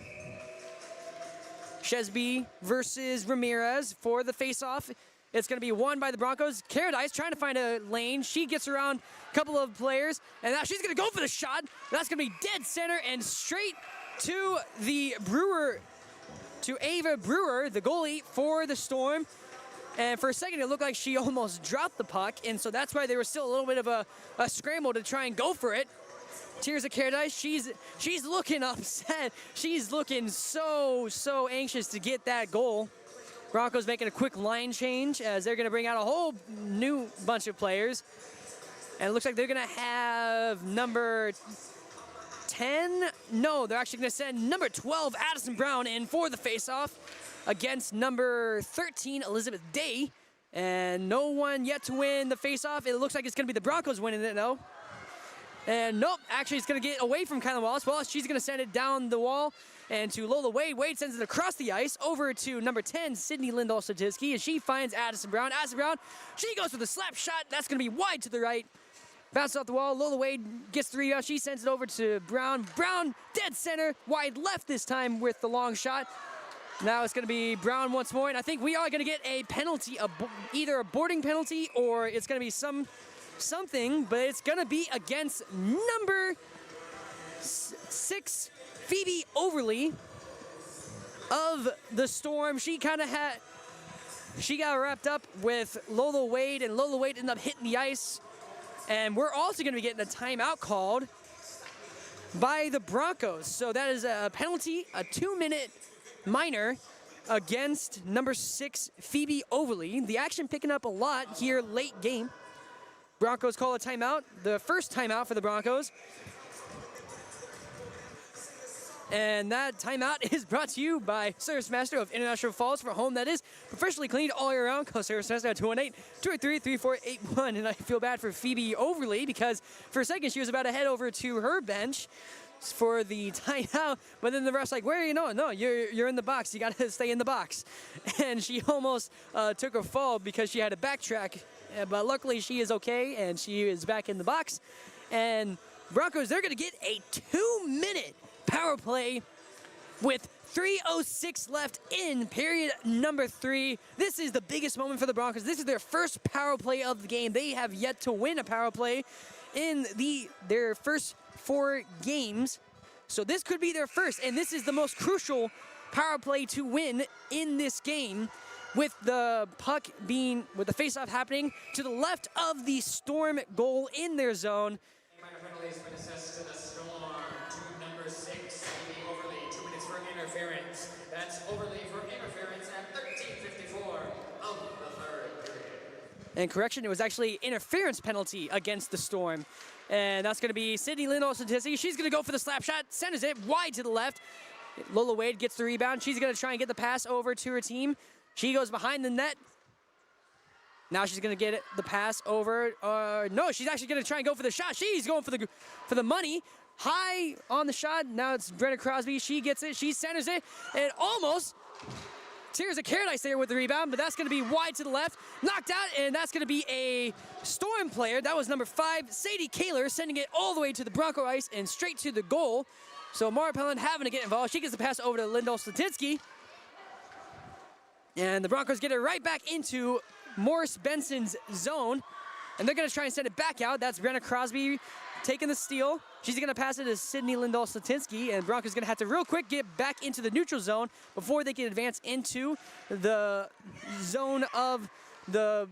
Shesby versus Ramirez for the face-off. It's going to be won by the Broncos. Caradice trying to find a lane. She gets around a couple of players, and now she's going to go for the shot. That's going to be dead center and straight to the Brewer, to Ava Brewer, the goalie for the Storm. And for a second, it looked like she almost dropped the puck, and so that's why there was still a little bit of a scramble to try and go for it. Tears of Caradice, she's looking upset. She's looking so anxious to get that goal. Broncos making a quick line change as they're going to bring out a whole new bunch of players. And it looks like they're going to have number 10. No, they're actually going to send number 12, Addison Brown, in for the faceoff against number 13, Elizabeth Day. And no one yet to win the faceoff. It looks like it's going to be the Broncos winning it, though. And nope, actually it's going to get away from Kylan Wallace. Wallace, she's going to send it down the wall and to Lola Wade. Wade sends it across the ice over to number 10, Sydney Lindahl Statisky, and she finds Addison Brown. Addison Brown, she goes for the slap shot. That's going to be wide to the right. Bounces off the wall. Lola Wade gets the rebound. She sends it over to Brown. Brown, dead center, wide left this time with the long shot. Now it's going to be Brown once more, and I think we are going to get a penalty, either a boarding penalty or it's going to be something, but it's going to be against number 6, Phoebe Overly of the Storm. She got wrapped up with Lola Wade, and Lola Wade ended up hitting the ice. And we're also going to be getting a timeout called by the Broncos. So that is a penalty, a 2-minute minor against number 6, Phoebe Overly. The action picking up a lot here late game. Broncos call a timeout, the first timeout for the Broncos. And that timeout is brought to you by Service Master of International Falls, for a home that is professionally cleaned all year round. Call Service Master at 218-283-3481. And I feel bad for Phoebe Overly because for a second she was about to head over to her bench. for the timeout, but then the ref's like, where are you? No, you're in the box. You got to stay in the box. And she almost took a fall because she had to backtrack, but luckily she is okay, and she is back in the box. And Broncos, they're going to get a 2-minute power play with 3:06 left in period number 3. This is the biggest moment for the Broncos. This is their first power play of the game. They have yet to win a power play in their first 4 games. So this could be their first, and this is the most crucial power play to win in this game, with the puck being, with the faceoff happening to the left of the Storm goal in their zone. Minor penalties been assessed to the Storm. To number 6, the Overley, 2 minutes for interference. That's Overley for interference at 13:54 of the third period. And correction, it was actually interference penalty against the Storm. And that's going to be Sydney Lindell-Statisky. She's going to go for the slap shot, centers it wide to the left. Lola Wade gets the rebound. She's going to try and get the pass over to her team. She goes behind the net. Now she's going to get the pass over. No, she's actually going to try and go for the shot. She's going for the money. High on the shot. Now it's Brenna Crosby. She gets it. She centers it. And almost tears of Caradice there with the rebound, but that's going to be wide to the left. Knocked out, and that's going to be a Storm player. That was number 5, Sadie Kaler, sending it all the way to the Bronco ice and straight to the goal. So Mara Pelland having to get involved. She gets the pass over to Lindell-Statisky. And the Broncos get it right back into Morris Benson's zone. And they're going to try and send it back out. That's Brenna Crosby taking the steal. She's going to pass it to Sydney Lindell-Statisky. And Broncos going to have to real quick get back into the neutral zone before they can advance into the zone of the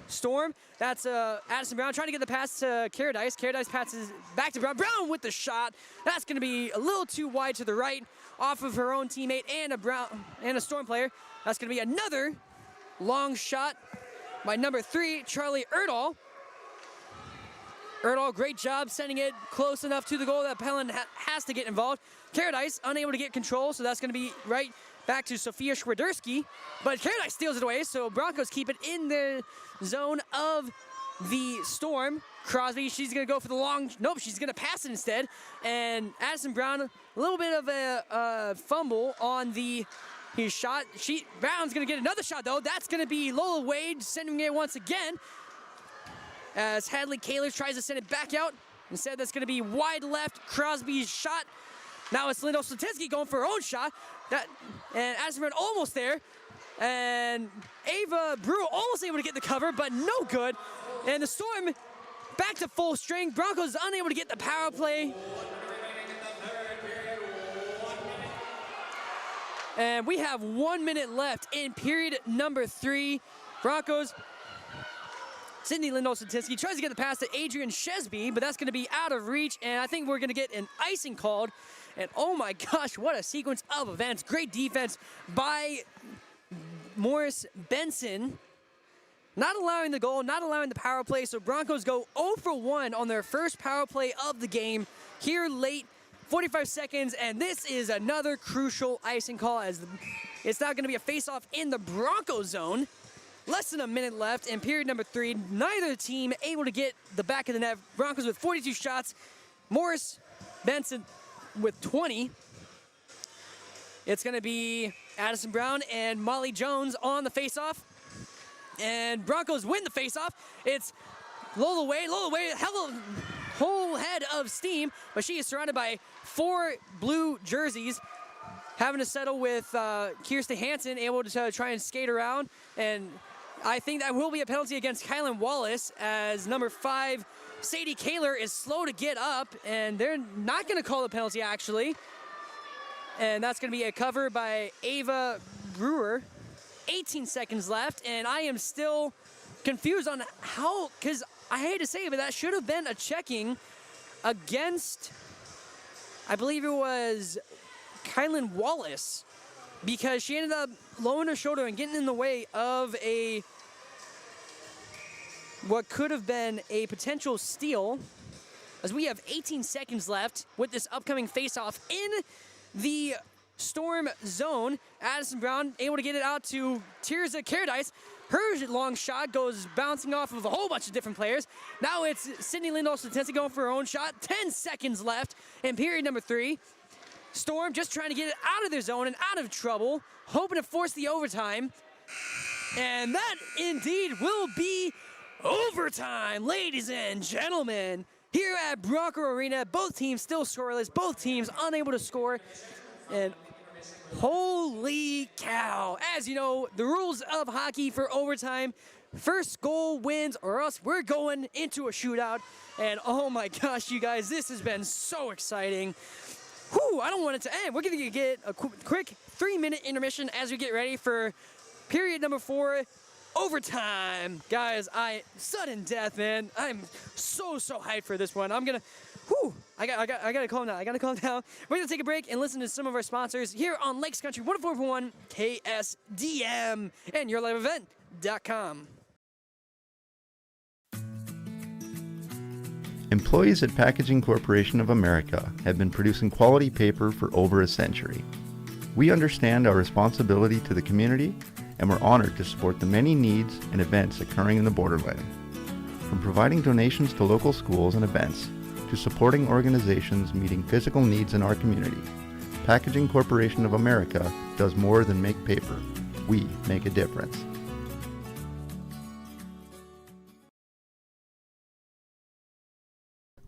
Storm. That's Addison Brown trying to get the pass to Caradice. Caradice passes back to Brown. Brown with the shot. That's going to be a little too wide to the right off of her own teammate and a Storm player. That's going to be another long shot by number 3, Charlie Erdahl. Erdahl, great job sending it close enough to the goal that Pelland has to get involved. Caradice unable to get control, so that's going to be right back to Sophia Schwiderski. But Caradice steals it away, so Broncos keep it in the zone of the Storm. Crosby, she's going to go for the long, nope, she's going to pass it instead. And Addison Brown, a little bit of a fumble on his shot. Brown's going to get another shot, though. That's going to be Lola Wade sending it once again, as Hadley Kaler tries to send it back out. Instead, that's going to be wide left. Crosby's shot. Now it's Lindell-Statisky going for her own shot. And Addison Brown almost there. And Ava Brewer almost able to get the cover, but no good. And the Storm back to full strength. Broncos unable to get the power play. And we have 1 minute left in period number 3. Broncos, Sydney Lindell-Statisky tries to get the pass to Adrian Shesby, but that's going to be out of reach, and I think we're going to get an icing called. And oh my gosh, what a sequence of events. Great defense by Morris Benson. Not allowing the goal, not allowing the power play, so Broncos go 0 for 1 on their first power play of the game here late, 45 seconds, and this is another crucial icing call, as it's now going to be a face-off in the Bronco zone. Less than a minute left in period number 3. Neither team able to get the back of the net. Broncos with 42 shots. Morris Benson with 20. It's going to be Addison Brown and Molly Jones on the face-off. And Broncos win the face-off. It's Lola Wade. Lola Wade, whole head of steam, but she is surrounded by 4 blue jerseys. Having to settle with Kirsten Hansen, able to try and skate around. And I think that will be a penalty against Kylan Wallace, as number 5, Sadie Kaler, is slow to get up, and they're not going to call the penalty, actually. And that's going to be a cover by Ava Brewer. 18 seconds left, and I am still confused on how, because I hate to say it, but that should have been a checking against, I believe it was Kylan Wallace, because she ended up lowering her shoulder and getting in the way of what could have been a potential steal, as we have 18 seconds left with this upcoming face-off in the Storm zone. Addison Brown able to get it out to Tirza Caradice. Her long shot goes bouncing off of a whole bunch of different players. Now it's Sydney Lindahl-Satinski going for her own shot. 10 seconds left in period number 3. Storm just trying to get it out of their zone and out of trouble, hoping to force the overtime. And that indeed will be overtime, ladies and gentlemen. Here at Bronco Arena, both teams still scoreless, both teams unable to score. And holy cow. As you know, the rules of hockey for overtime, first goal wins or else we're going into a shootout. And oh my gosh, you guys, this has been so exciting. Whew, I don't want it to end. We're going to get a quick 3-minute intermission as we get ready for period number 4, overtime. Guys, sudden death, man. I'm so hyped for this one. I'm going to, I got to calm down. I got to calm down. We're going to take a break and listen to some of our sponsors here on Lakes Country 104.1 KSDM and YourLiveEvent.com. Employees at Packaging Corporation of America have been producing quality paper for over a century. We understand our responsibility to the community, and we're honored to support the many needs and events occurring in the borderland. From providing donations to local schools and events, to supporting organizations meeting physical needs in our community, Packaging Corporation of America does more than make paper. We make a difference.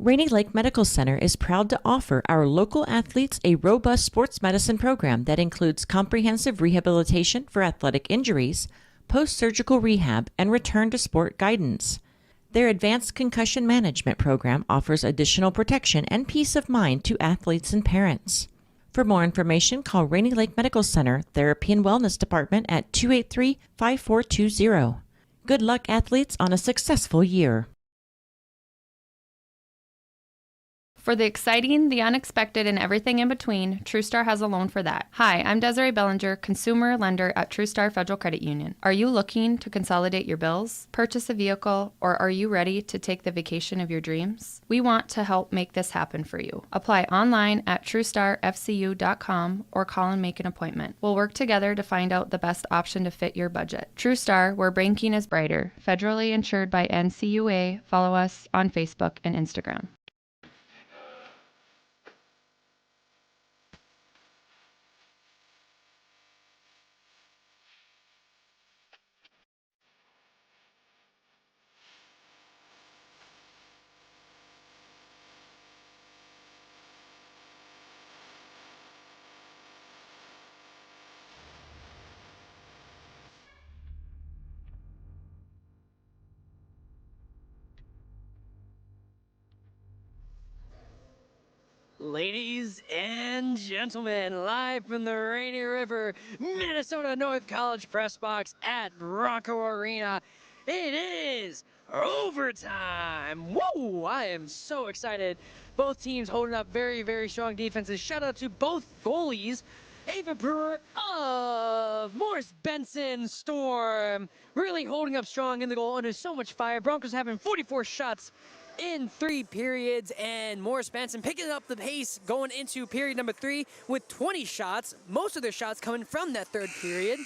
Rainy Lake Medical Center is proud to offer our local athletes a robust sports medicine program that includes comprehensive rehabilitation for athletic injuries, post-surgical rehab, and return to sport guidance. Their advanced concussion management program offers additional protection and peace of mind to athletes and parents. For more information, call Rainy Lake Medical Center Therapy and Wellness Department at 283-5420. Good luck, athletes, on a successful year. For the exciting, the unexpected, and everything in between, TrueStar has a loan for that. Hi, I'm Desiree Bellinger, consumer lender at TrueStar Federal Credit Union. Are you looking to consolidate your bills, purchase a vehicle, or are you ready to take the vacation of your dreams? We want to help make this happen for you. Apply online at TrueStarFCU.com or call and make an appointment. We'll work together to find out the best option to fit your budget. TrueStar, where banking is brighter. Federally insured by NCUA. Follow us on Facebook and Instagram. Ladies and gentlemen, live from the Rainy River, Minnesota North College press box at Bronco Arena, it is overtime. Whoa, I am so excited. Both teams holding up very strong defenses. Shout out to both goalies. Ava Brewer of Morris Benson Storm really holding up strong in the goal under so much fire. Broncos having 44 shots in 3 periods, and Morris Benson picking up the pace going into period number 3 with 20 shots, most of their shots coming from that 3rd period,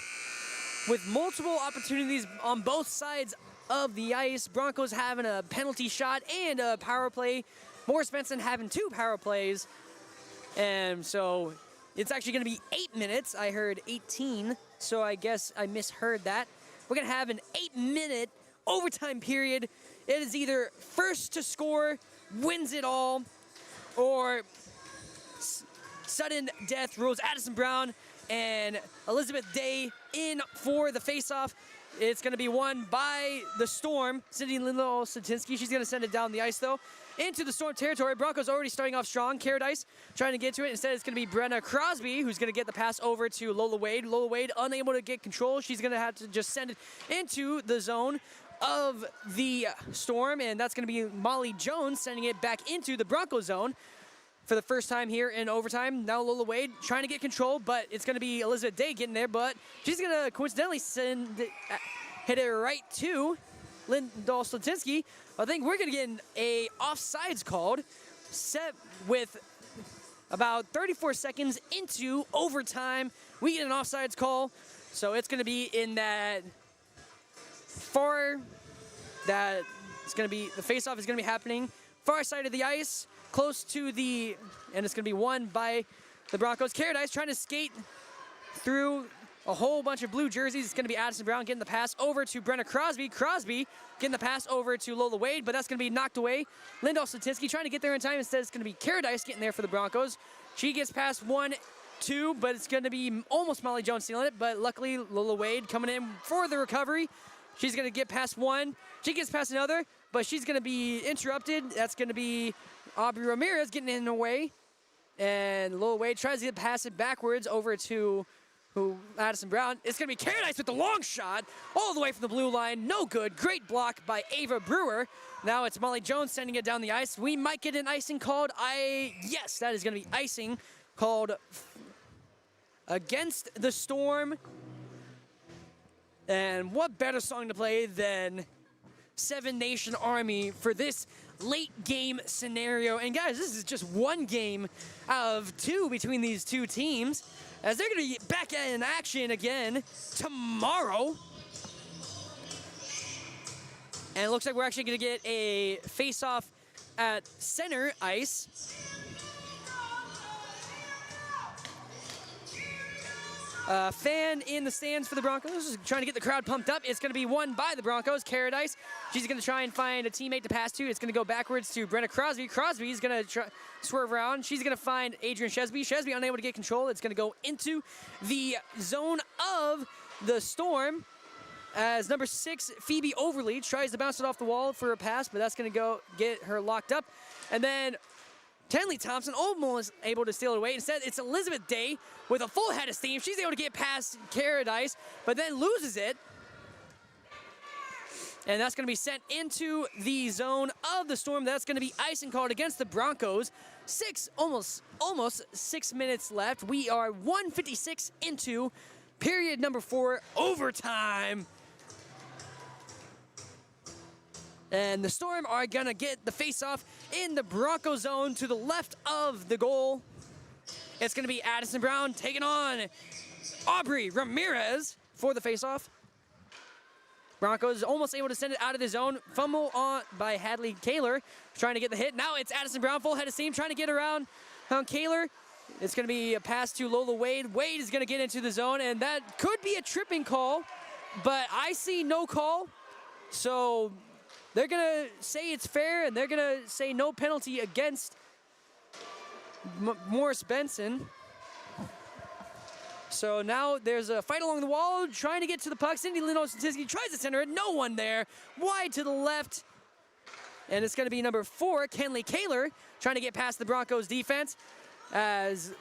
with multiple opportunities on both sides of the ice. Broncos having a penalty shot and a power play. Morris Benson having 2 power plays, and so it's actually going to be 8 minutes. I heard 18, so I guess I misheard that. We're going to have an 8-minute overtime period. It is either first to score wins it all, or sudden death rules. Addison Brown and Elizabeth Day in for the faceoff. It's going to be won by the Storm. Sydney Lindahl-Satinski, she's going to send it down the ice, though. Into the Storm territory. Broncos already starting off strong. Caradice trying to get to it. Instead, it's going to be Brenna Crosby who's going to get the pass over to Lola Wade. Lola Wade unable to get control. She's going to have to just send it into the zone of the Storm, and that's going to be Molly Jones sending it back into the Bronco zone for the first time here in overtime. Now Lola Wade trying to get control, but it's going to be Elizabeth Day getting there, but she's going to coincidentally hit it right to Lindahl-Satinski. I think we're going to get a offsides called, set with about 34 seconds into overtime, we get an offsides call. So it's going to be in that it's going to be, the face-off is going to be happening far side of the ice, close to and it's going to be won by the Broncos. Caradice trying to skate through a whole bunch of blue jerseys. It's going to be Addison Brown getting the pass over to Brenna Crosby. Crosby getting the pass over to Lola Wade, but that's going to be knocked away. Lindahl Slatinsky trying to get there in time. Instead, it's going to be Caradice getting there for the Broncos. She gets past 1-2, but it's going to be almost Molly Jones stealing it, but luckily Lola Wade coming in for the recovery. She's going to get past one. She gets past another, but she's going to be interrupted. That's going to be Aubrey Ramirez getting in the way. And Lola Wade tries to pass it backwards over to Addison Brown. It's going to be Caradice with the long shot all the way from the blue line. No good. Great block by Ava Brewer. Now it's Molly Jones sending it down the ice. We might get an icing called. Yes, that is going to be icing called against the Storm. And what better song to play than Seven Nation Army for this late game scenario. And guys, this is just one game out of two between these two teams, as they're going to be back in action again tomorrow. And it looks like we're actually going to get a face-off at center ice. Fan in the stands for the Broncos, just trying to get the crowd pumped up. It's going to be won by the Broncos. Caradice, she's going to try and find a teammate to pass to. It's going to go backwards to Brenna Crosby. Crosby's going to swerve around. She's going to find Adrian Shesby. Shesby unable to get control. It's going to go into the zone of the Storm as number 6, Phoebe Overly, tries to bounce it off the wall for a pass, but that's going to go get her locked up. And then Tenley Thompson almost able to steal it away. Instead, it's Elizabeth Day with a full head of steam. She's able to get past Caradice, but then loses it. And that's going to be sent into the zone of the Storm. That's going to be icing called against the Broncos. Almost 6 minutes left. We are 1:56 into period number 4, overtime. And the Storm are going to get the face-off in the Bronco zone to the left of the goal. It's going to be Addison Brown taking on Aubrey Ramirez for the face-off. Broncos almost able to send it out of the zone. Fumble on by Hadley Kaler, trying to get the hit. Now it's Addison Brown, full head of steam, trying to get around Kaler. It's going to be a pass to Lola Wade. Wade is going to get into the zone, and that could be a tripping call, but I see no call. So they're going to say it's fair, and they're going to say no penalty against Morris Benson. So now there's a fight along the wall, trying to get to the puck. Cindy Lindholm-Statisky tries to center it. No one there. Wide to the left. And it's going to be number 4, Kenley Kaler, trying to get past the Broncos defense, as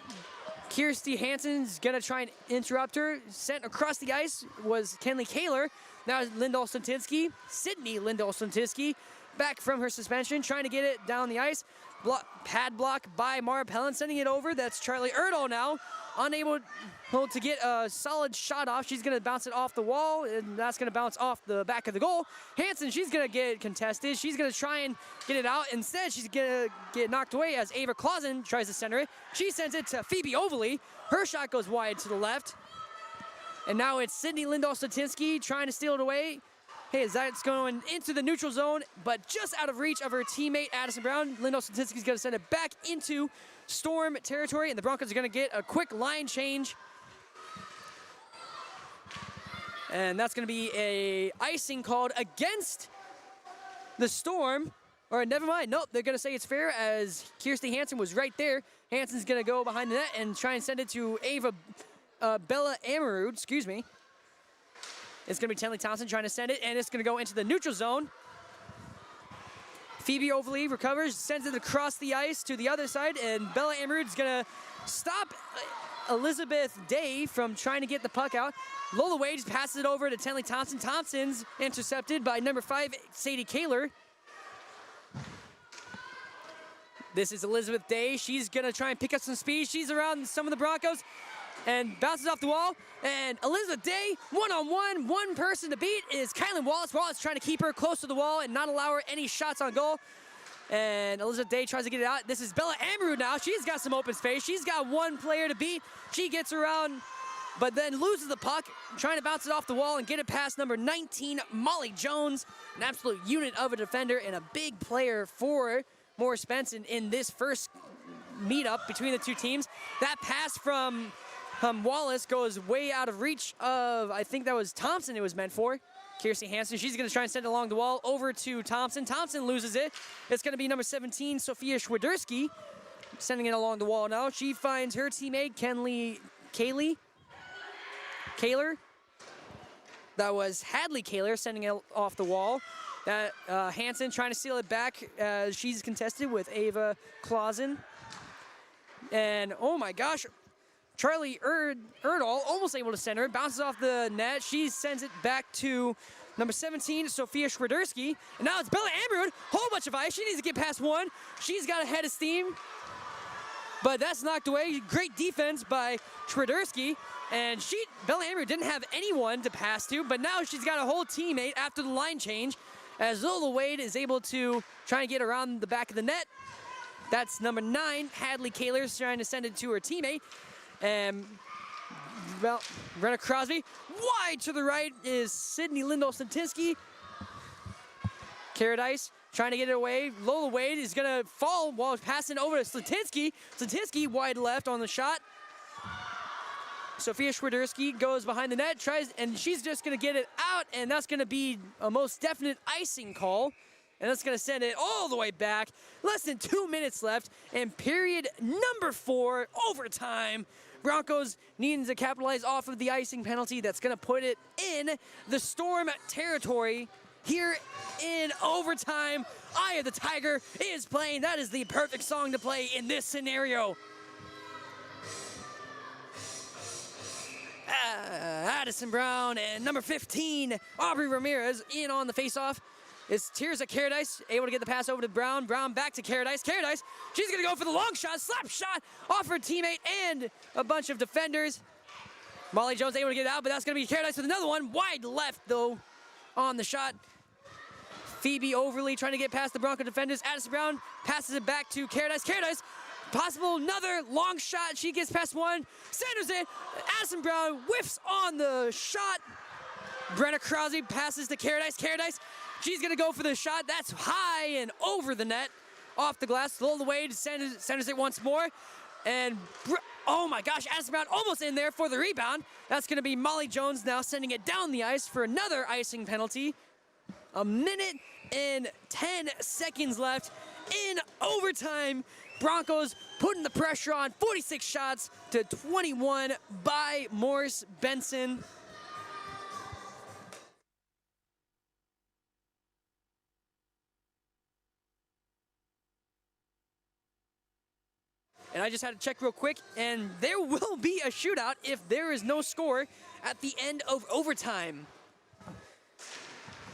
Kirsty Hansen's going to try and interrupt her. Sent across the ice was Kenley Kaler. Now Lindholm-Statisky, Sydney Lindholm-Statisky, back from her suspension, trying to get it down the ice. Pad block by Mara Pellin, sending it over. That's Charlie Erdahl now, unable to get a solid shot off. She's going to bounce it off the wall, and that's going to bounce off the back of the goal. Hansen, she's going to get contested. She's going to try and get it out. Instead, she's going to get knocked away as Ava Clausen tries to center it. She sends it to Phoebe Overly. Her shot goes wide to the left. And now it's Sydney Lindholm-Statisky trying to steal it away. Hey, that's going into the neutral zone, but just out of reach of her teammate, Addison Brown. Lindholm-Statisky's going to send it back into Storm territory, and the Broncos are going to get a quick line change. And that's going to be a icing called against the Storm. Or never mind, nope, they're going to say it's fair, as Kirsty Hansen was right there. Hansen's going to go behind the net and try and send it to Bella Amarud, excuse me. It's going to be Tenley Thompson trying to send it, and it's going to go into the neutral zone. Phoebe Overly recovers, sends it across the ice to the other side, and Bella Amarud is going to stop Elizabeth Day from trying to get the puck out. Lola Wade just passes it over to Tenley Thompson. Thompson's intercepted by number 5, Sadie Kaler. This is Elizabeth Day. She's going to try and pick up some speed. She's around some of the Broncos and bounces off the wall. And Elizabeth Day, one-on-one, one person to beat is Kylan Wallace. Wallace trying to keep her close to the wall and not allow her any shots on goal. And Elizabeth Day tries to get it out. This is Bella Amaru now. She's got some open space. She's got one player to beat. She gets around, but then loses the puck, trying to bounce it off the wall and get it past number 19, Molly Jones, an absolute unit of a defender and a big player for Morris Benson in this first meetup between the two teams. That pass from Wallace goes way out of reach of, I think that was Thompson it was meant for. Kiersey Hansen, she's going to try and send it along the wall over to Thompson. Thompson loses it. It's going to be number 17, Sophia Schwiderski, sending it along the wall now. She finds her teammate, Kaler. That was Hadley Kaler sending it off the wall. That Hansen trying to steal it back as she's contested with Ava Clausen. And oh my gosh, Charlie Erdahl almost able to send her. Bounces off the net. She sends it back to number 17, Sophia Schwiderski. And now it's Bella Amrud. Whole bunch of ice. She needs to get past one. She's got a head of steam. But that's knocked away. Great defense by Schwiderski. And Bella Amrud didn't have anyone to pass to, but now she's got a whole teammate after the line change as Lola Wade is able to try and get around the back of the net. That's number 9, Hadley Kaler, trying to send it to her teammate. And Brenna Crosby. Wide to the right is Sydney Lindell-Santinsky. Carrot Ice trying to get it away. Lola Wade is going to fall while passing over to Slatinsky. Slatinsky wide left on the shot. Sophia Schwiderski goes behind the net, and she's just going to get it out, and that's going to be a most definite icing call. And that's going to send it all the way back. Less than 2 minutes left. And period number 4, overtime. Broncos needing to capitalize off of the icing penalty. That's going to put it in the Storm territory. Here in overtime, Eye of the Tiger is playing. That is the perfect song to play in this scenario. Addison Brown and number 15, Aubrey Ramirez in on the faceoff. It's Tirza Caradice able to get the pass over to Brown. Brown back to Caradice. Caradice, she's going to go for the long shot, slap shot off her teammate and a bunch of defenders. Molly Jones able to get it out, but that's going to be Caradice with another one. Wide left, though, on the shot. Phoebe Overly trying to get past the Bronco defenders. Addison Brown passes it back to Caradice. Caradice, possible another long shot. She gets past one, centers it. Addison Brown whiffs on the shot. Brenna Crosby passes to Caradice. Caradice, she's going to go for the shot. That's high and over the net, off the glass. Lola Wade centers it once more. And, oh my gosh, Addison Brown almost in there for the rebound. That's going to be Molly Jones now sending it down the ice for another icing penalty. 1 minute and 10 seconds left in overtime. Broncos putting the pressure on. 46 shots to 21 by Morris Benson. And I just had to check real quick, and there will be a shootout if there is no score at the end of overtime.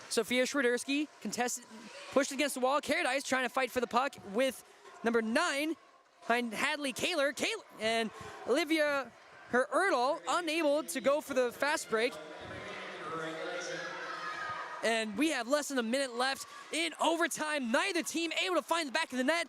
Sophia Schwiderski contested, pushed against the wall. Caradice trying to fight for the puck with number 9 behind Hadley Kaler. And Olivia Erdahl unable to go for the fast break. And we have less than a minute left in overtime. Neither team able to find the back of the net.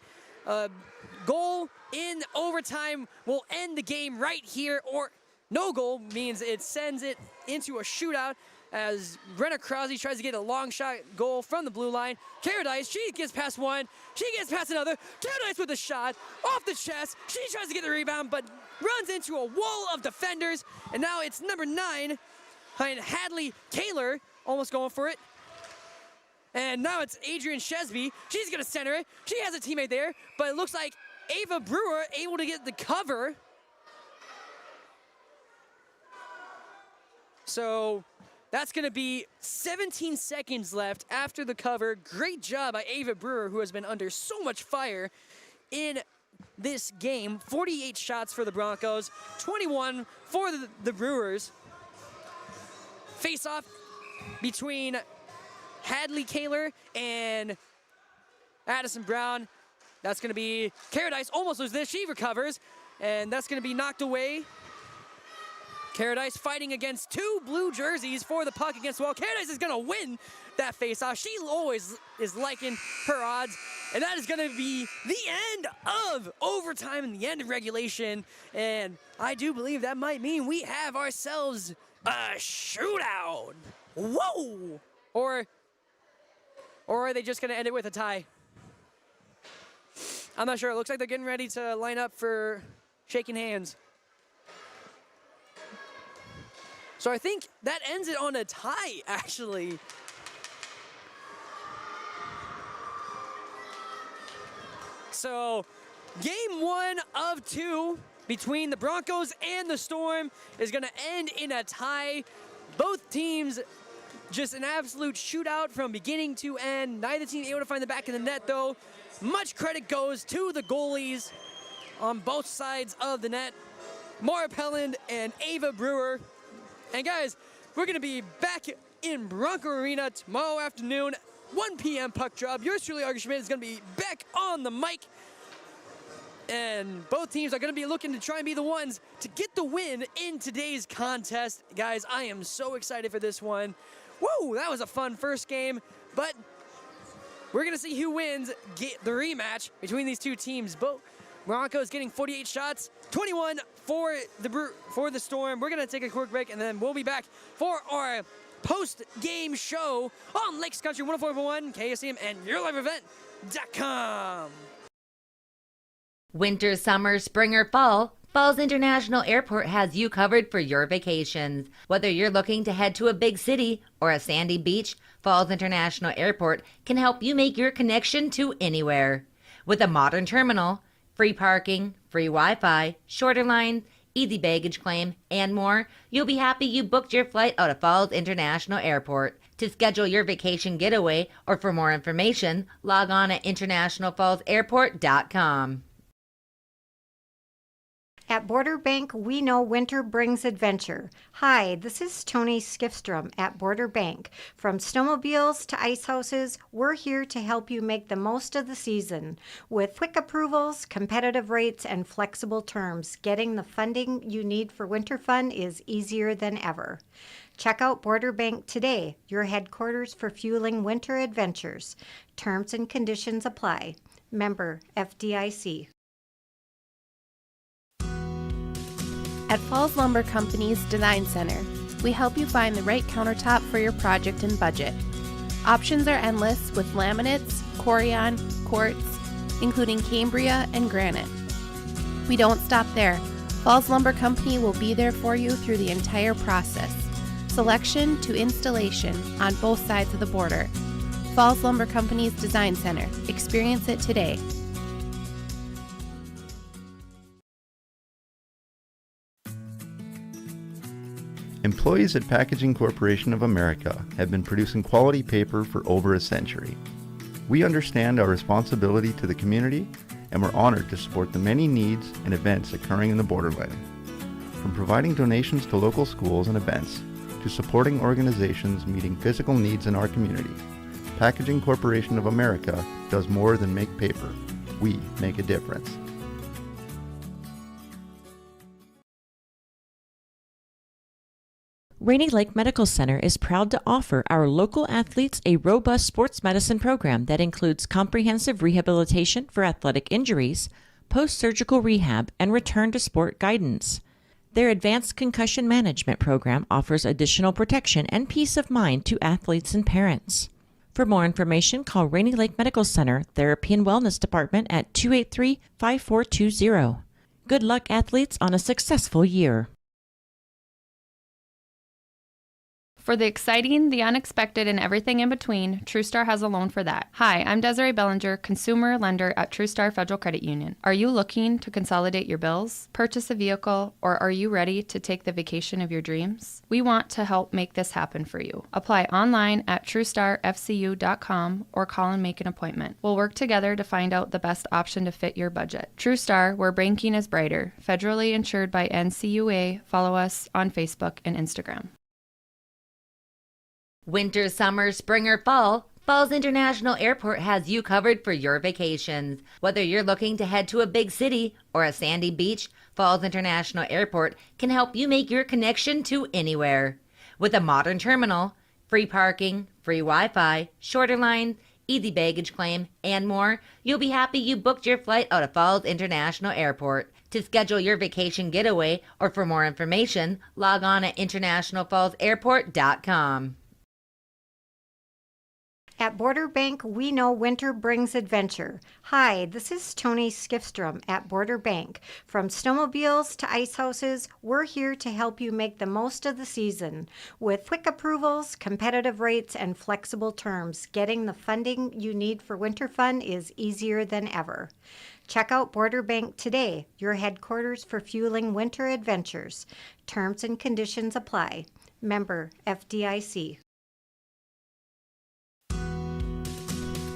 Goal in overtime will end the game right here, or no goal means it sends it into a shootout as Brenna Crosby tries to get a long shot goal from the blue line. Caradice, she gets past one, she gets past another. Caradice with a shot off the chest. She tries to get the rebound, but runs into a wall of defenders. And now it's number 9 behind Hadley Kaler, almost going for it. And now it's Adrian Shesby. She's going to center it. She has a teammate there, but it looks like Ava Brewer able to get the cover. So that's going to be 17 seconds left after the cover. Great job by Ava Brewer, who has been under so much fire in this game. 48 shots for the Broncos, 21 for the Brewers. Face-off between Hadley Kaler and Addison Brown. That's going to be Caradice almost loses this. She recovers, and that's going to be knocked away. Caradice fighting against two blue jerseys for the puck against the wall. Caradice is going to win that face-off. She always is liking her odds. And that is going to be the end of overtime and the end of regulation. And I do believe that might mean we have ourselves a shootout. Whoa! Or are they just going to end it with a tie? I'm not sure. It looks like they're getting ready to line up for shaking hands. So I think that ends it on a tie, actually. So game 1 of 2 between the Broncos and the Storm is going to end in a tie. Both teams just an absolute shootout from beginning to end. Neither team able to find the back of the net, though. Much credit goes to the goalies on both sides of the net, Mara Pelland and Ava Brewer. And guys, we're going to be back in Bronco Arena tomorrow afternoon, 1 p.m. puck drop. Yours truly, Argus Schmidt, is going to be back on the mic. And both teams are going to be looking to try and be the ones to get the win in today's contest. Guys, I am so excited for this one. Woo, that was a fun first game, but we're going to see who wins get the rematch between these two teams. Both Broncos getting 48 shots, 21 for the Storm. We're going to take a quick break, and then we'll be back for our post-game show on Lakes Country 104.1, KSM, and YourLiveEvent.com. Winter, summer, spring, or fall, Falls International Airport has you covered for your vacations. Whether you're looking to head to a big city or a sandy beach, Falls International Airport can help you make your connection to anywhere. With a modern terminal, free parking, free Wi-Fi, shorter lines, easy baggage claim, and more, you'll be happy you booked your flight out of Falls International Airport. To schedule your vacation getaway or for more information, log on at internationalfallsairport.com. At Border Bank, we know winter brings adventure. Hi, this is Tony Skifstrom at Border Bank. From snowmobiles to ice houses, we're here to help you make the most of the season. With quick approvals, competitive rates, and flexible terms, getting the funding you need for winter fun is easier than ever. Check out Border Bank today, your headquarters for fueling winter adventures. Terms and conditions apply. Member FDIC. At Falls Lumber Company's Design Center, we help you find the right countertop for your project and budget. Options are endless with laminates, corian, quartz, including Cambria and granite. We don't stop there. Falls Lumber Company will be there for you through the entire process, selection to installation on both sides of the border. Falls Lumber Company's Design Center. Experience it today. Employees at Packaging Corporation of America have been producing quality paper for over a century. We understand our responsibility to the community, and we're honored to support the many needs and events occurring in the borderland. From providing donations to local schools and events, to supporting organizations meeting physical needs in our community, Packaging Corporation of America does more than make paper. We make a difference. Rainy Lake Medical Center is proud to offer our local athletes a robust sports medicine program that includes comprehensive rehabilitation for athletic injuries, post-surgical rehab, and return to sport guidance. Their advanced concussion management program offers additional protection and peace of mind to athletes and parents. For more information, call Rainy Lake Medical Center Therapy and Wellness Department at 283-5420. Good luck, athletes, on a successful year. For the exciting, the unexpected, and everything in between, TrueStar has a loan for that. Hi, I'm Desiree Bellinger, consumer lender at TrueStar Federal Credit Union. Are you looking to consolidate your bills, purchase a vehicle, or are you ready to take the vacation of your dreams? We want to help make this happen for you. Apply online at TrueStarFCU.com or call and make an appointment. We'll work together to find out the best option to fit your budget. TrueStar, where banking is brighter. Federally insured by NCUA. Follow us on Facebook and Instagram. Winter, summer, spring, or fall, Falls International Airport has you covered for your vacations. Whether you're looking to head to a big city or a sandy beach, Falls International Airport can help you make your connection to anywhere. With a modern terminal, free parking, free Wi-Fi, shorter lines, easy baggage claim, and more, you'll be happy you booked your flight out of Falls International Airport. To schedule your vacation getaway or for more information, log on at internationalfallsairport.com. At Border Bank, we know winter brings adventure. Hi, this is Tony Skifstrom at Border Bank. From snowmobiles to ice houses, we're here to help you make the most of the season. With quick approvals, competitive rates, and flexible terms, getting the funding you need for winter fun is easier than ever. Check out Border Bank today, your headquarters for fueling winter adventures. Terms and conditions apply. Member FDIC.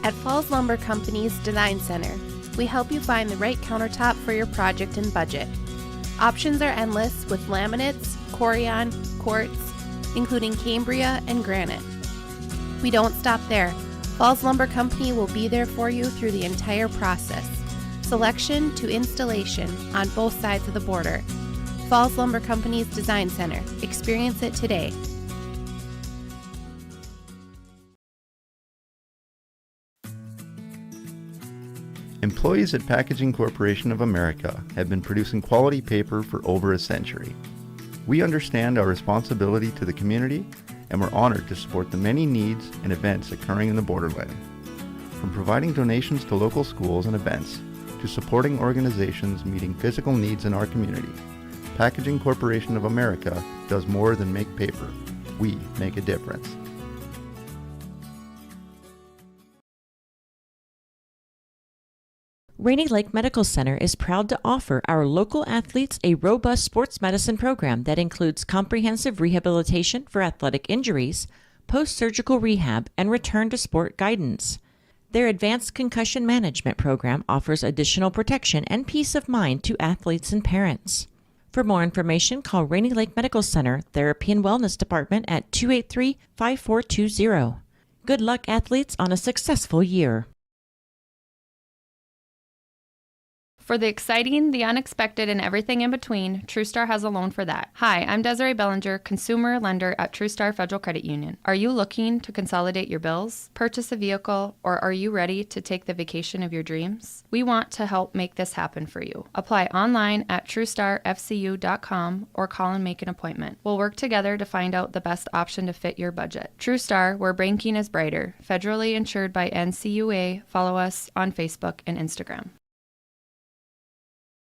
At Falls Lumber Company's Design Center, we help you find the right countertop for your project and budget. Options are endless with laminates, corian, quartz, including Cambria and granite. We don't stop there. Falls Lumber Company will be there for you through the entire process, selection to installation on both sides of the border. Falls Lumber Company's Design Center. Experience it today. Employees at Packaging Corporation of America have been producing quality paper for over a century. We understand our responsibility to the community, and we're honored to support the many needs and events occurring in the borderland. From providing donations to local schools and events, to supporting organizations meeting physical needs in our community, Packaging Corporation of America does more than make paper. We make a difference. Rainy Lake Medical Center is proud to offer our local athletes a robust sports medicine program that includes comprehensive rehabilitation for athletic injuries, post-surgical rehab, and return to sport guidance. Their advanced concussion management program offers additional protection and peace of mind to athletes and parents. For more information, call Rainy Lake Medical Center Therapy and Wellness Department at 283-5420. Good luck, athletes, on a successful year. For the exciting, the unexpected, and everything in between, TrueStar has a loan for that. Hi, I'm Desiree Bellinger, consumer lender at TrueStar Federal Credit Union. Are you looking to consolidate your bills, purchase a vehicle, or are you ready to take the vacation of your dreams? We want to help make this happen for you. Apply online at TrueStarFCU.com or call and make an appointment. We'll work together to find out the best option to fit your budget. TrueStar, where banking is brighter. Federally insured by NCUA. Follow us on Facebook and Instagram.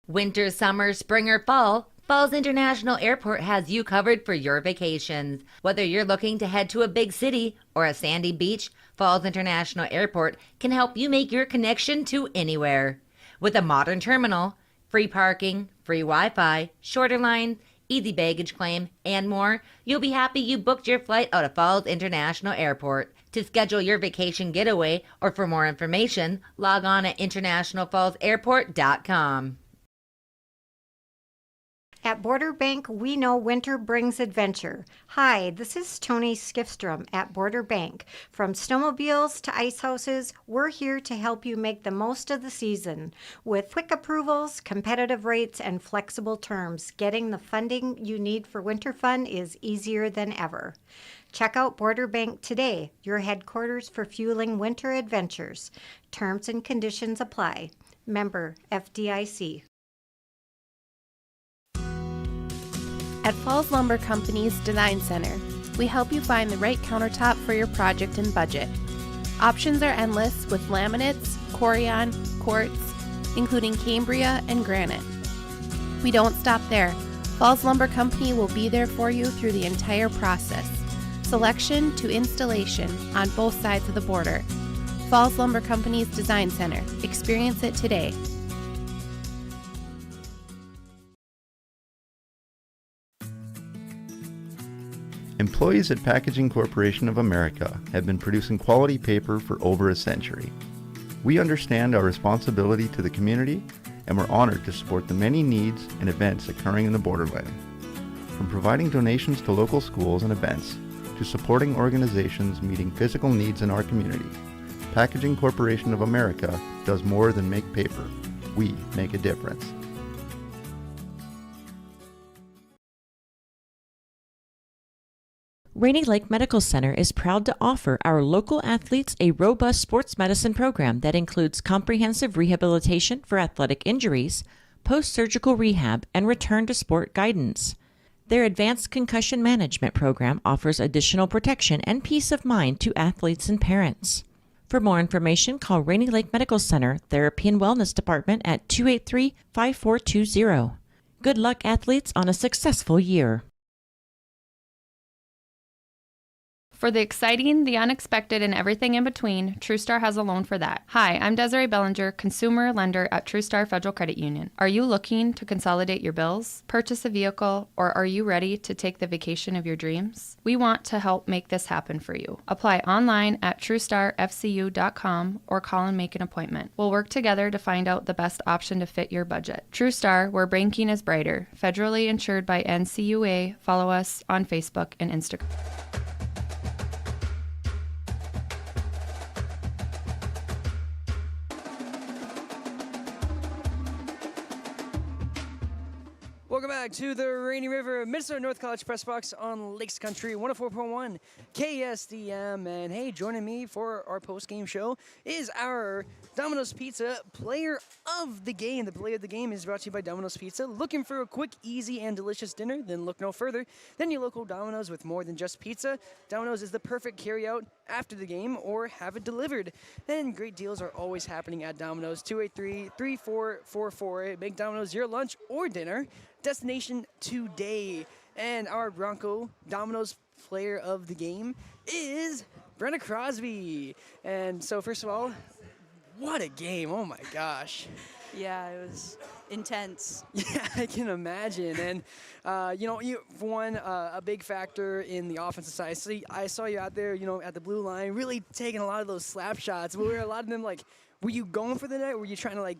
Winter, summer, spring, or fall, Falls International Airport has you covered for your vacations. Whether you're looking to head to a big city or a sandy beach, Falls International Airport can help you make your connection to anywhere. With a modern terminal, free parking, free Wi-Fi, shorter lines, easy baggage claim, and more, you'll be happy you booked your flight out of Falls International Airport. To schedule your vacation getaway or for more information, log on at internationalfallsairport.com. At Border Bank, we know winter brings adventure. Hi, this is Tony Skifstrom at Border Bank. From snowmobiles to ice houses, we're here to help you make the most of the season. With quick approvals, competitive rates, and flexible terms, getting the funding you need for winter fun is easier than ever. Check out Border Bank today, your headquarters for fueling winter adventures. Terms and conditions apply. Member FDIC. At Falls Lumber Company's Design Center, we help you find the right countertop for your project and budget. Options are endless with laminates, corian, quartz, including Cambria and granite. We don't stop there. Falls Lumber Company will be there for you through the entire process, selection to installation on both sides of the border. Falls Lumber Company's Design Center. Experience it today. Employees at Packaging Corporation of America have been producing quality paper for over a century. We understand our responsibility to the community, and we're honored to support the many needs and events occurring in the borderland. From providing donations to local schools and events, to supporting organizations meeting physical needs in our community. Packaging Corporation of America does more than make paper. We make a difference. Rainy Lake Medical Center is proud to offer our local athletes a robust sports medicine program that includes comprehensive rehabilitation for athletic injuries, post-surgical rehab, and return to sport guidance. Their advanced concussion management program offers additional protection and peace of mind to athletes and parents. For more information, call Rainy Lake Medical Center Therapy and Wellness Department at 283-5420. Good luck, athletes, on a successful year. For the exciting, the unexpected, and everything in between, TrueStar has a loan for that. Hi, I'm Desiree Bellinger, consumer lender at TrueStar Federal Credit Union. Are you looking to consolidate your bills, purchase a vehicle, or are you ready to take the vacation of your dreams? We want to help make this happen for you. Apply online at TrueStarFCU.com or call and make an appointment. We'll work together to find out the best option to fit your budget. TrueStar, where banking is brighter. Federally insured by NCUA. Follow us on Facebook and Instagram. Welcome back to the Rainy River Minnesota North College Press Box on Lakes Country 104.1 KSDM. And hey, joining me for our post-game show is our Domino's Pizza Player of the Game. The Player of the Game is brought to you by Domino's Pizza. Looking for a quick, easy, and delicious dinner? Then look no further than your local Domino's with more than just pizza. Domino's is the perfect carry-out after the game or have it delivered. And great deals are always happening at Domino's. 283-3444. Make Domino's your lunch or dinner destination today. And our Bronco Domino's Player of the Game is Brenna Crosby. And so first of all, what a game. Oh my gosh. Yeah, it was intense. Yeah, I can imagine. And, you won a big factor in the offensive side. So I saw you out there, at the blue line, really taking a lot of those slap shots. Were a lot of them, were you going for the net, or were you trying to,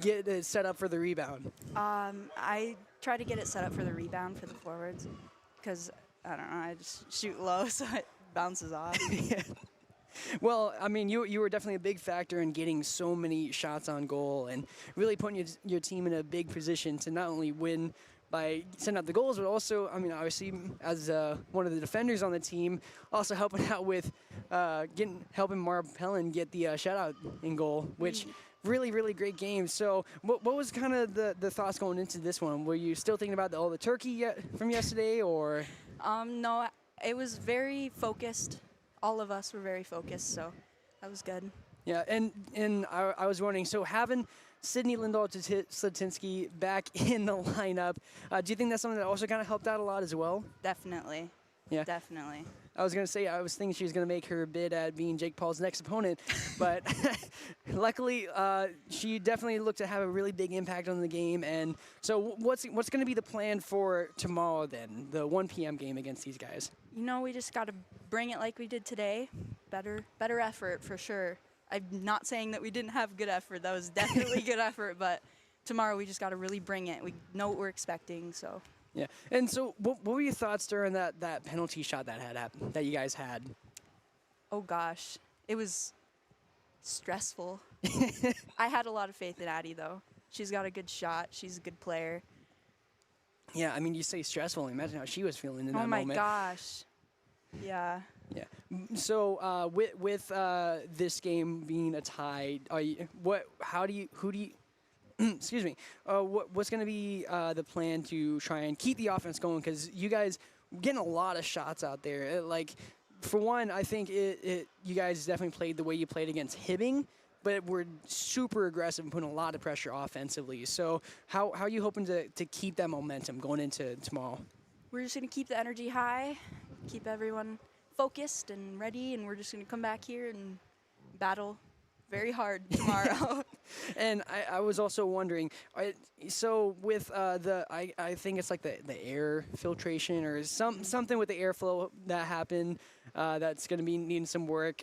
get it set up for the rebound? I try to get it set up for the rebound for the forwards because, I don't know, I just shoot low so it bounces off. Yeah. Well, I mean, you were definitely a big factor in getting so many shots on goal and really putting your team in a big position to not only win by sending out the goals, but also, I mean, obviously, as one of the defenders on the team, also helping out with helping Marv Pellin get the shutout in goal, which really, really great game. So what was kind of the thoughts going into this one? Were you still thinking about all the turkey from yesterday, or? No, it was very focused. All of us were very focused, so that was good. Yeah, and I was wondering, so having Sydney Lindahl-Slatinsky back in the lineup, do you think that's something that also kind of helped out a lot as well? Definitely. Yeah. Definitely. I was going to say, I was thinking she was going to make her bid at being Jake Paul's next opponent, but luckily she definitely looked to have a really big impact on the game. And so what's going to be the plan for tomorrow then, the 1 p.m. game against these guys? We just got to bring it like we did today. Better effort for sure. I'm not saying that we didn't have good effort. That was definitely good effort, but tomorrow we just got to really bring it. We know what we're expecting, so. Yeah, and so what were your thoughts during that penalty shot that had happened, that you guys had? Oh gosh, it was stressful. I had a lot of faith in Addie though. She's got a good shot. She's a good player. Yeah, I mean, you say stressful. Imagine how she was feeling in that moment. Oh my moment. gosh. Yeah. Yeah. So with this game being a tie, excuse me. What's going to be the plan to try and keep the offense going? Because you guys getting a lot of shots out there. For one, I think you guys definitely played the way you played against Hibbing, but we're super aggressive and putting a lot of pressure offensively. So how are you hoping to keep that momentum going into tomorrow? We're just going to keep the energy high, keep everyone focused and ready, and we're just going to come back here and battle very hard tomorrow. And I was also wondering, so with I think it's like the air filtration or something with the airflow that happened that's going to be needing some work.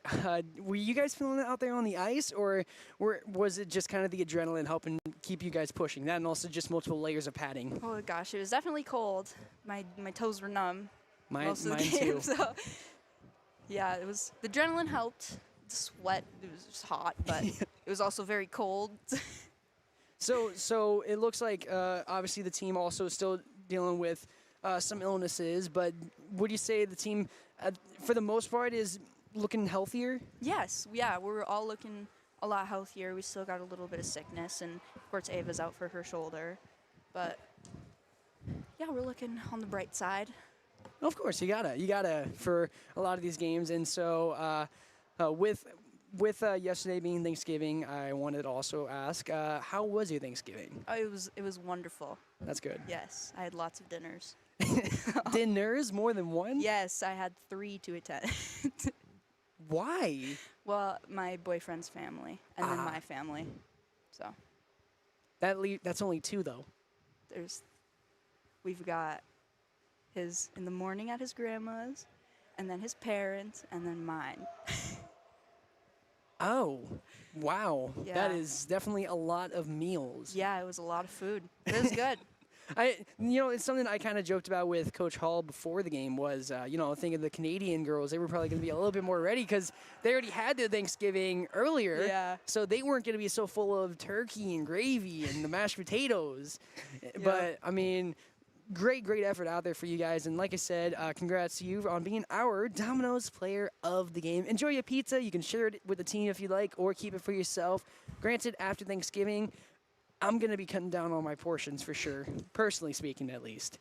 Were you guys feeling it out there on the ice, or was it just kind of the adrenaline helping keep you guys pushing? That and also just multiple layers of padding. Oh gosh, it was definitely cold. My toes were numb. most of the mine game. too. So, yeah, it was the adrenaline helped. The sweat, it was just hot, but it was also very cold. So it looks like obviously the team also is still dealing with some illnesses, but would you say the team, for the most part, is looking healthier? Yes, yeah, we're all looking a lot healthier. We still got a little bit of sickness, and of course Ava's out for her shoulder, but yeah, we're looking on the bright side. Of course, you gotta for a lot of these games, and so with yesterday being Thanksgiving, I wanted to also ask, how was your Thanksgiving? Oh, it was wonderful. That's good. Yes, I had lots of dinners. Dinners, more than one? Yes, I had 3 to attend. Why? Well, my boyfriend's family and then my family. So That's only 2 though. we've got his in the morning at his grandma's, and then his parents, and then mine. Oh, wow. Yeah. That is definitely a lot of meals. Yeah, it was a lot of food. It was good. It's something I kind of joked about with Coach Hall before the game was, thinking the Canadian girls, they were probably going to be a little bit more ready because they already had their Thanksgiving earlier. Yeah. So they weren't going to be so full of turkey and gravy and the mashed potatoes. But, I mean, great effort out there for you guys. And like I said, congrats to you on being our Domino's Player of the Game. Enjoy your pizza. You can share it with the team if you like or keep it for yourself. Granted, after Thanksgiving, I'm going to be cutting down on my portions for sure, personally speaking at least.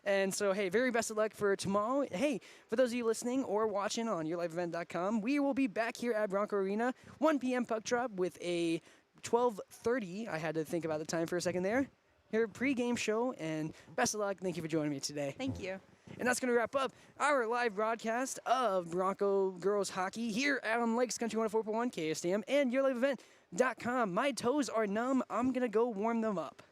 And so, hey, very best of luck for tomorrow. Hey, for those of you listening or watching on yourliveevent.com, we will be back here at Bronco Arena, 1 p.m. puck drop with a 12:30. I had to think about the time for a second there. Your pregame show, and best of luck. Thank you for joining me today. Thank you. And that's going to wrap up our live broadcast of Bronco Girls Hockey here on Lakes Country 104.1 KSTM and yourliveevent.com. My toes are numb. I'm going to go warm them up.